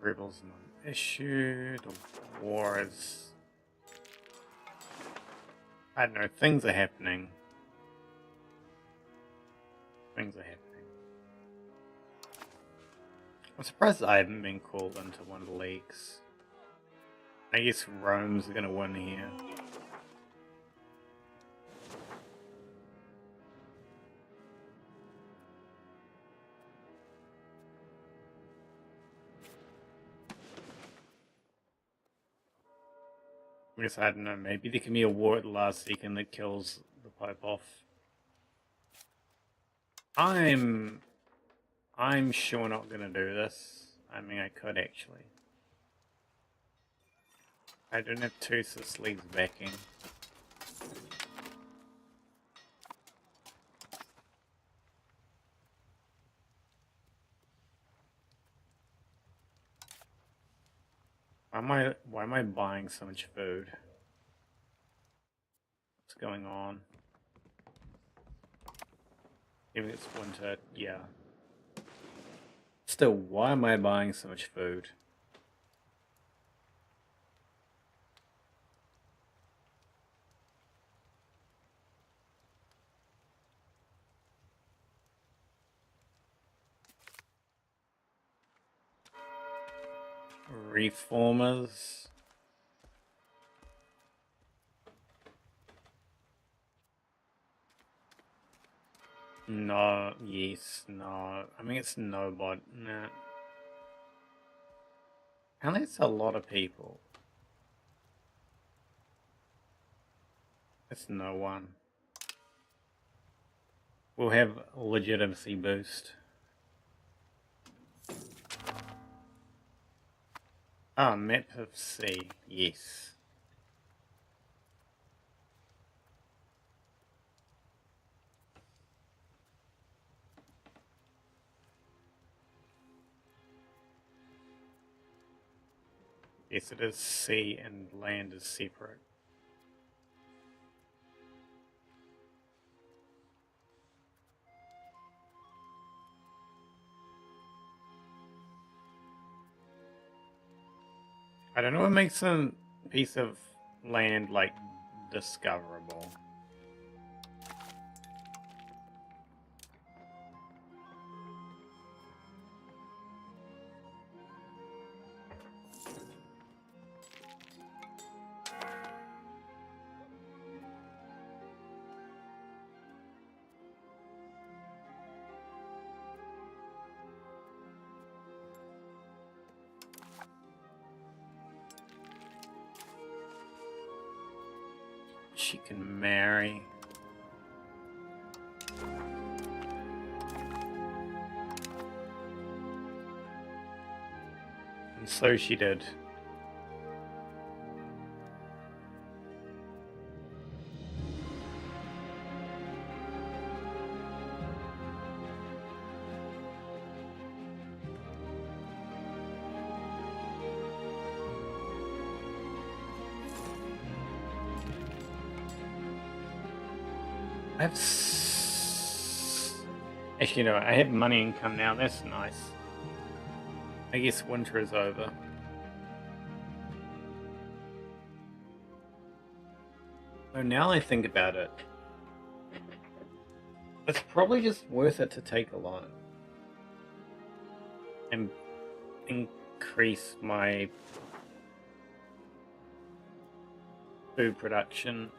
S1: Rebels non-issue. The war is... I don't know, things are happening. Things are happening. I'm surprised I haven't been called into one of the leagues. I guess Rome's gonna win here. I guess I don't know, maybe there can be a war at the last second that kills the Pope off. I'm sure not gonna do this. I mean, I could actually. I don't have two Sicilies backing. Why am I buying so much food? What's going on? Even it's winter, yeah. Still, why am I buying so much food? Reformers. No, yes, no. I mean, it's nobody. Nah. Apparently, it's a lot of people. It's no one. We'll have legitimacy boost. Ah, map of sea. Yes. Yes, it is sea and land is separate. I don't know what makes a piece of land, like, discoverable. She can marry. And so she did. I have actually, no, I have money income now. That's nice. I guess winter is over. So now I think about it, it's probably just worth it to take a loan and increase my food production.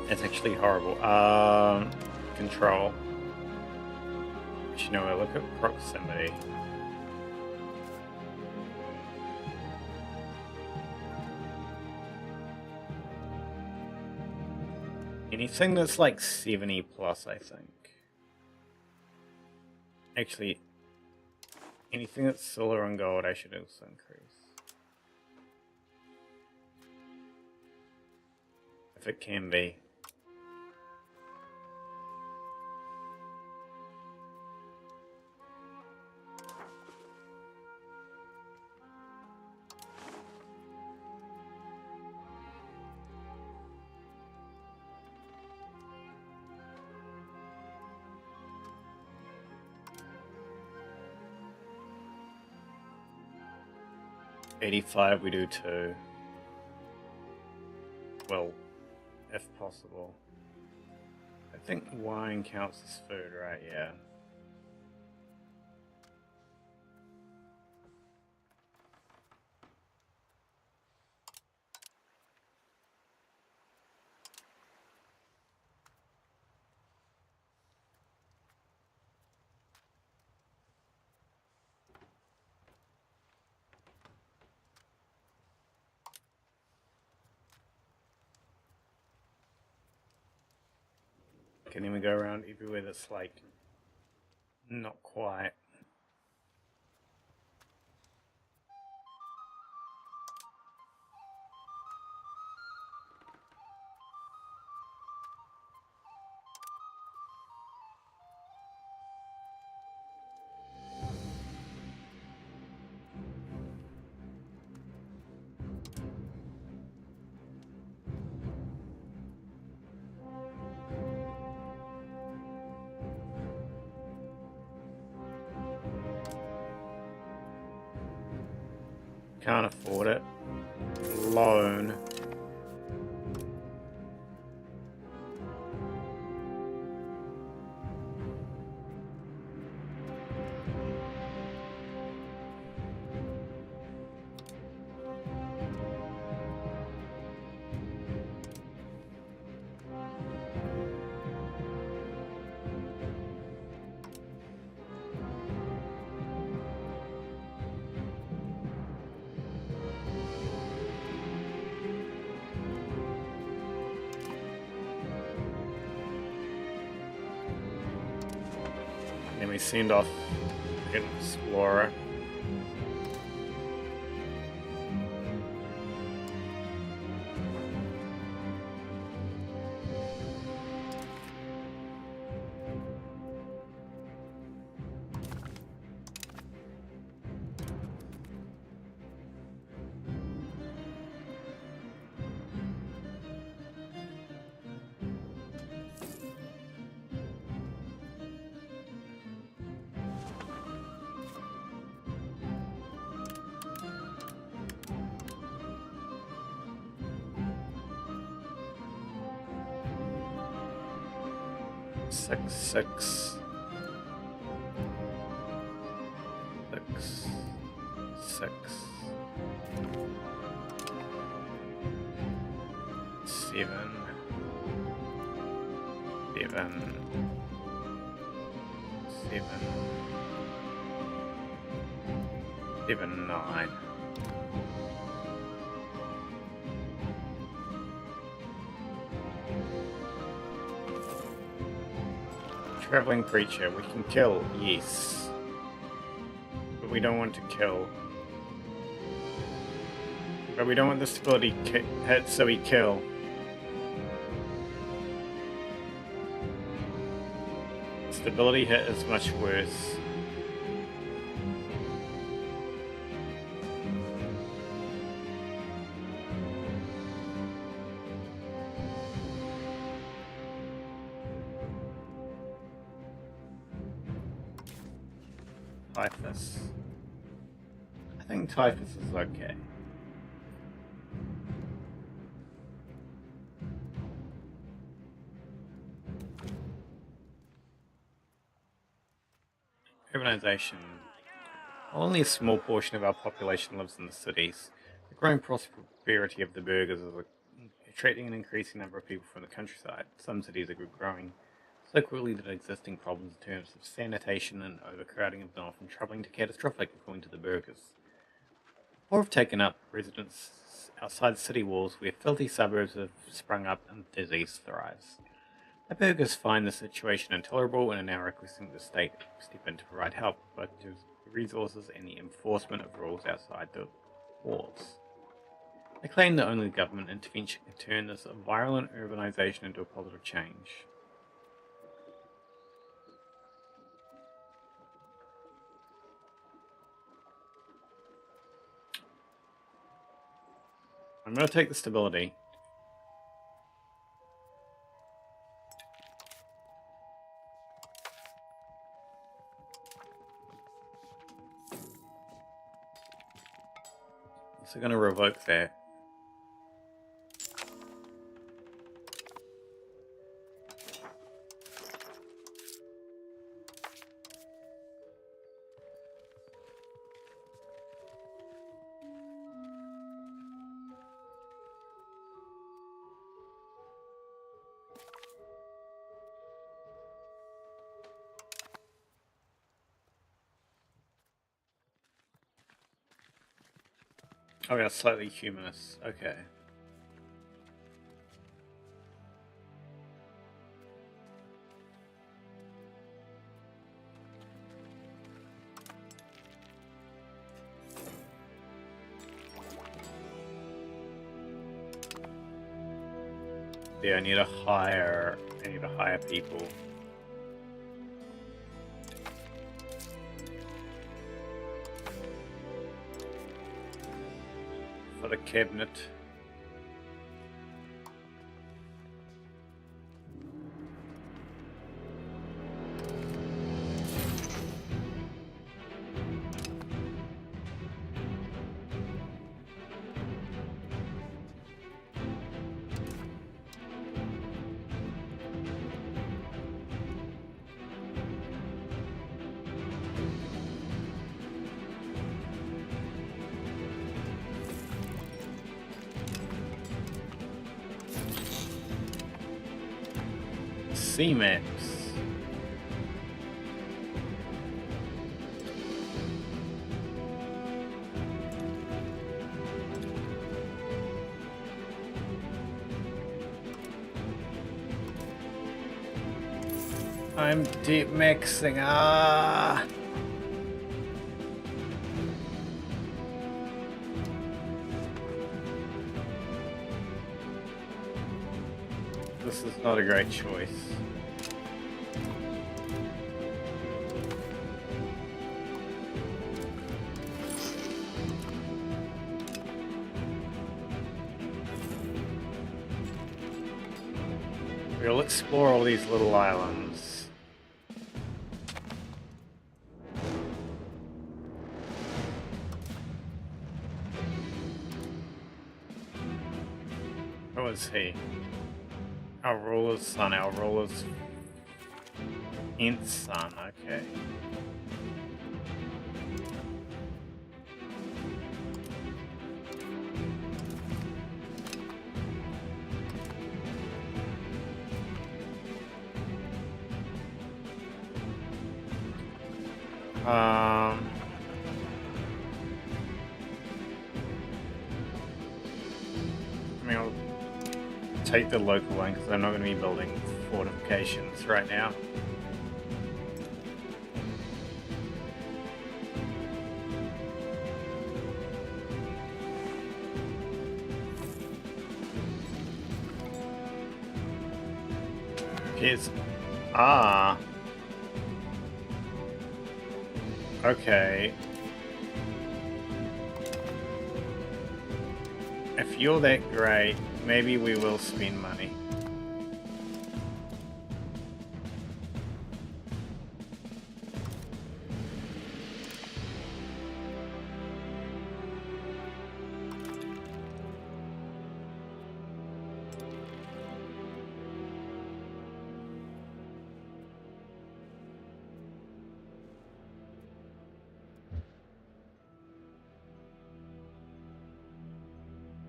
S1: It's actually horrible. Control. You know, I look at proximity. Anything that's like 70 plus, I think. Actually, anything that's silver and gold, I should also increase. If it can be. $85, we do too. Well, if possible. I think wine counts as food, right? Yeah. Can even go around everywhere that's like not quite. Can't afford it. Loan. Then we send off an explorer. Six, six, six, six, seven, seven, seven, seven, nine. Traveling creature, we can kill, yes. But we don't want to kill. But we don't want the stability hit, so we kill. Stability hit is much worse. Typhus. I think Typhus is okay. Urbanization. Only a small portion of our population lives in the cities. The growing prosperity of the burghers is attracting an increasing number of people from the countryside. Some cities are growing so quickly that existing problems in terms of sanitation and overcrowding have gone from troubling to catastrophic, according to the burghers. Or have taken up residence outside city walls where filthy suburbs have sprung up and disease thrives. The burghers find the situation intolerable and are now requesting the state step in to provide help, both the resources and the enforcement of rules outside the walls. They claim that only government intervention can turn this violent urbanization into a positive change. I'm going to take the stability. So going to revoke that. Oh yeah, slightly humanist. Okay. Yeah, I need to hire people. For the cabinet. sea maps. I'm deep mixing. Ah. This is not a great choice. We'll explore all these little islands. Who is he? Our ruler's son, our ruler's aunt's son, okay. I mean, I'll take the local one because I'm not going to be building fortifications right now. Here's... Ah. Okay. If you're that great, maybe we will spend money.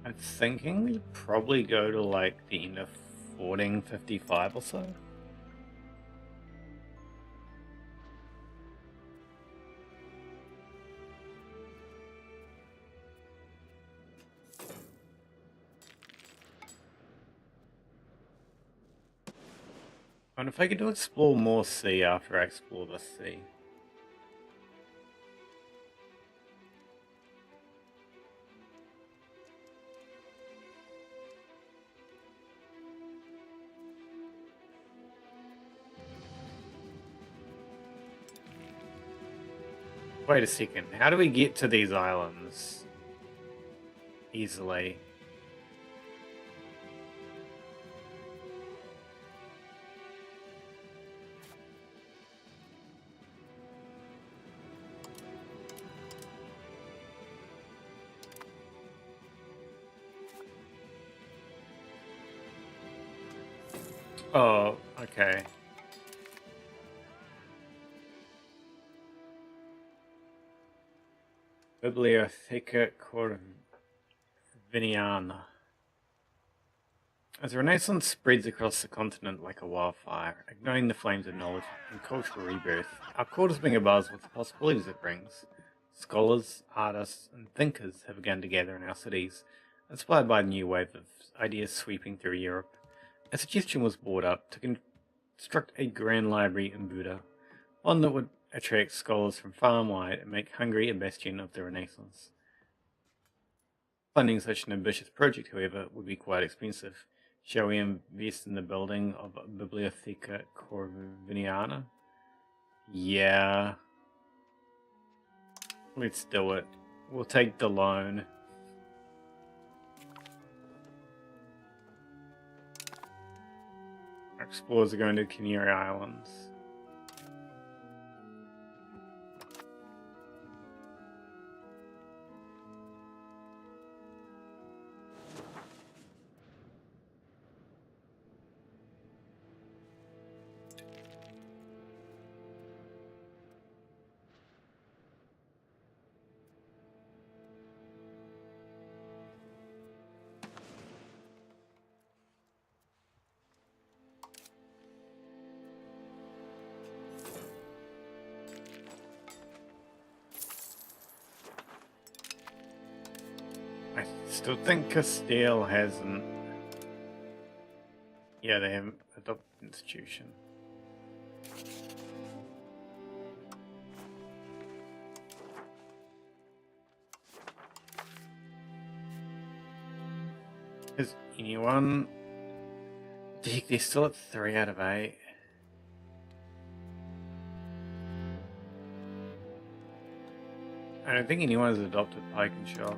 S1: I'm thinking we probably go to like the end of 1455 or so. And if I get to explore more sea after I explore the sea. Wait a second, how do we get to these islands easily? Oh, okay. Bibliotheca Corviniana. As the Renaissance spreads across the continent like a wildfire, igniting the flames of knowledge and cultural rebirth, our court is being abuzz with the possibilities it brings. Scholars, artists, and thinkers have begun to gather in our cities, inspired by a new wave of ideas sweeping through Europe. A suggestion was brought up to construct a grand library in Buda, one that would attract scholars from far and wide and make Hungary a bastion of the Renaissance. Funding such an ambitious project, however, would be quite expensive. Shall we invest in the building of a Bibliotheca Corviniana? Yeah. Let's do it. We'll take the loan. Our explorers are going to the Canary Islands. still think Castile hasn't. Yeah, they haven't adopted institution. Is anyone? They're still at 3 out of 8. I don't think anyone has adopted pike and shot.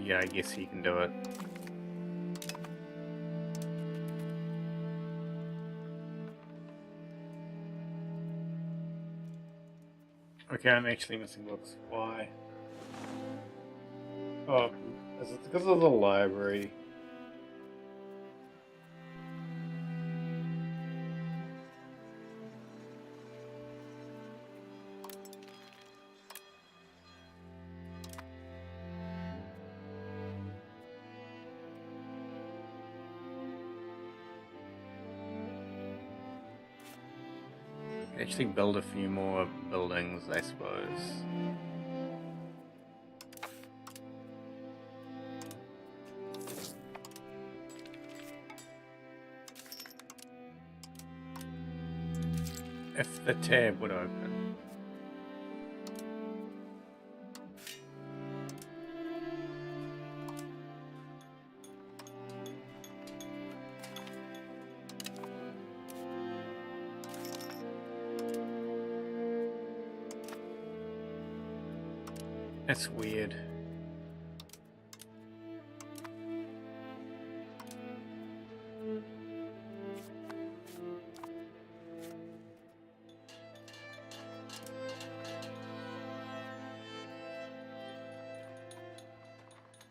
S1: Yeah, I guess he can do it. Okay, I'm actually missing books. Why? Oh, is it because of the library? Actually build a few more buildings, I suppose. If the tab would open. That's weird.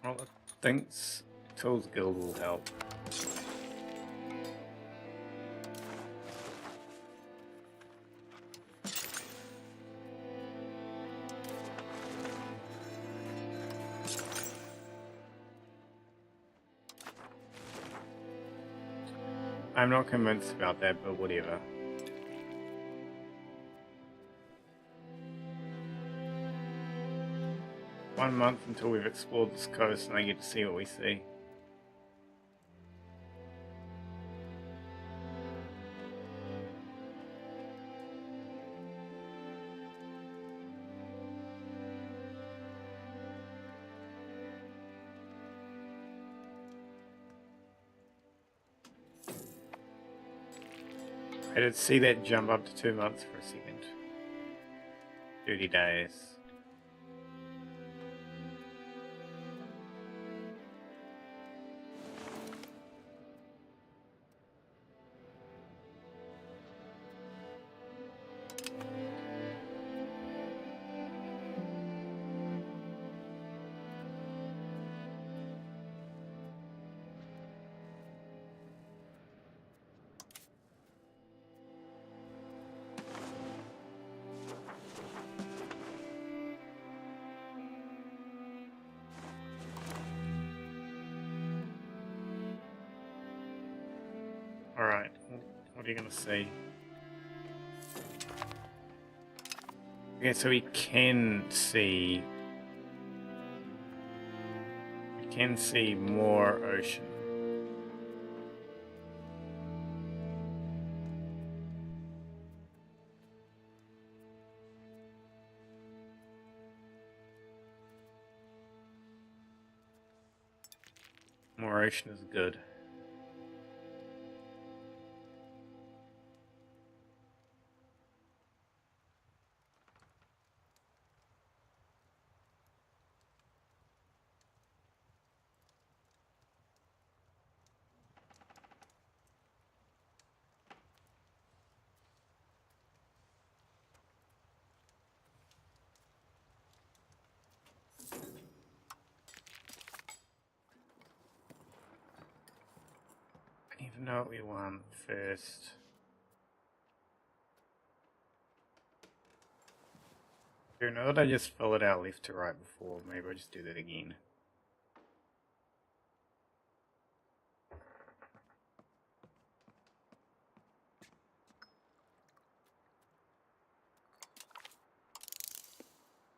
S1: Well, I think Tools Guild will help. I'm not convinced about that, but whatever. One month until we've explored this coast and I get to see what we see. I did see that jump up to 2 months for a second. 30 days. Alright, what are you gonna see? Okay, so we can see more ocean. More ocean is good. don't know what we want first. You know that I just fill it out left to right before. Maybe I'll just do that again.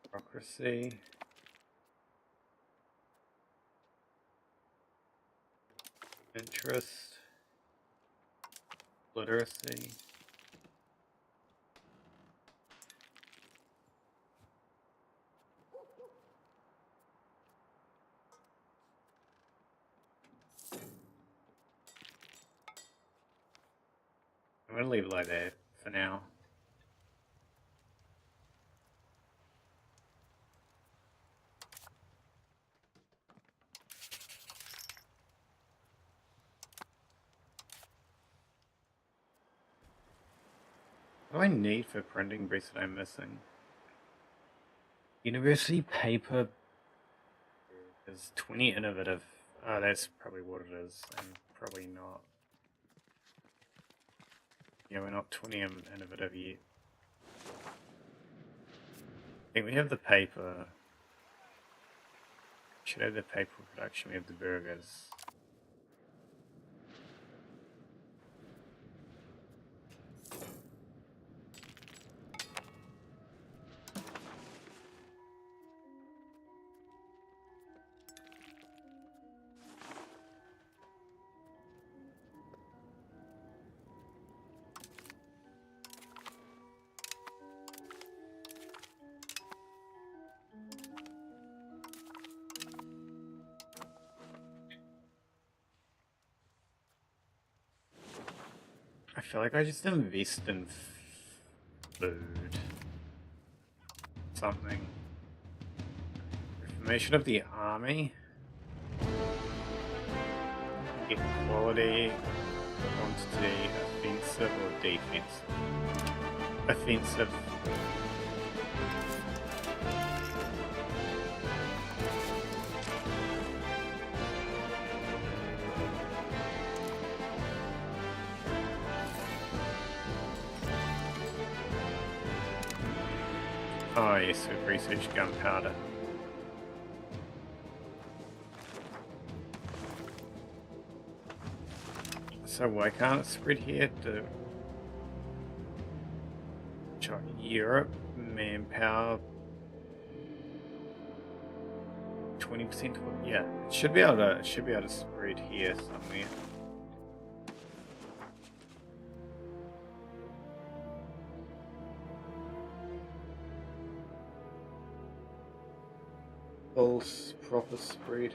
S1: Bureaucracy. Interest. Literacy. I'm going to leave it like that for now. What do I need for printing press that I'm missing? University paper is 20 innovative. Oh, that's probably what it is. I'm probably not. Yeah, we're not 20 innovative yet. I think we have the paper. Should have the paper production. We have the burgers. I feel like I just invest in food. Something. Reformation of the army. Get quality, quantity, offensive or defensive. Offensive. Oh yes, we've researched gunpowder. So why can't it spread here to Europe? Manpower 20%. Yeah, it should be able to spread here somewhere. False proper spread.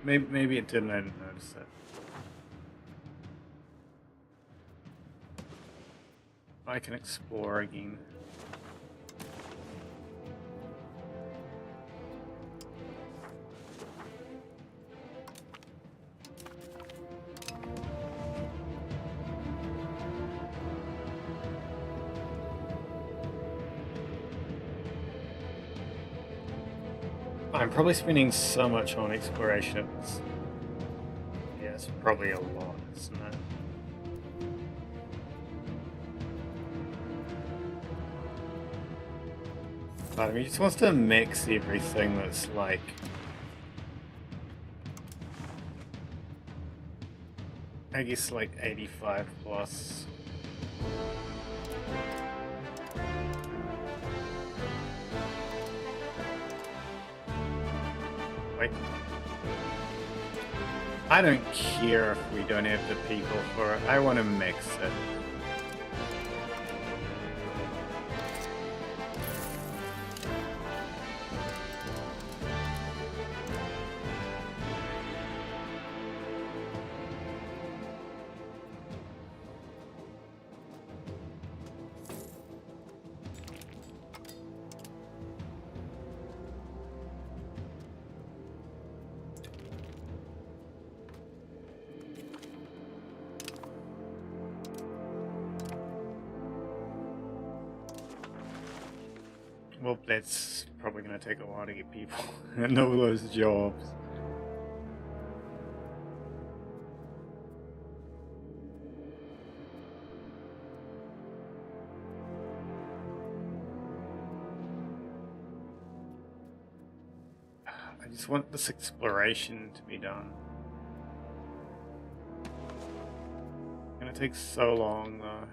S1: Maybe it didn't. I didn't notice it. I can explore again. I'm probably spending so much on exploration. Yeah, it's probably a lot, isn't it? Part of me just wants to mix everything that's like... I guess like 85 plus. I don't care if we don't have the people for it. I want to mix it. Well, that's probably going to take a while to get people and all those jobs. I just want this exploration to be done. It's going to take so long, though.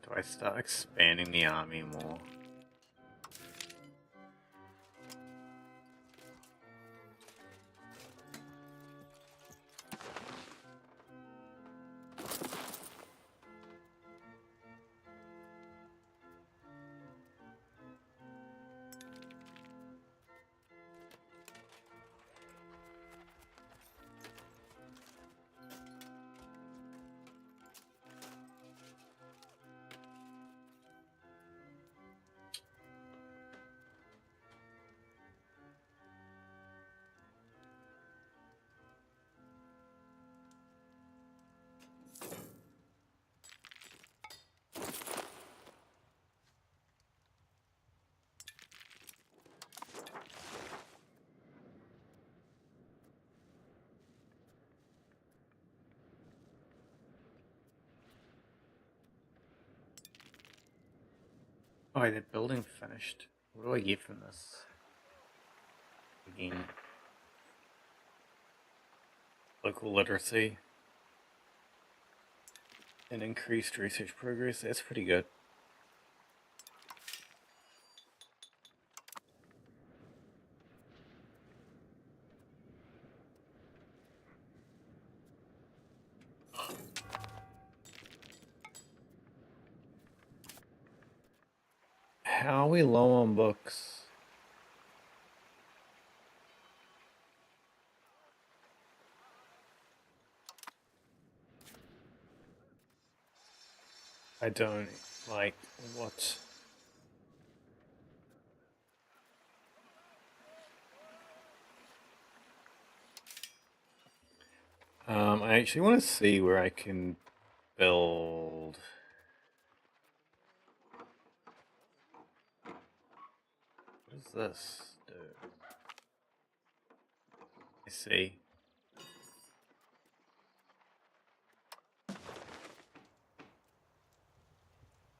S1: Do I start expanding the army more? Oh, the building finished. What do I get from this? Again, local literacy and increased research progress. That's pretty good. How are we low on books? I don't like what. I actually want to see where I can build. What does this do? I see.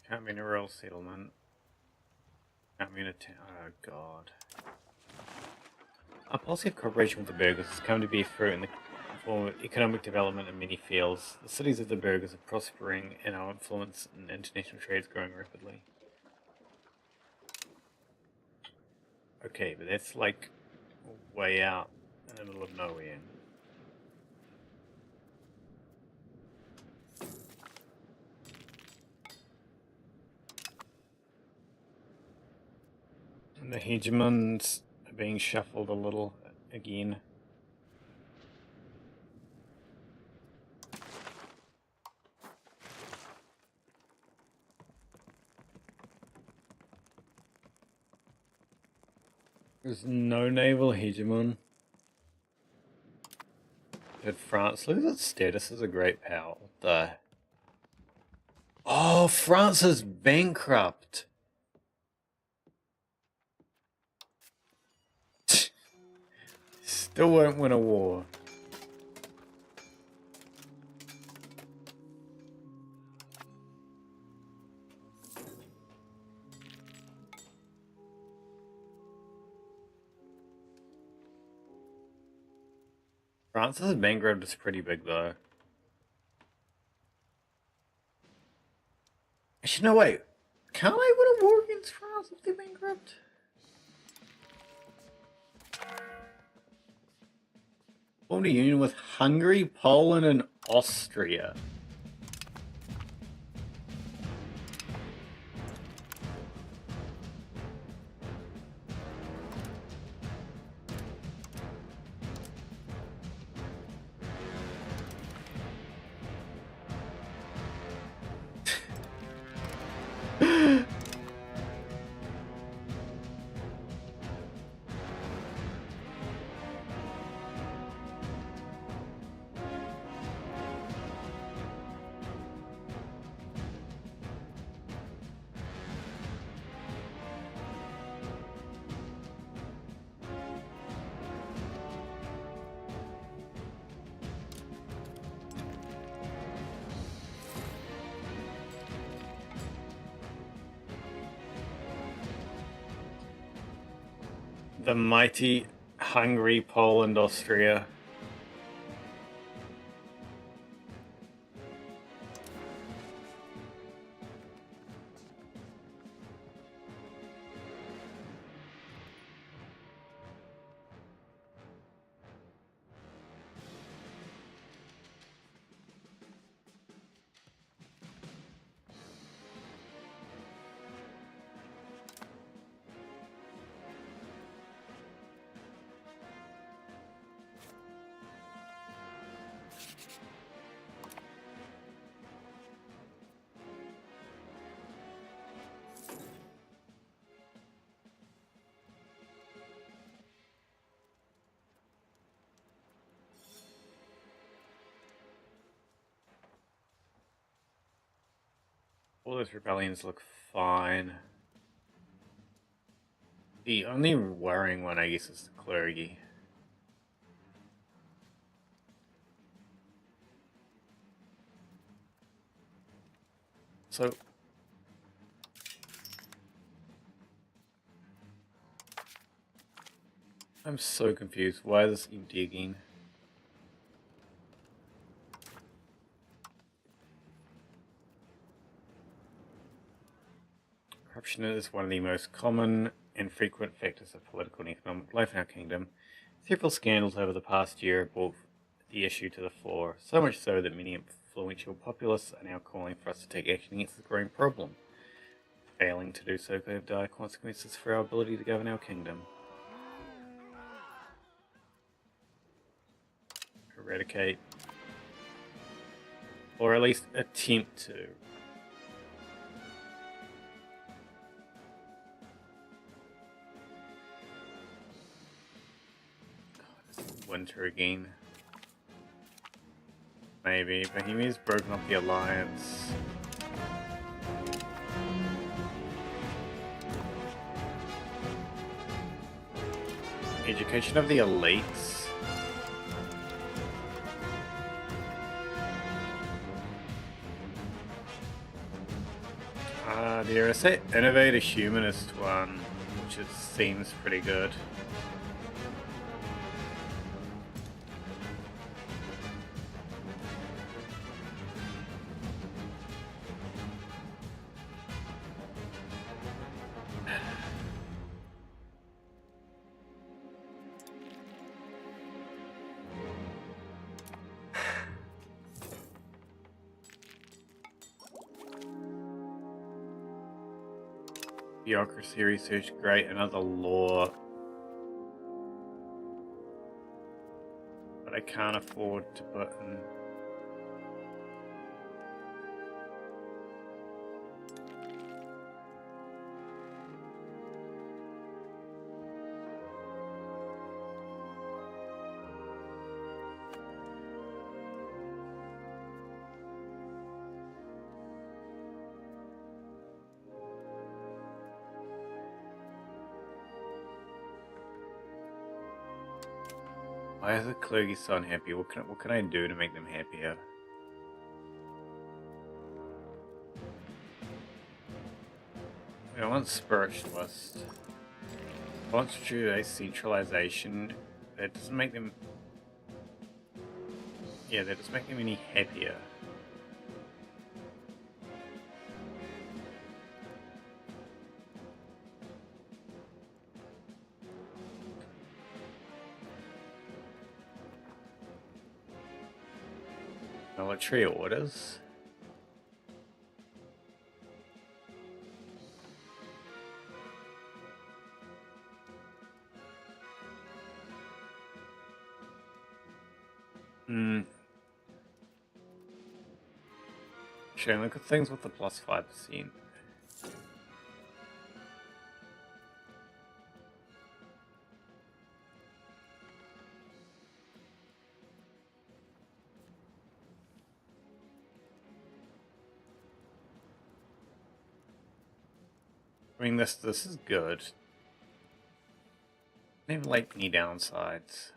S1: Can't be in a rural settlement. Can't be in a town. Oh god. Our policy of cooperation with the burghers has come to bear fruit in the form of economic development in many fields. The cities of the burghers are prospering and our influence in international trade is growing rapidly. Okay, but that's like way out in the middle of nowhere. And the hegemons are being shuffled a little again. There's no naval hegemon. Did France lose its status as a great power? What the? Oh, France is bankrupt. Still won't win a war. France's bankrupt is pretty big though. Actually, no, wait. Can't I win a war against France if they're bankrupt? Formed a union with Hungary, Poland, and Austria. The mighty Hungary, Poland, Austria. All those rebellions look fine. The only worrying one, I guess, is the clergy. So, I'm so confused. Why is this empty again? Corruption is one of the most common and frequent factors of political and economic life in our kingdom. Several scandals over the past year have brought the issue to the fore, so much so that many influential populists are now calling for us to take action against the growing problem. Failing to do so could have dire consequences for our ability to govern our kingdom. Eradicate. Or at least attempt to. Winter again. Maybe. Bohemia's broken up the alliance. Education of the elites. There is that innovator humanist one, which seems pretty good. Bureaucracy research, great, another law. But I can't afford to put in. Why is the clergy so unhappy? What can I do to make them happier? I want spiritualist. I want to do a centralization. That doesn't make them. Yeah, that doesn't make them any happier. Military orders. Showing look at things with the plus 5%. I mean, this is good. Maybe like any downsides.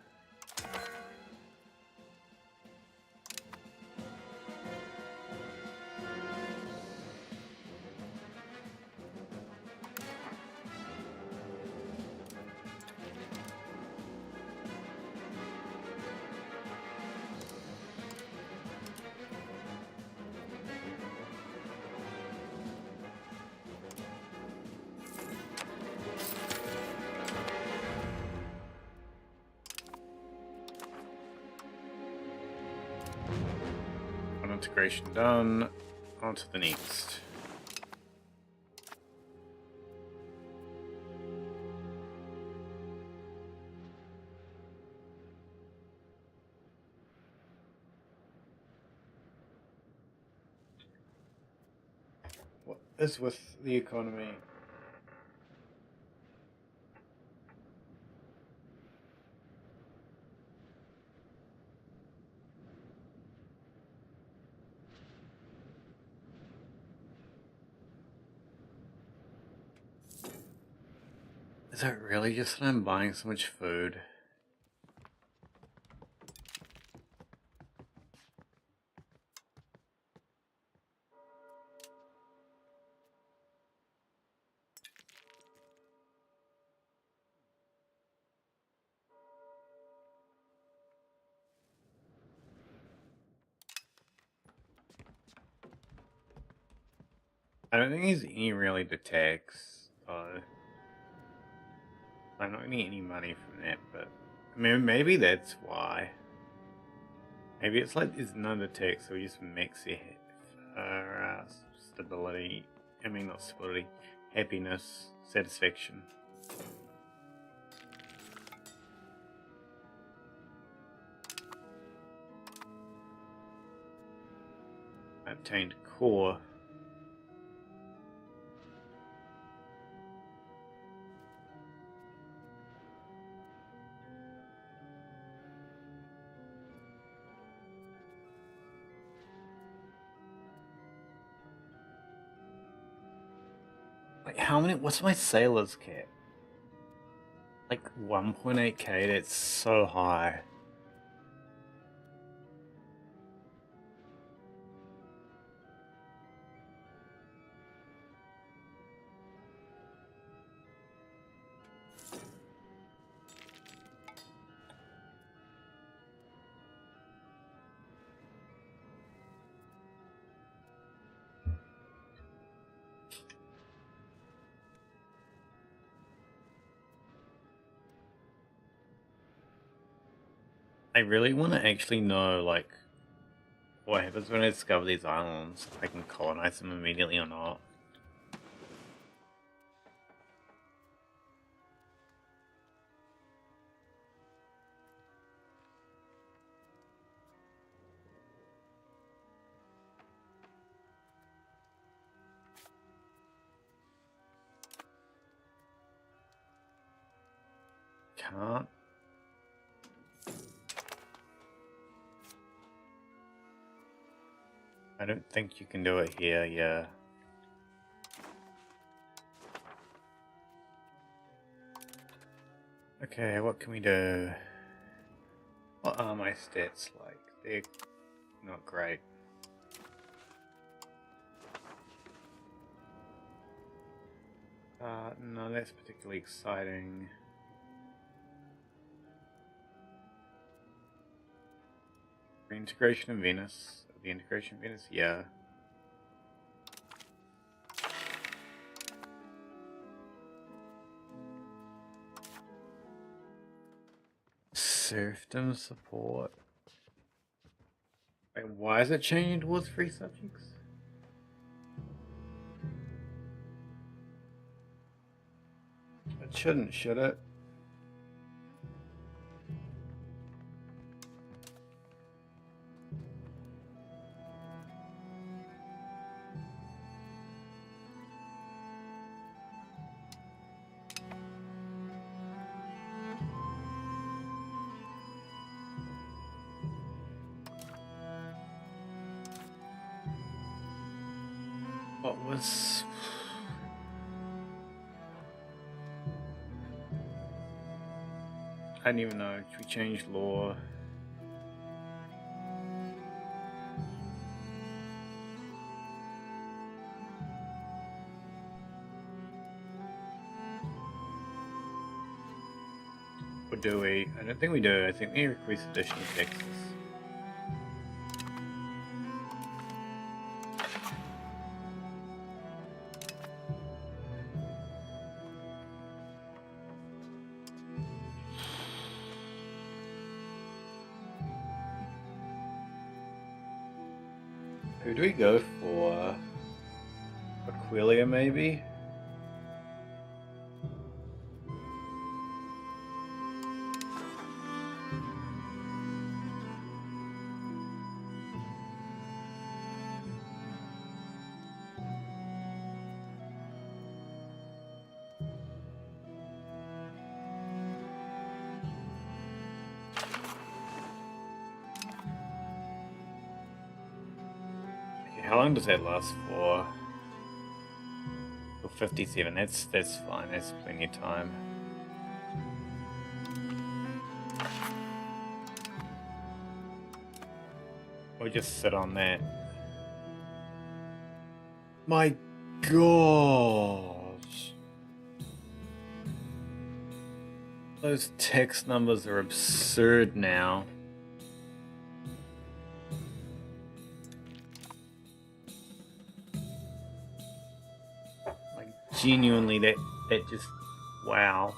S1: Integration done. On to the next. What is with the economy? Is it really just that I'm buying so much food? I don't think there's any really to tax, though. I'm not getting any money from that, but I mean, maybe that's why. Maybe it's like there's none to tax, so we just max it for stability. I mean, not stability, happiness, satisfaction. Obtained core. Like, how many? What's my sailor's cap? Like 1.8k. That's so high. I really want to actually know, like, what happens when I discover these islands. If I can colonize them immediately or not. Can't. I don't think you can do it here, yeah. Okay, what can we do? What are my stats like? They're not great. No, that's particularly exciting. Reintegration of Venus. The integration of Venus, yeah. Serfdom support. Wait, why is it changing towards free subjects? It shouldn't, should it? What was... I don't even know. Should we change law? Or do we? I don't think we do. I think we increase additional taxes. Who do we go for? Aquilia, maybe? How long does that last for? Till 57. That's fine. That's plenty of time. Or just sit on that. My gosh. Those text numbers are absurd now. Genuinely, that just, wow.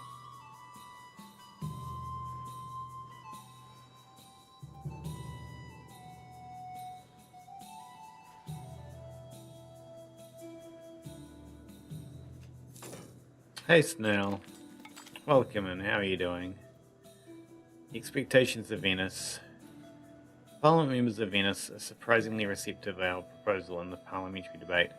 S1: Hey Snell, welcome and how are you doing? The expectations of Venice. Parliament members of Venice are surprisingly receptive of our proposal in the parliamentary debate.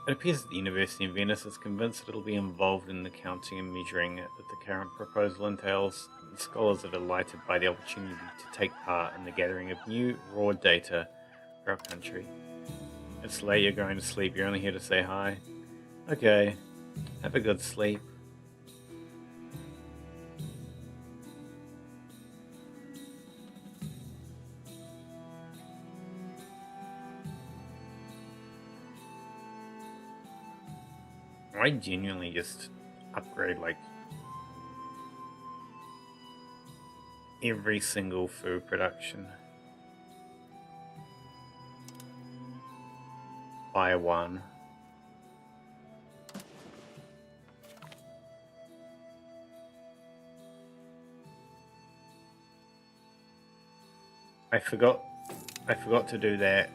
S1: It appears that the University of Venice is convinced that it will be involved in the counting and measuring that the current proposal entails. The scholars are delighted by the opportunity to take part in the gathering of new, raw data for our country. It's late, you're going to sleep, you're only here to say hi. Okay, have a good sleep. I genuinely just upgrade like every single food production by one. I forgot to do that.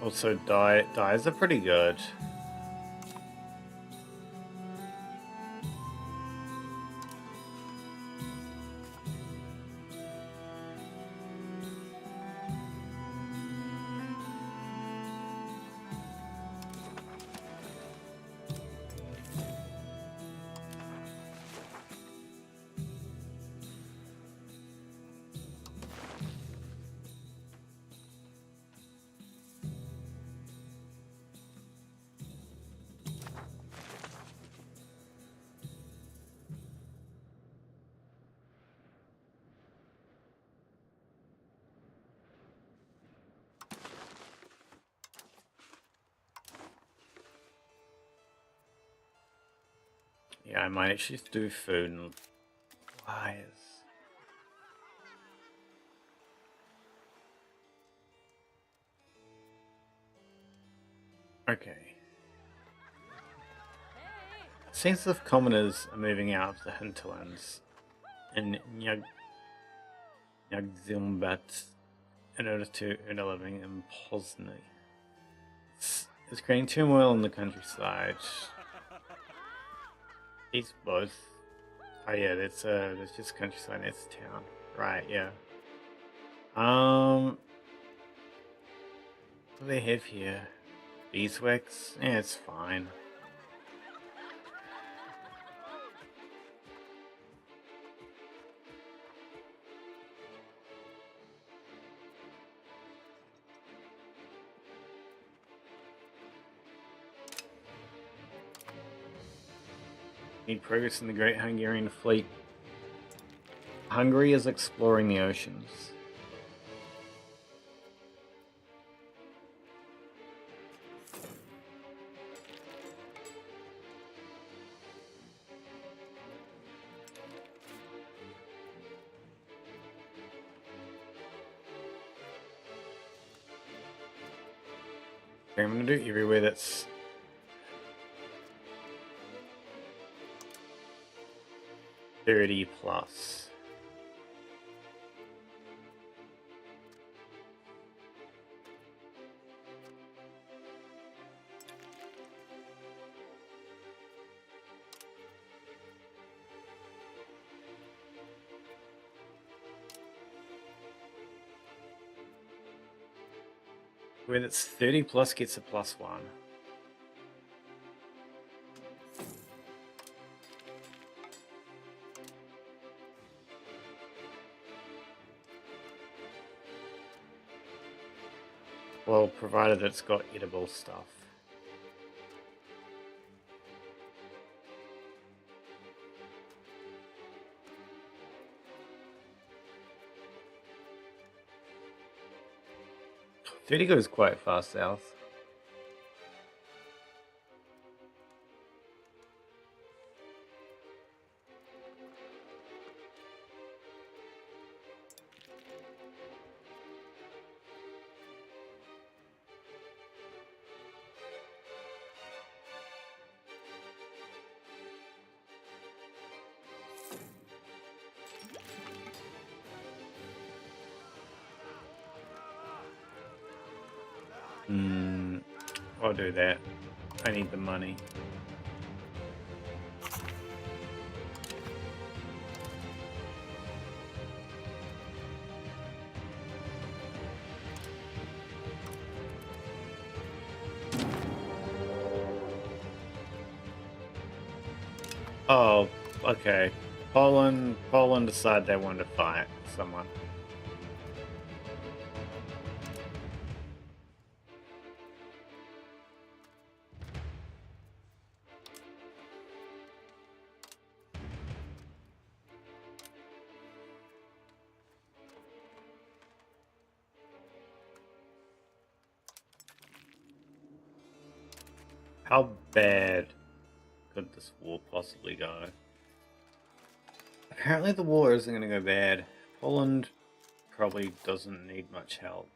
S1: Also, dyes are pretty good. Yeah, I might actually just do food and wires. Okay. It seems as if commoners are moving out of the hinterlands in Nyagzimbat in order to earn a living in Pozny. It's creating turmoil in the countryside. It's both. Oh yeah, that's just countryside, that's town. Right, yeah. What do they have here? Beeswax? Yeah, it's fine. Need progress in the Great Hungarian Fleet. Hungary is exploring the oceans. Okay, I'm gonna do everywhere that's 30 plus. Where that's 30 plus gets a +1. Well, provided it's got edible stuff. Thirty goes quite far south. I'll do that. I need the money. Oh, okay. Poland decide they want to fight someone. How bad could this war possibly go? Apparently the war isn't going to go bad. Poland probably doesn't need much help.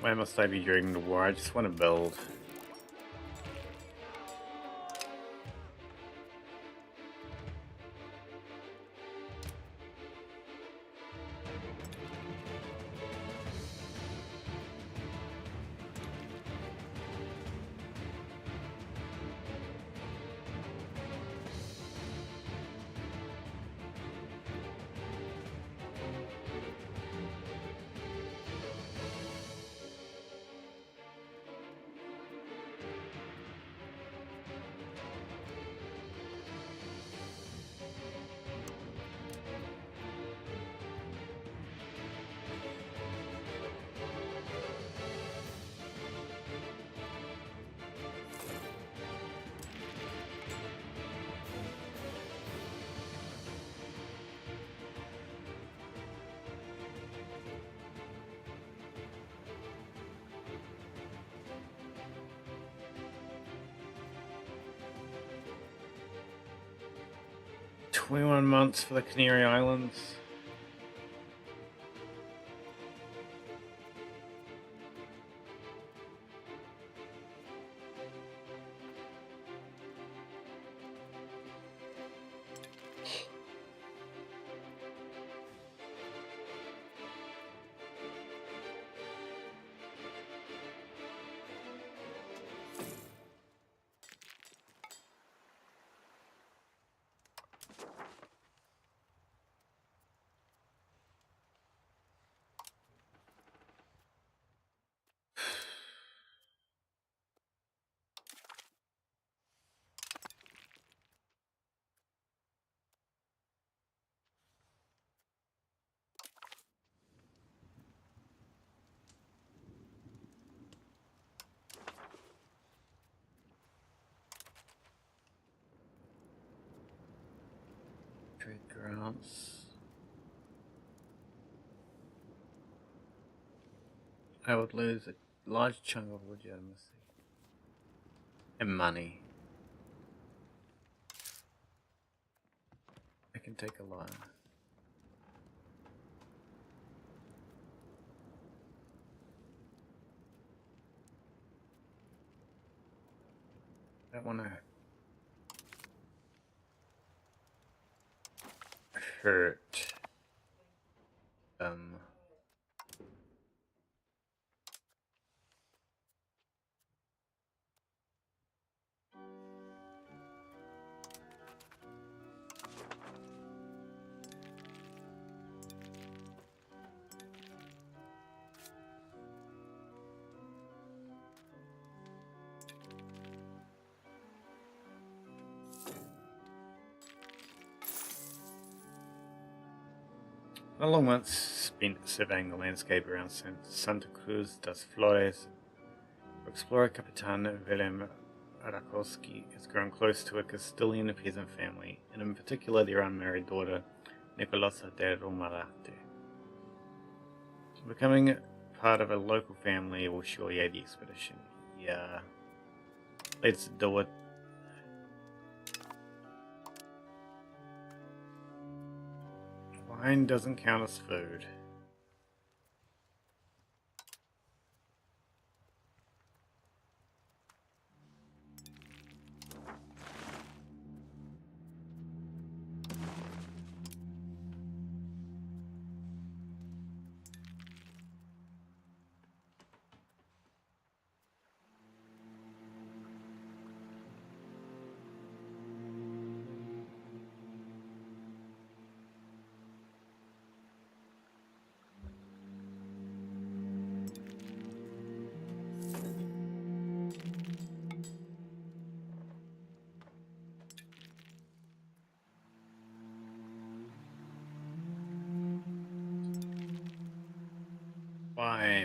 S1: Why must I be during the war? I just want to build. 21 months for the Canary Islands. Trade grants. I would lose a large chunk of legitimacy. And money. I can take a loan. I don't want to hurt them. A long month spent surveying the landscape around Santa Cruz das Flores. Explorer Capitan Willem Rakowski has grown close to a Castilian peasant family, and in particular their unmarried daughter, Nicolosa de Romarate. Becoming part of a local family will surely aid the expedition. Yeah. Let's do it. Wine doesn't count as food.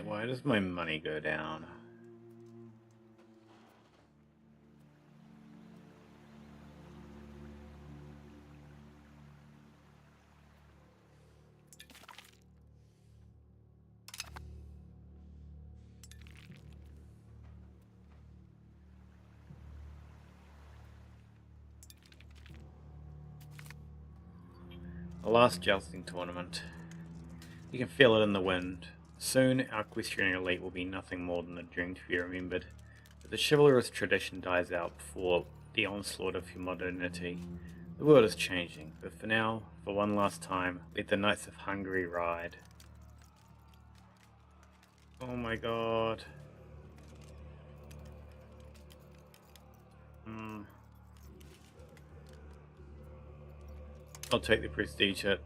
S1: Why does my money go down? The last jousting tournament. You can feel it in the wind. Soon our equestrian elite will be nothing more than a dream to be remembered. But the chivalrous tradition dies out before the onslaught of modernity. The world is changing, but for now, for one last time, let the Knights of Hungary ride. Oh my god. I'll take the prestige hit.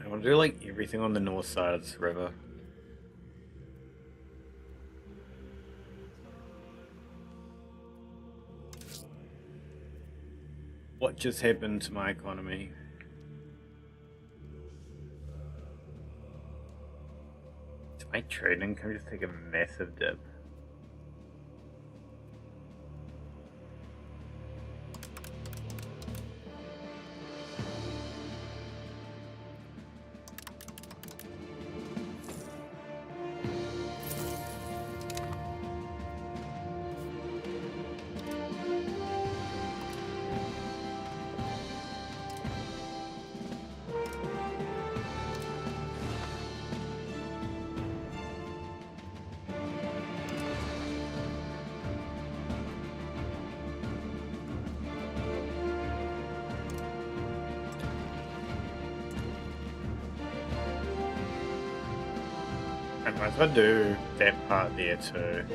S1: I want to do like everything on the north side of this river. What just happened to my economy? To My trade income just take a massive dip. I might as well do that part there too.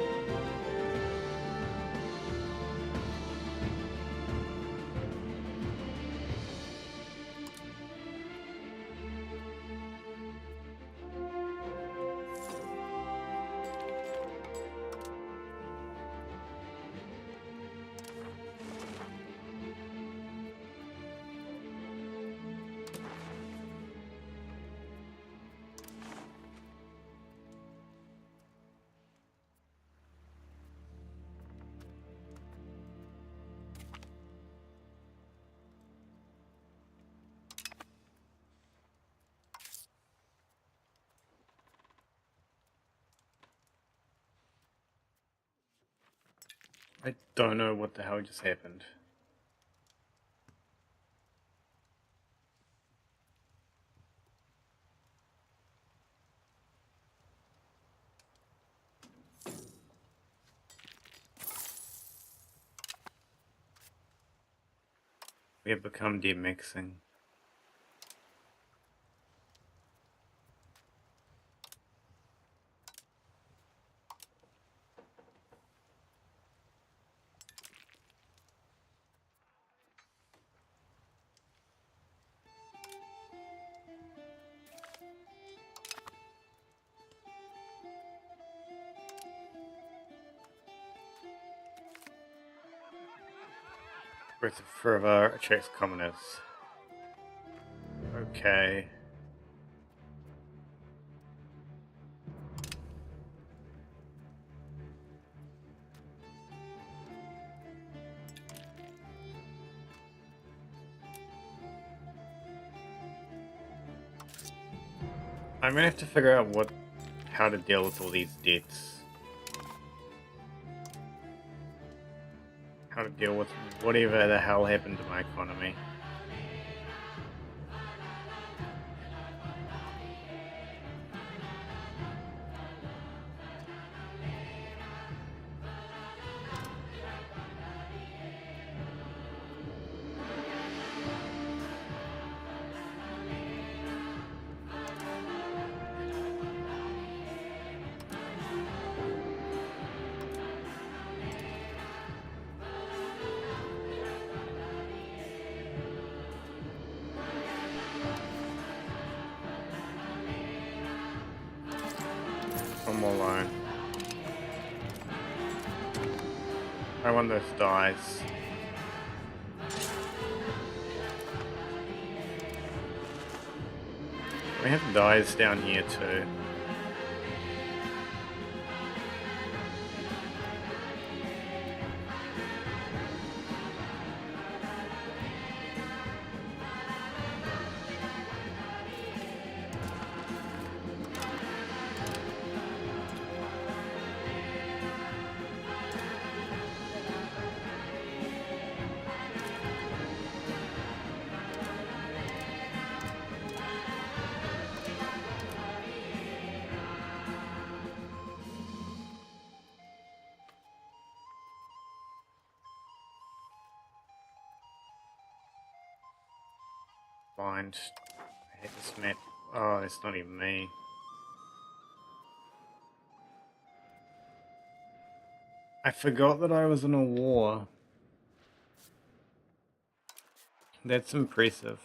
S1: I don't know what the hell just happened. We have become demixing. Breath of Forever attracts commoners. Okay. I'm gonna have to figure out how to deal with all these debts. How to deal with whatever the hell happened to my economy. One more line. I want those dies. We have dies down here too. Blind. I hate this map. Oh, it's not even me. I forgot that I was in a war. That's impressive.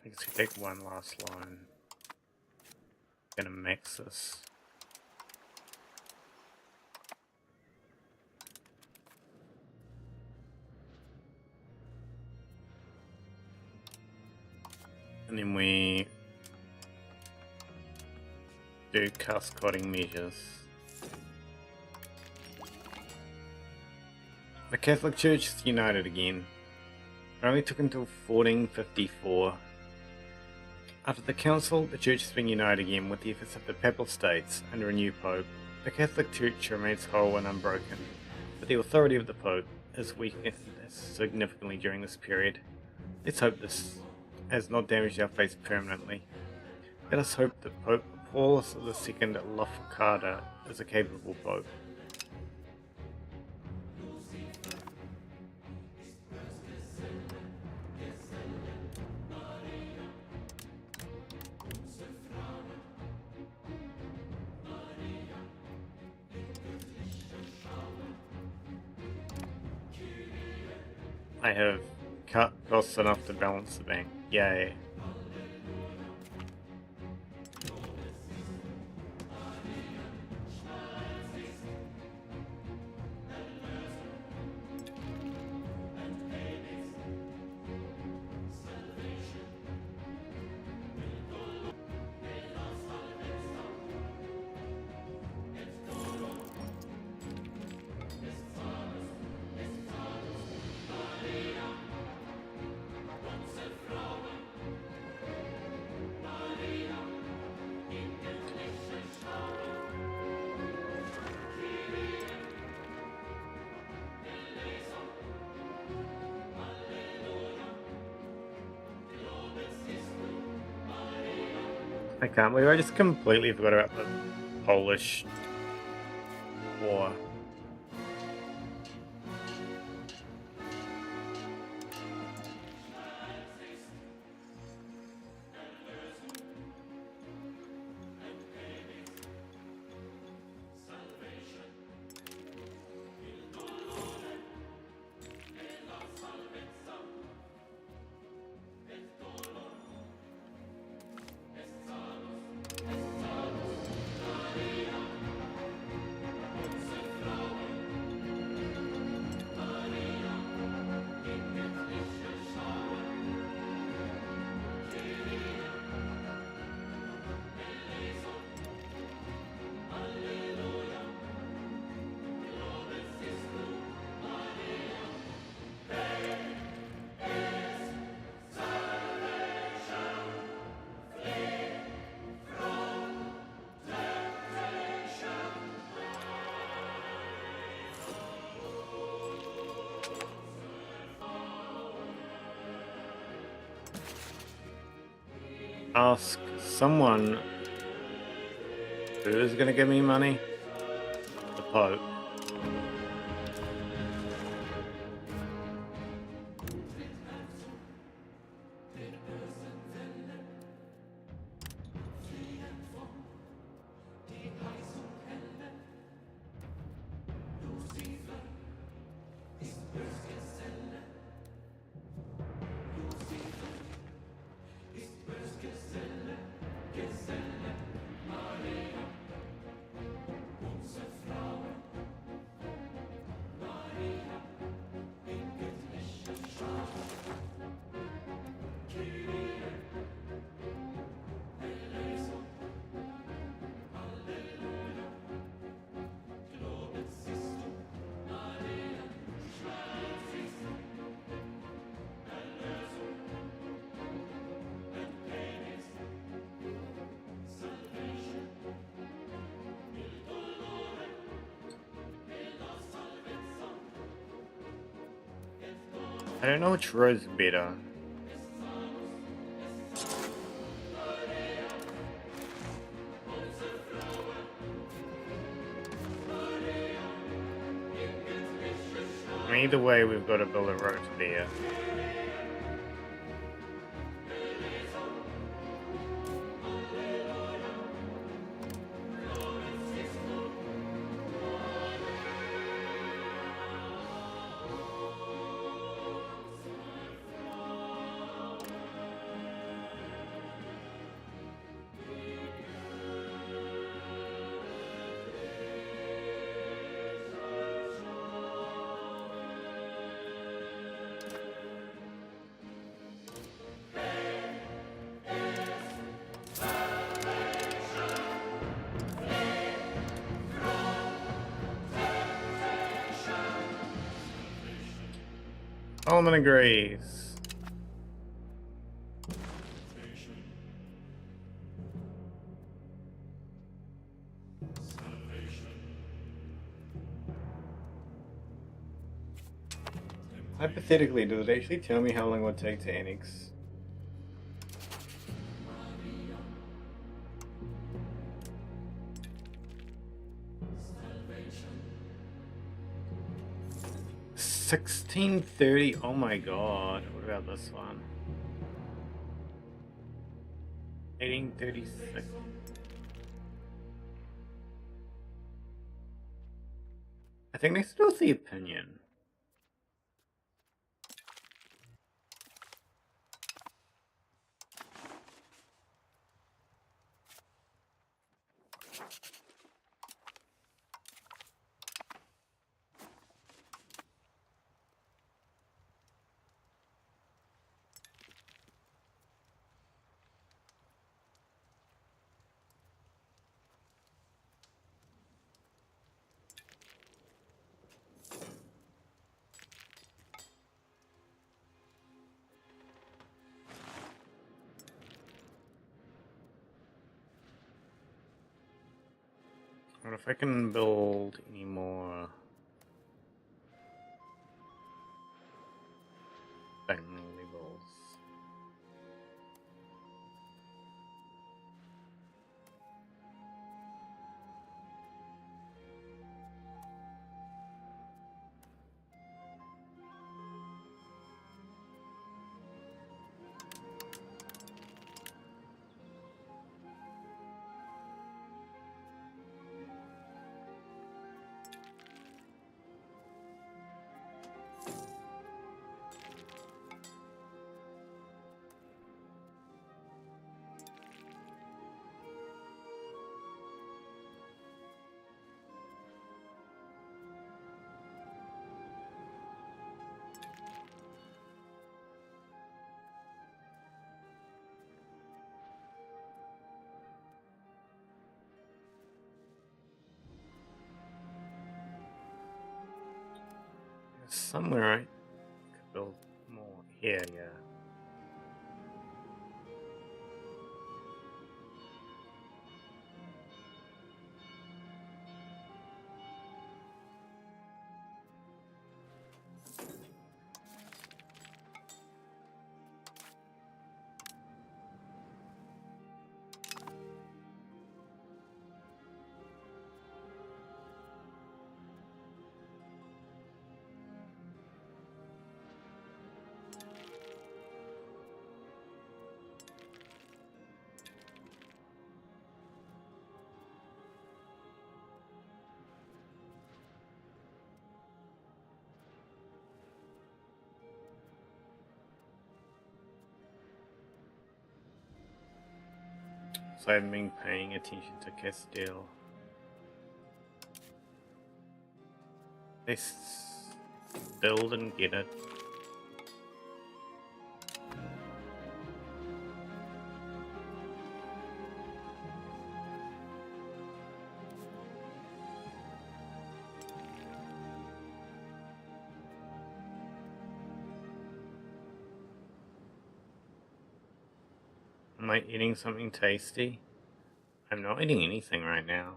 S1: I guess we take one last line. Gonna max this. And then we do cascading measures. The Catholic Church is united again. It only took until 1454. After the Council, the Church has been united again with the efforts of the Papal States under a new Pope. The Catholic Church remains whole and unbroken, but the authority of the Pope is weakened significantly during this period. Let's hope this has not damaged our faith permanently. Let us hope that Pope Paul II La Forcada is a capable Pope. I have cut costs enough to balance the bank. Yay. I can't believe I just completely forgot about the Polish war. Ask someone who is going to give me money. The Pope. I don't know which row is better. Either way, we've got to build a road there. Solomon agrees. Hypothetically, does it actually tell me how long it would take to annex? $16.30. Oh my god. What about this one? 1836. I think next to the opinion. I wonder if I can build any more valuables. Somewhere I could build more here, yeah. So I haven't been paying attention to Castile. They build and get it. Am I eating something tasty? I'm not eating anything right now.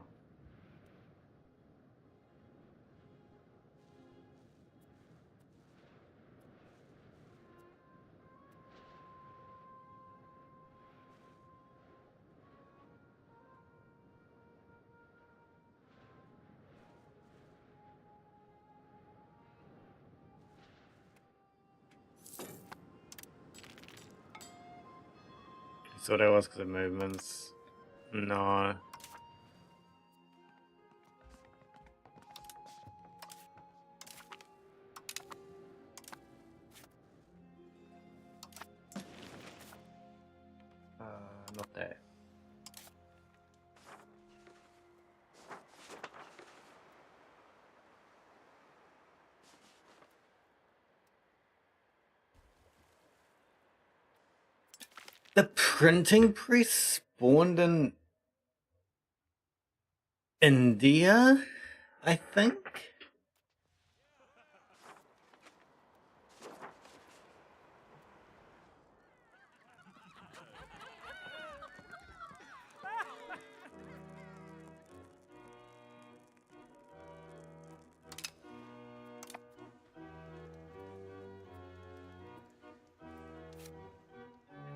S1: I thought I was because of movements. No. Not that. The printing press spawned in India, I think.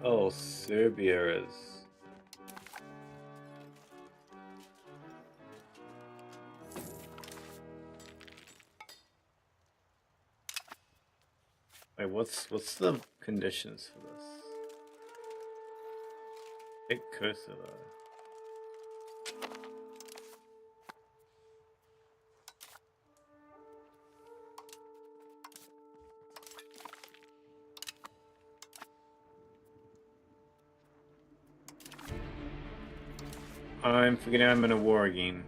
S1: Oh, Serbia is. Wait, what's the conditions for this? Big cursor though. I'm forgetting I'm in a war again.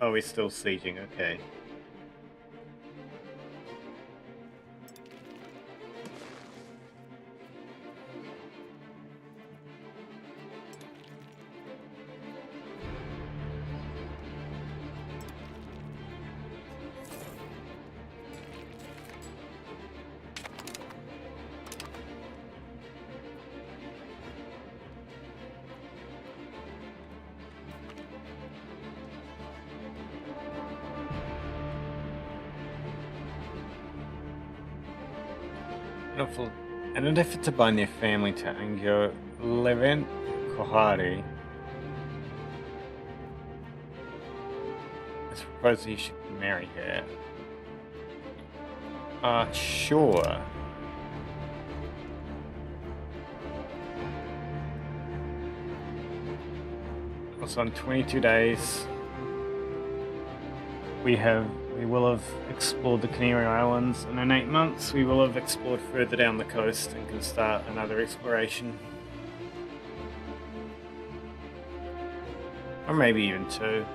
S1: Oh, we're still sieging, okay. In an effort to bind their family to Angio Levent Kohari, it's proposed he should marry her. Sure. Also, in 22 days, we will have explored the Canary Islands, and in 8 months we will have explored further down the coast and can start another exploration. Or maybe even 2.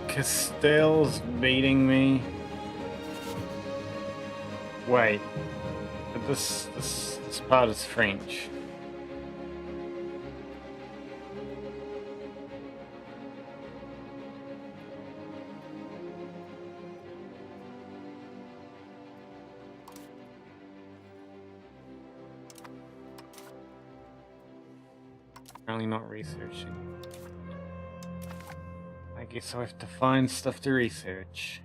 S1: Castell's beating me. Wait, but this part is French. Apparently not researching. I guess I have to find stuff to research.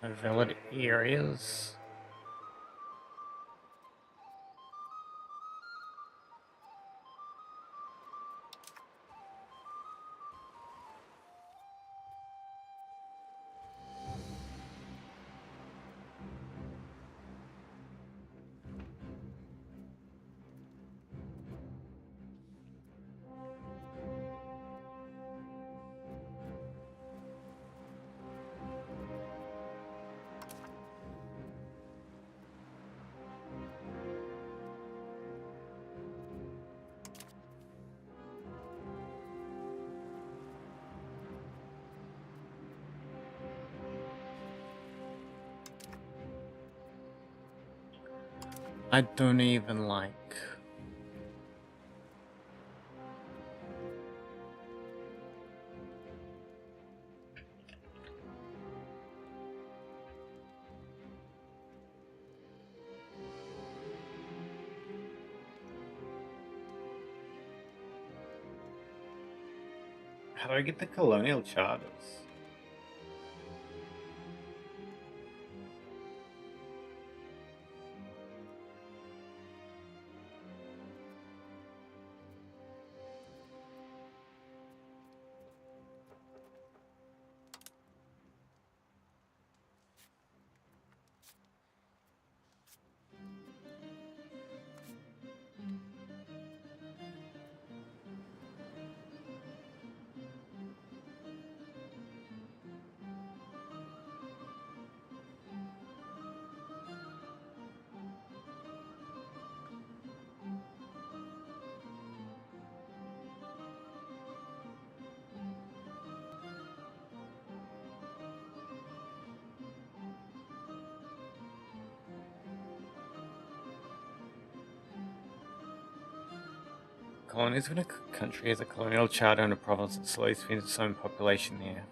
S1: Valid areas. I don't even like. How do I get the colonial charters? Colonies when a country has a colonial charter and a province that slowly spends its own population there.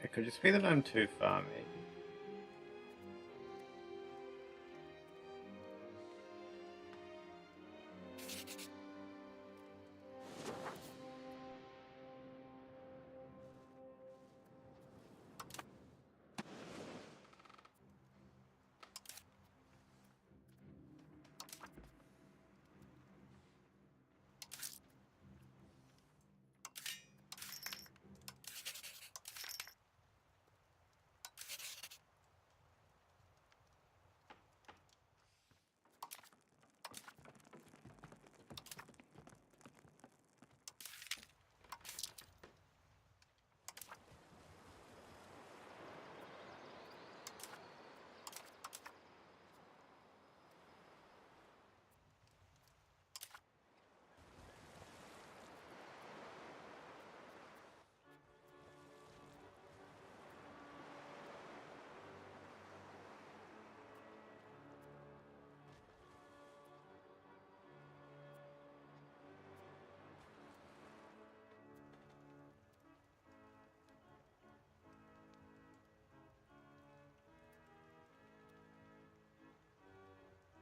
S1: It could just be that I'm too far, maybe.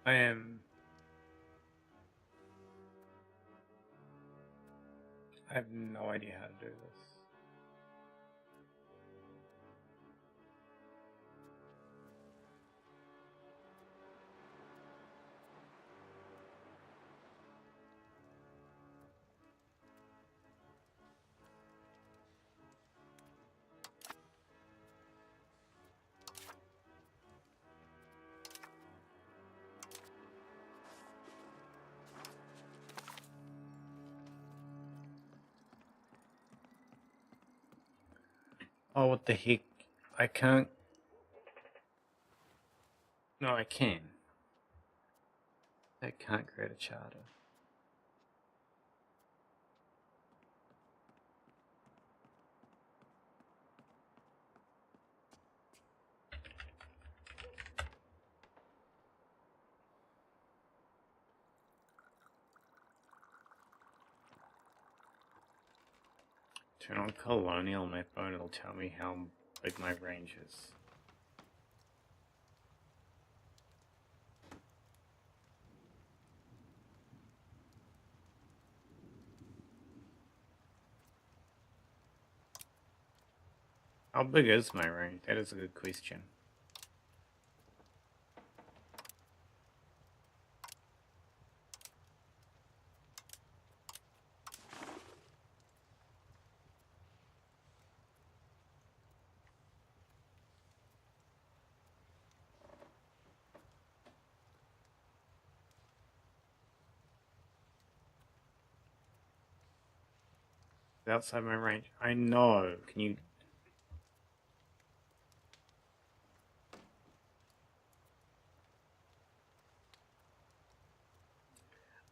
S1: I have no idea how to do this. Oh, what the heck? I can't. No, I can. I can't create a charter. Turn on colonial map and it'll tell me how big my range is. How big is my range? That is a good question. Outside my range. I know. Can you?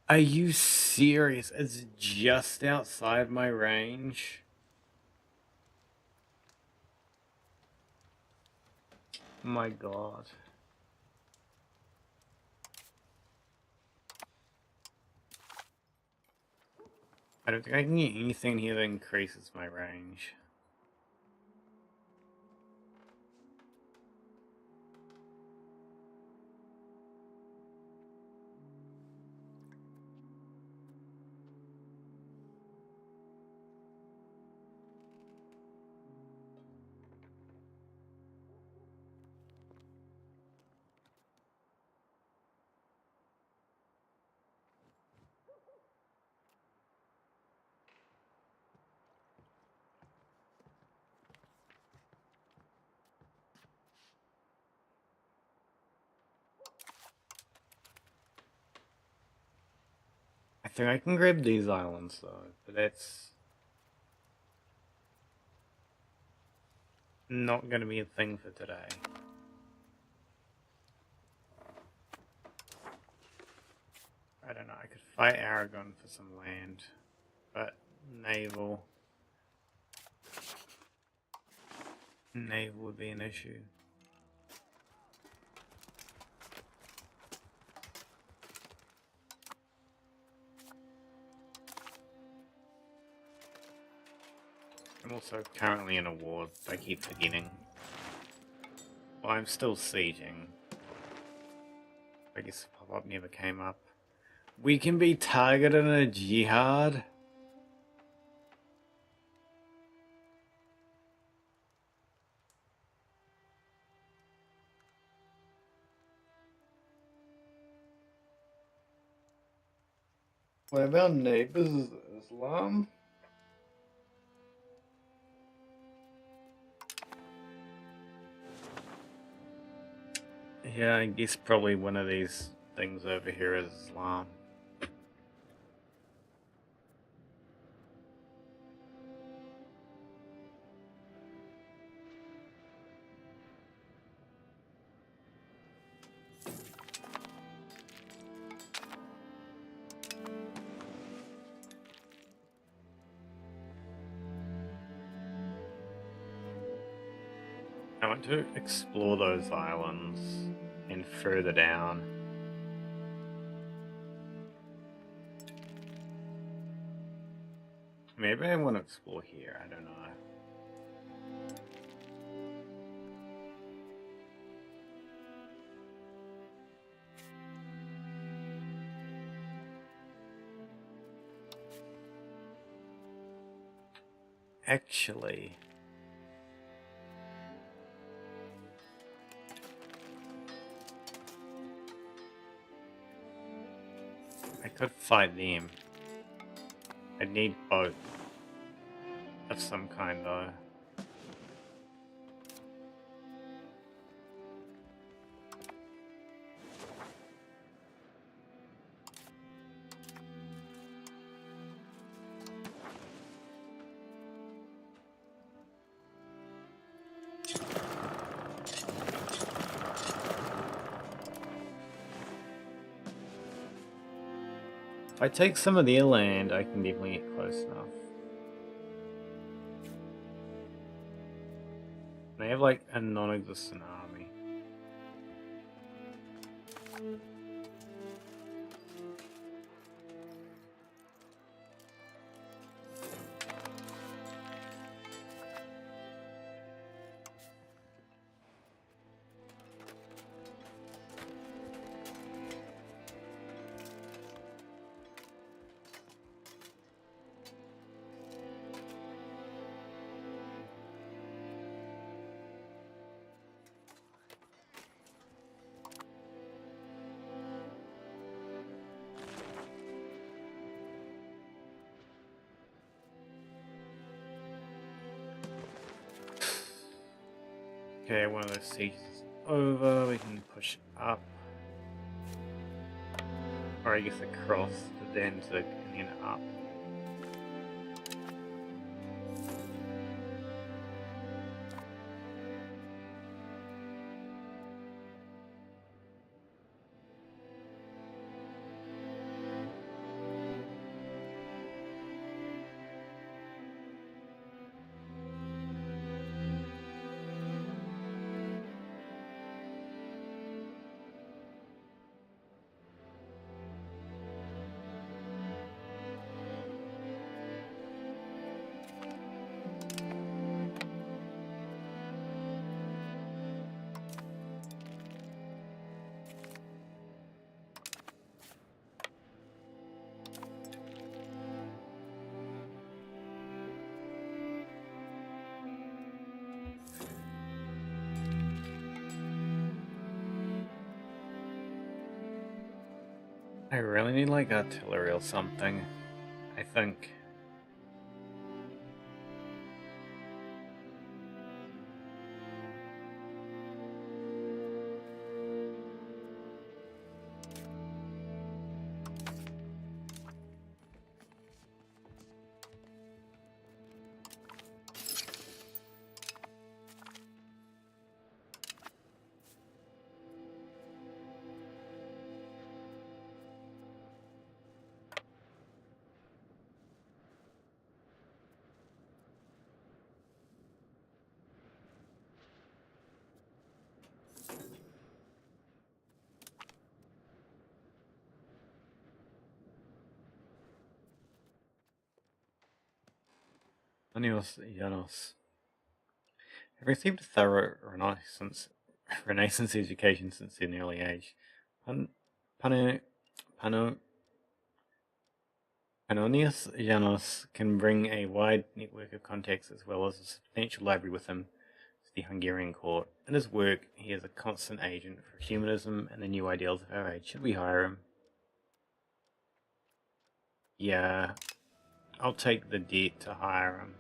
S1: Are you serious? It's just outside my range? My god. I don't think I can get anything here that increases my range. I think I can grab these islands though, but that's not going to be a thing for today. I don't know, I could fight Aragon for some land, but naval would be an issue. I'm also currently in a war, I keep forgetting. Well, I'm still sieging. I guess pop-up never came up. We can be targeted in a jihad? One of our neighbors is Islam? Yeah, I guess probably one of these things over here is Islam. I want to explore those islands and further down. Maybe I want to explore here, I don't know. Actually, I could fight them. I'd need both of some kind though. If I take some of their land, I can definitely get close enough. They have like a non-existent army. Okay, one of those sieges is over, we can push up. Or I guess across to Danzig and then up. I really need like artillery or something, I think. Universalis. I've received a thorough Renaissance education since an early age. Pan, Pano, Pano, Pannonius Janos can bring a wide network of contacts as well as a substantial library with him to the Hungarian court. In his work, he is a constant agent for humanism and the new ideals of our age. Should we hire him? Yeah, I'll take the debt to hire him.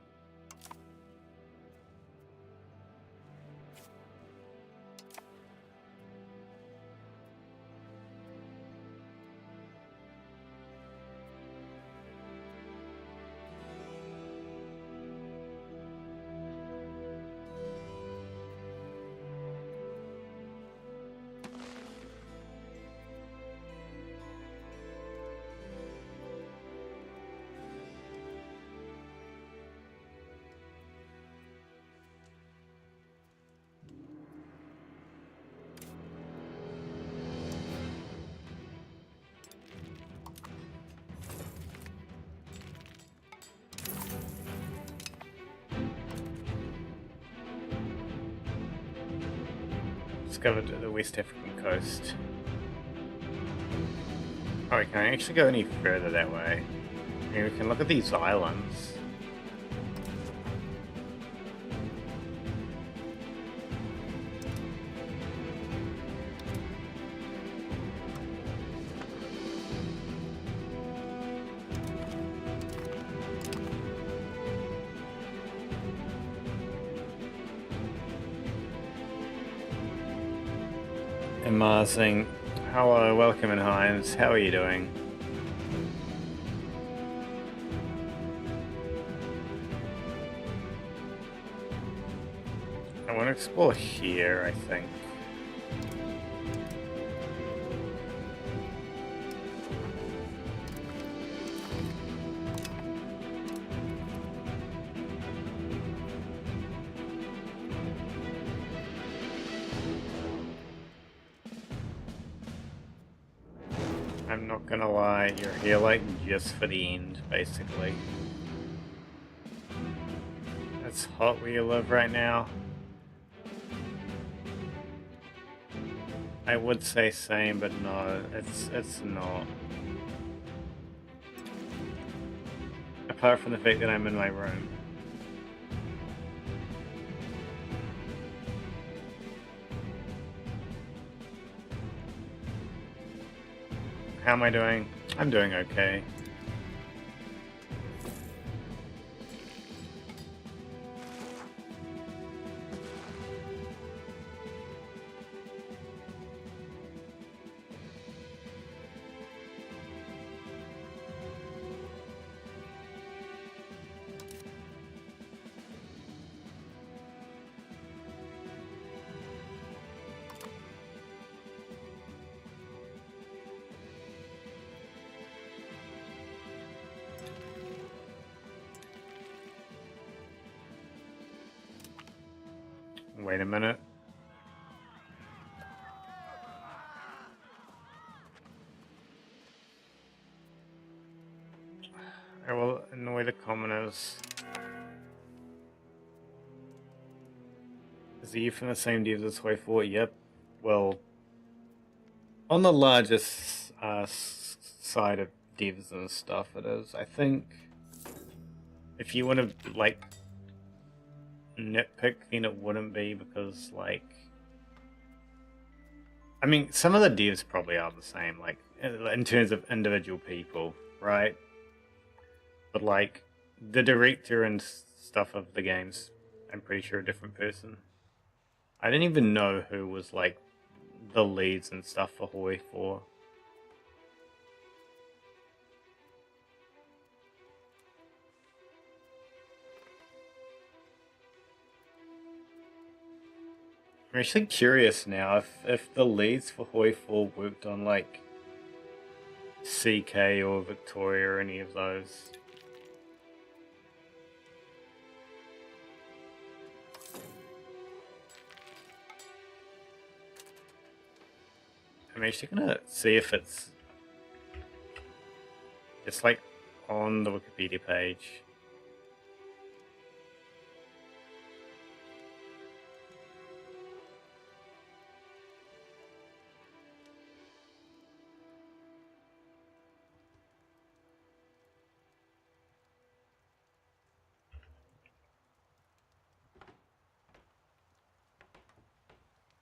S1: Discovered the West African coast. Oh, we can't actually go any further that way. I mean, we can look at these islands. And Mars saying, hello, welcome in Hines, how are you doing? I want to explore here, I think. I'm not gonna lie, you're here like just for the end, basically. It's hot where you live right now. I would say same, but no, it's not. Apart from the fact that I'm in my room. How am I doing? I'm doing okay. Wait a minute. I will annoy the commoners. Is he from the same devs as Way 4? Yep. Well, on the largest side of devs and stuff it is. I think if you want to, like, nitpick, then it wouldn't be, because, like, I mean, some of the devs probably are the same, like in terms of individual people, right? But like the director and stuff of the games, I'm pretty sure a different person. I didn't even know who was like the leads and stuff for Hawaii 4. I'm actually curious now if the leads for Hawaii 4 worked on like CK or Victoria or any of those. I'm actually gonna see if it's like on the Wikipedia page.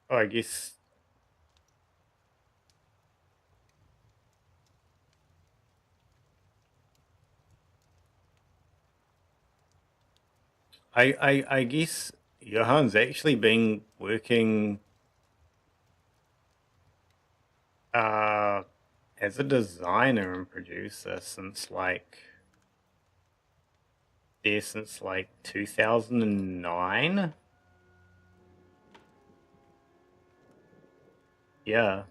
S1: Oh, I guess. I guess Johan's actually been working as a designer and producer since like 2009. Yeah.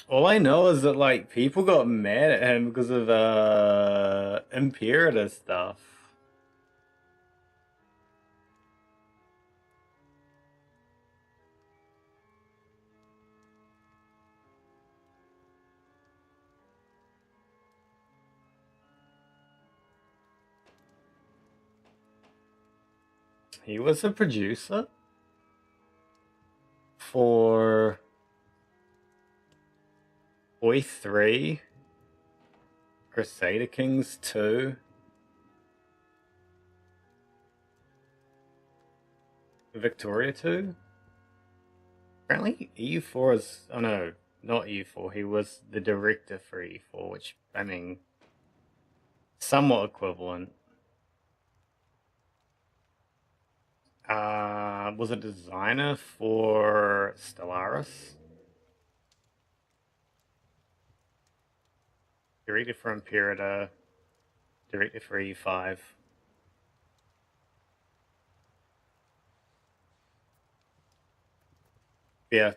S1: All I know is that like people got mad at him because of Imperator stuff. He was a producer for Boy 3, Crusader Kings 2, Victoria 2. Apparently EU4 is... Oh no, not EU4. He was the director for EU4, which, I mean, somewhat equivalent. Was a designer for Stellaris. Director for Imperator. Director for EU5. Yeah.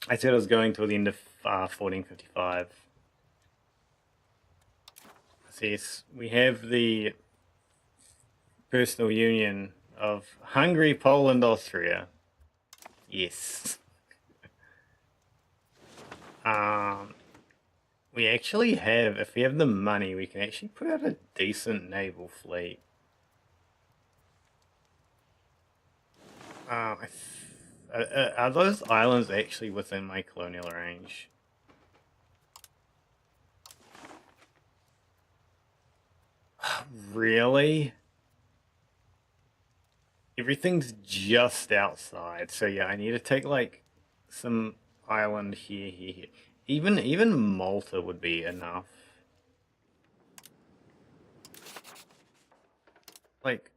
S1: I said I was going till the end of 1455. So yes, we have the personal union of Hungary, Poland, Austria. Yes. We actually have, if we have the money, we can actually put out a decent naval fleet. Are those islands actually within my colonial range? Really? Everything's just outside, so yeah, I need to take like some island here. Even Malta would be enough. Like,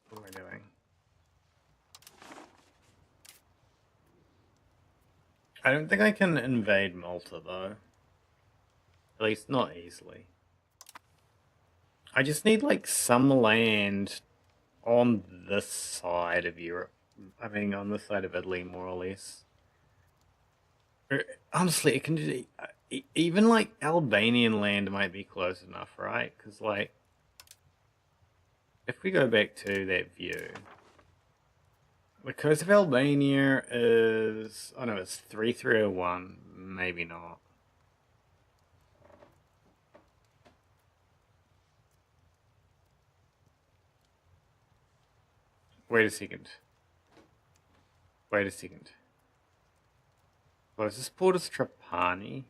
S1: what am I doing? I don't think I can invade Malta though. At least not easily. I just need like some land on this side of Europe. I mean, on this side of Italy, more or less. Honestly, it can just, even like Albanian land might be close enough, right? Because like, if we go back to that view, the coast of Albania is, oh no, it's 3301. Maybe not. Wait a second. Wait a second. Closest port is Trapani.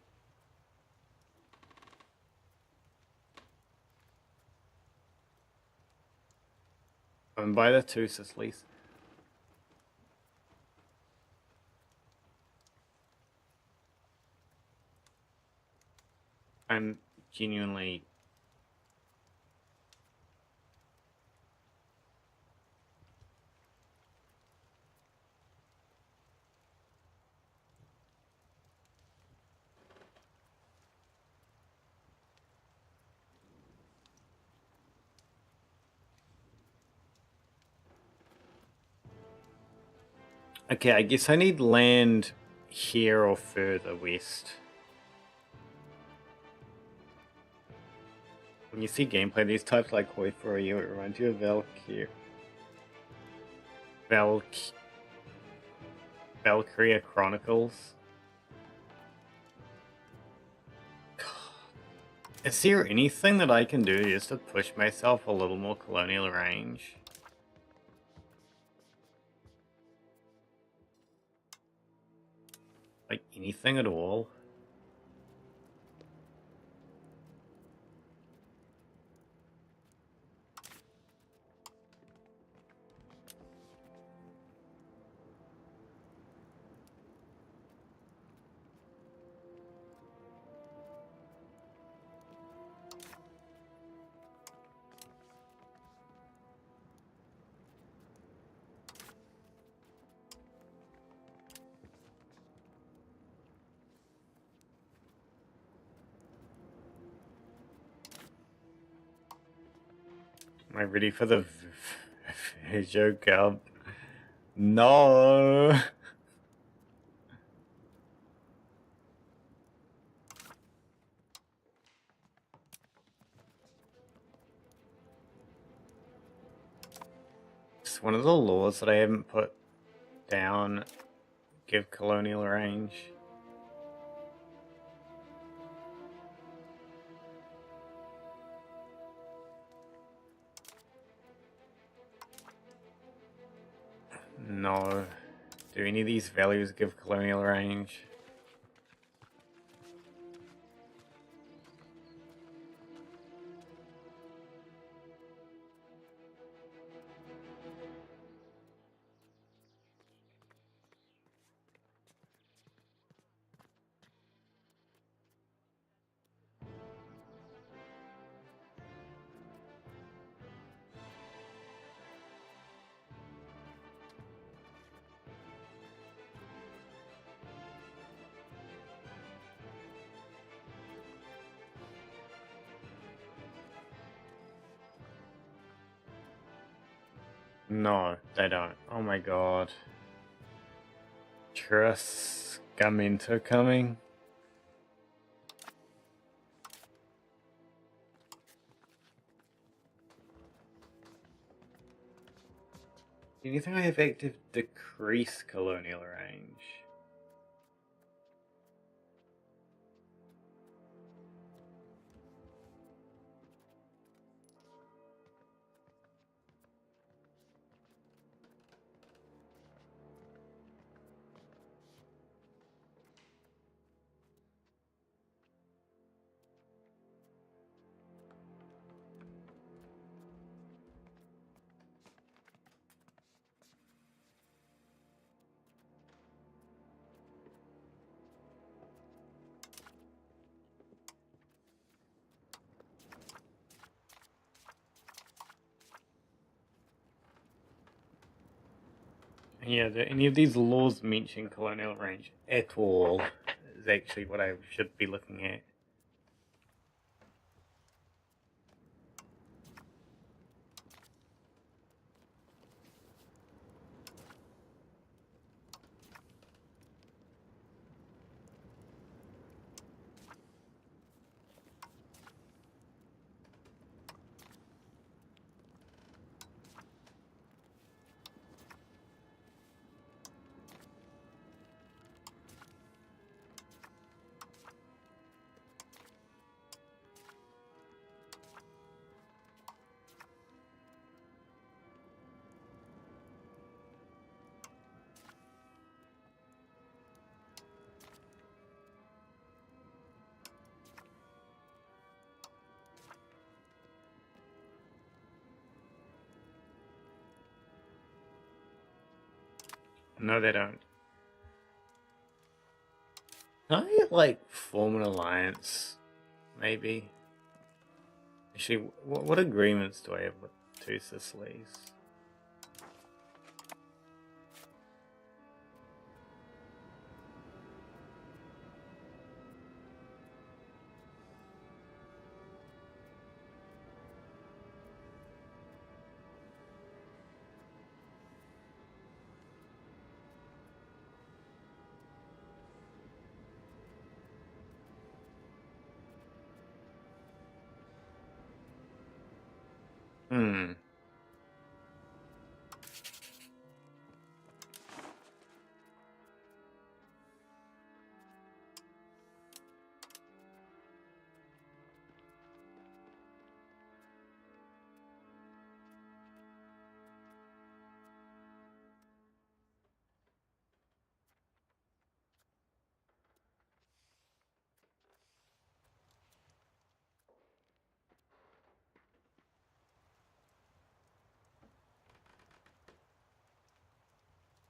S1: I'm by the two Sicilies. I'm genuinely... Okay, I guess I need land here or further west. When you see gameplay, these types like Hoi for you, it reminds you of Valkyria Chronicles. Is there anything that I can do just to push myself a little more colonial range? Like anything at all? Am I ready for the Visual Cup? No! It's one of the laws that I haven't put down. Give colonial range. No. Do any of these values give colonial range? No, they don't. Oh my god. Truscamento coming. Anything I have active decrease colonial range? Yeah, do any of these laws mention colonial range at all is actually what I should be looking at. No, they don't. Can I, like, form an alliance? Maybe. Actually, what agreements do I have with two Sicilies? Hmm.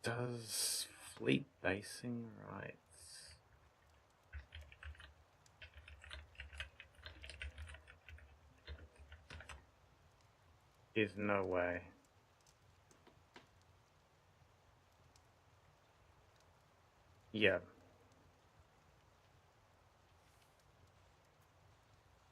S1: Does fleet basing rights? There's no way. Yeah.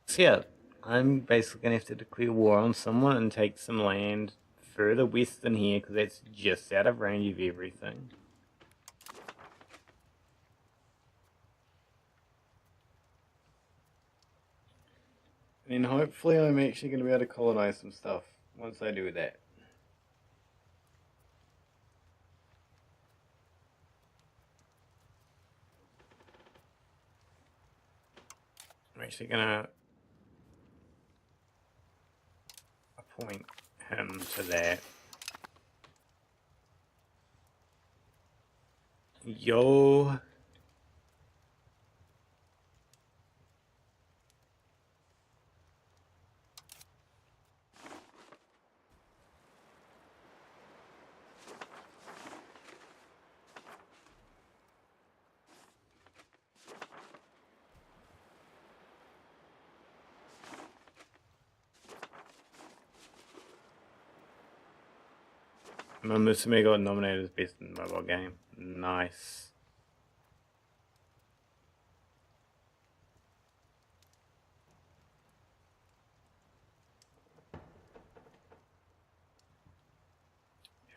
S1: So yeah, I'm basically gonna have to declare war on someone and take some land further west than here because that's just out of range of everything. And hopefully I'm actually going to be able to colonize some stuff once I do that. I'm actually going to appoint him to that. Yo. Musume got nominated as best in mobile game. Nice.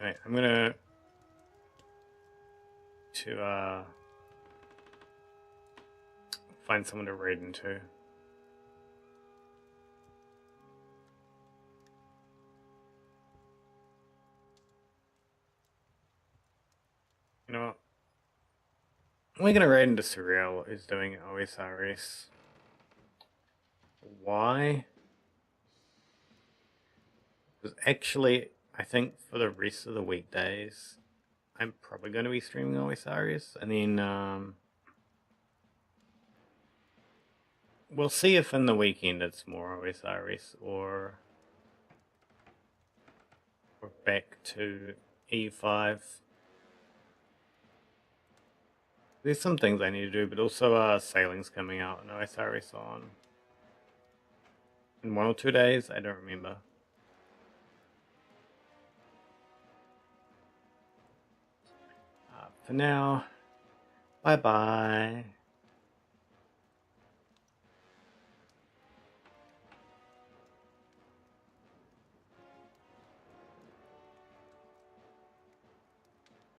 S1: Okay, I'm gonna find someone to raid into. You know what? We're gonna raid into Surreal, who's doing OSRS. Why? Because actually, I think for the rest of the weekdays, I'm probably going to be streaming OSRS, and then we'll see if in the weekend it's more OSRS or we're back to E5. There's some things I need to do, but also sailing's coming out and OSRS on in 1 or 2 days. I don't remember. For now, bye bye.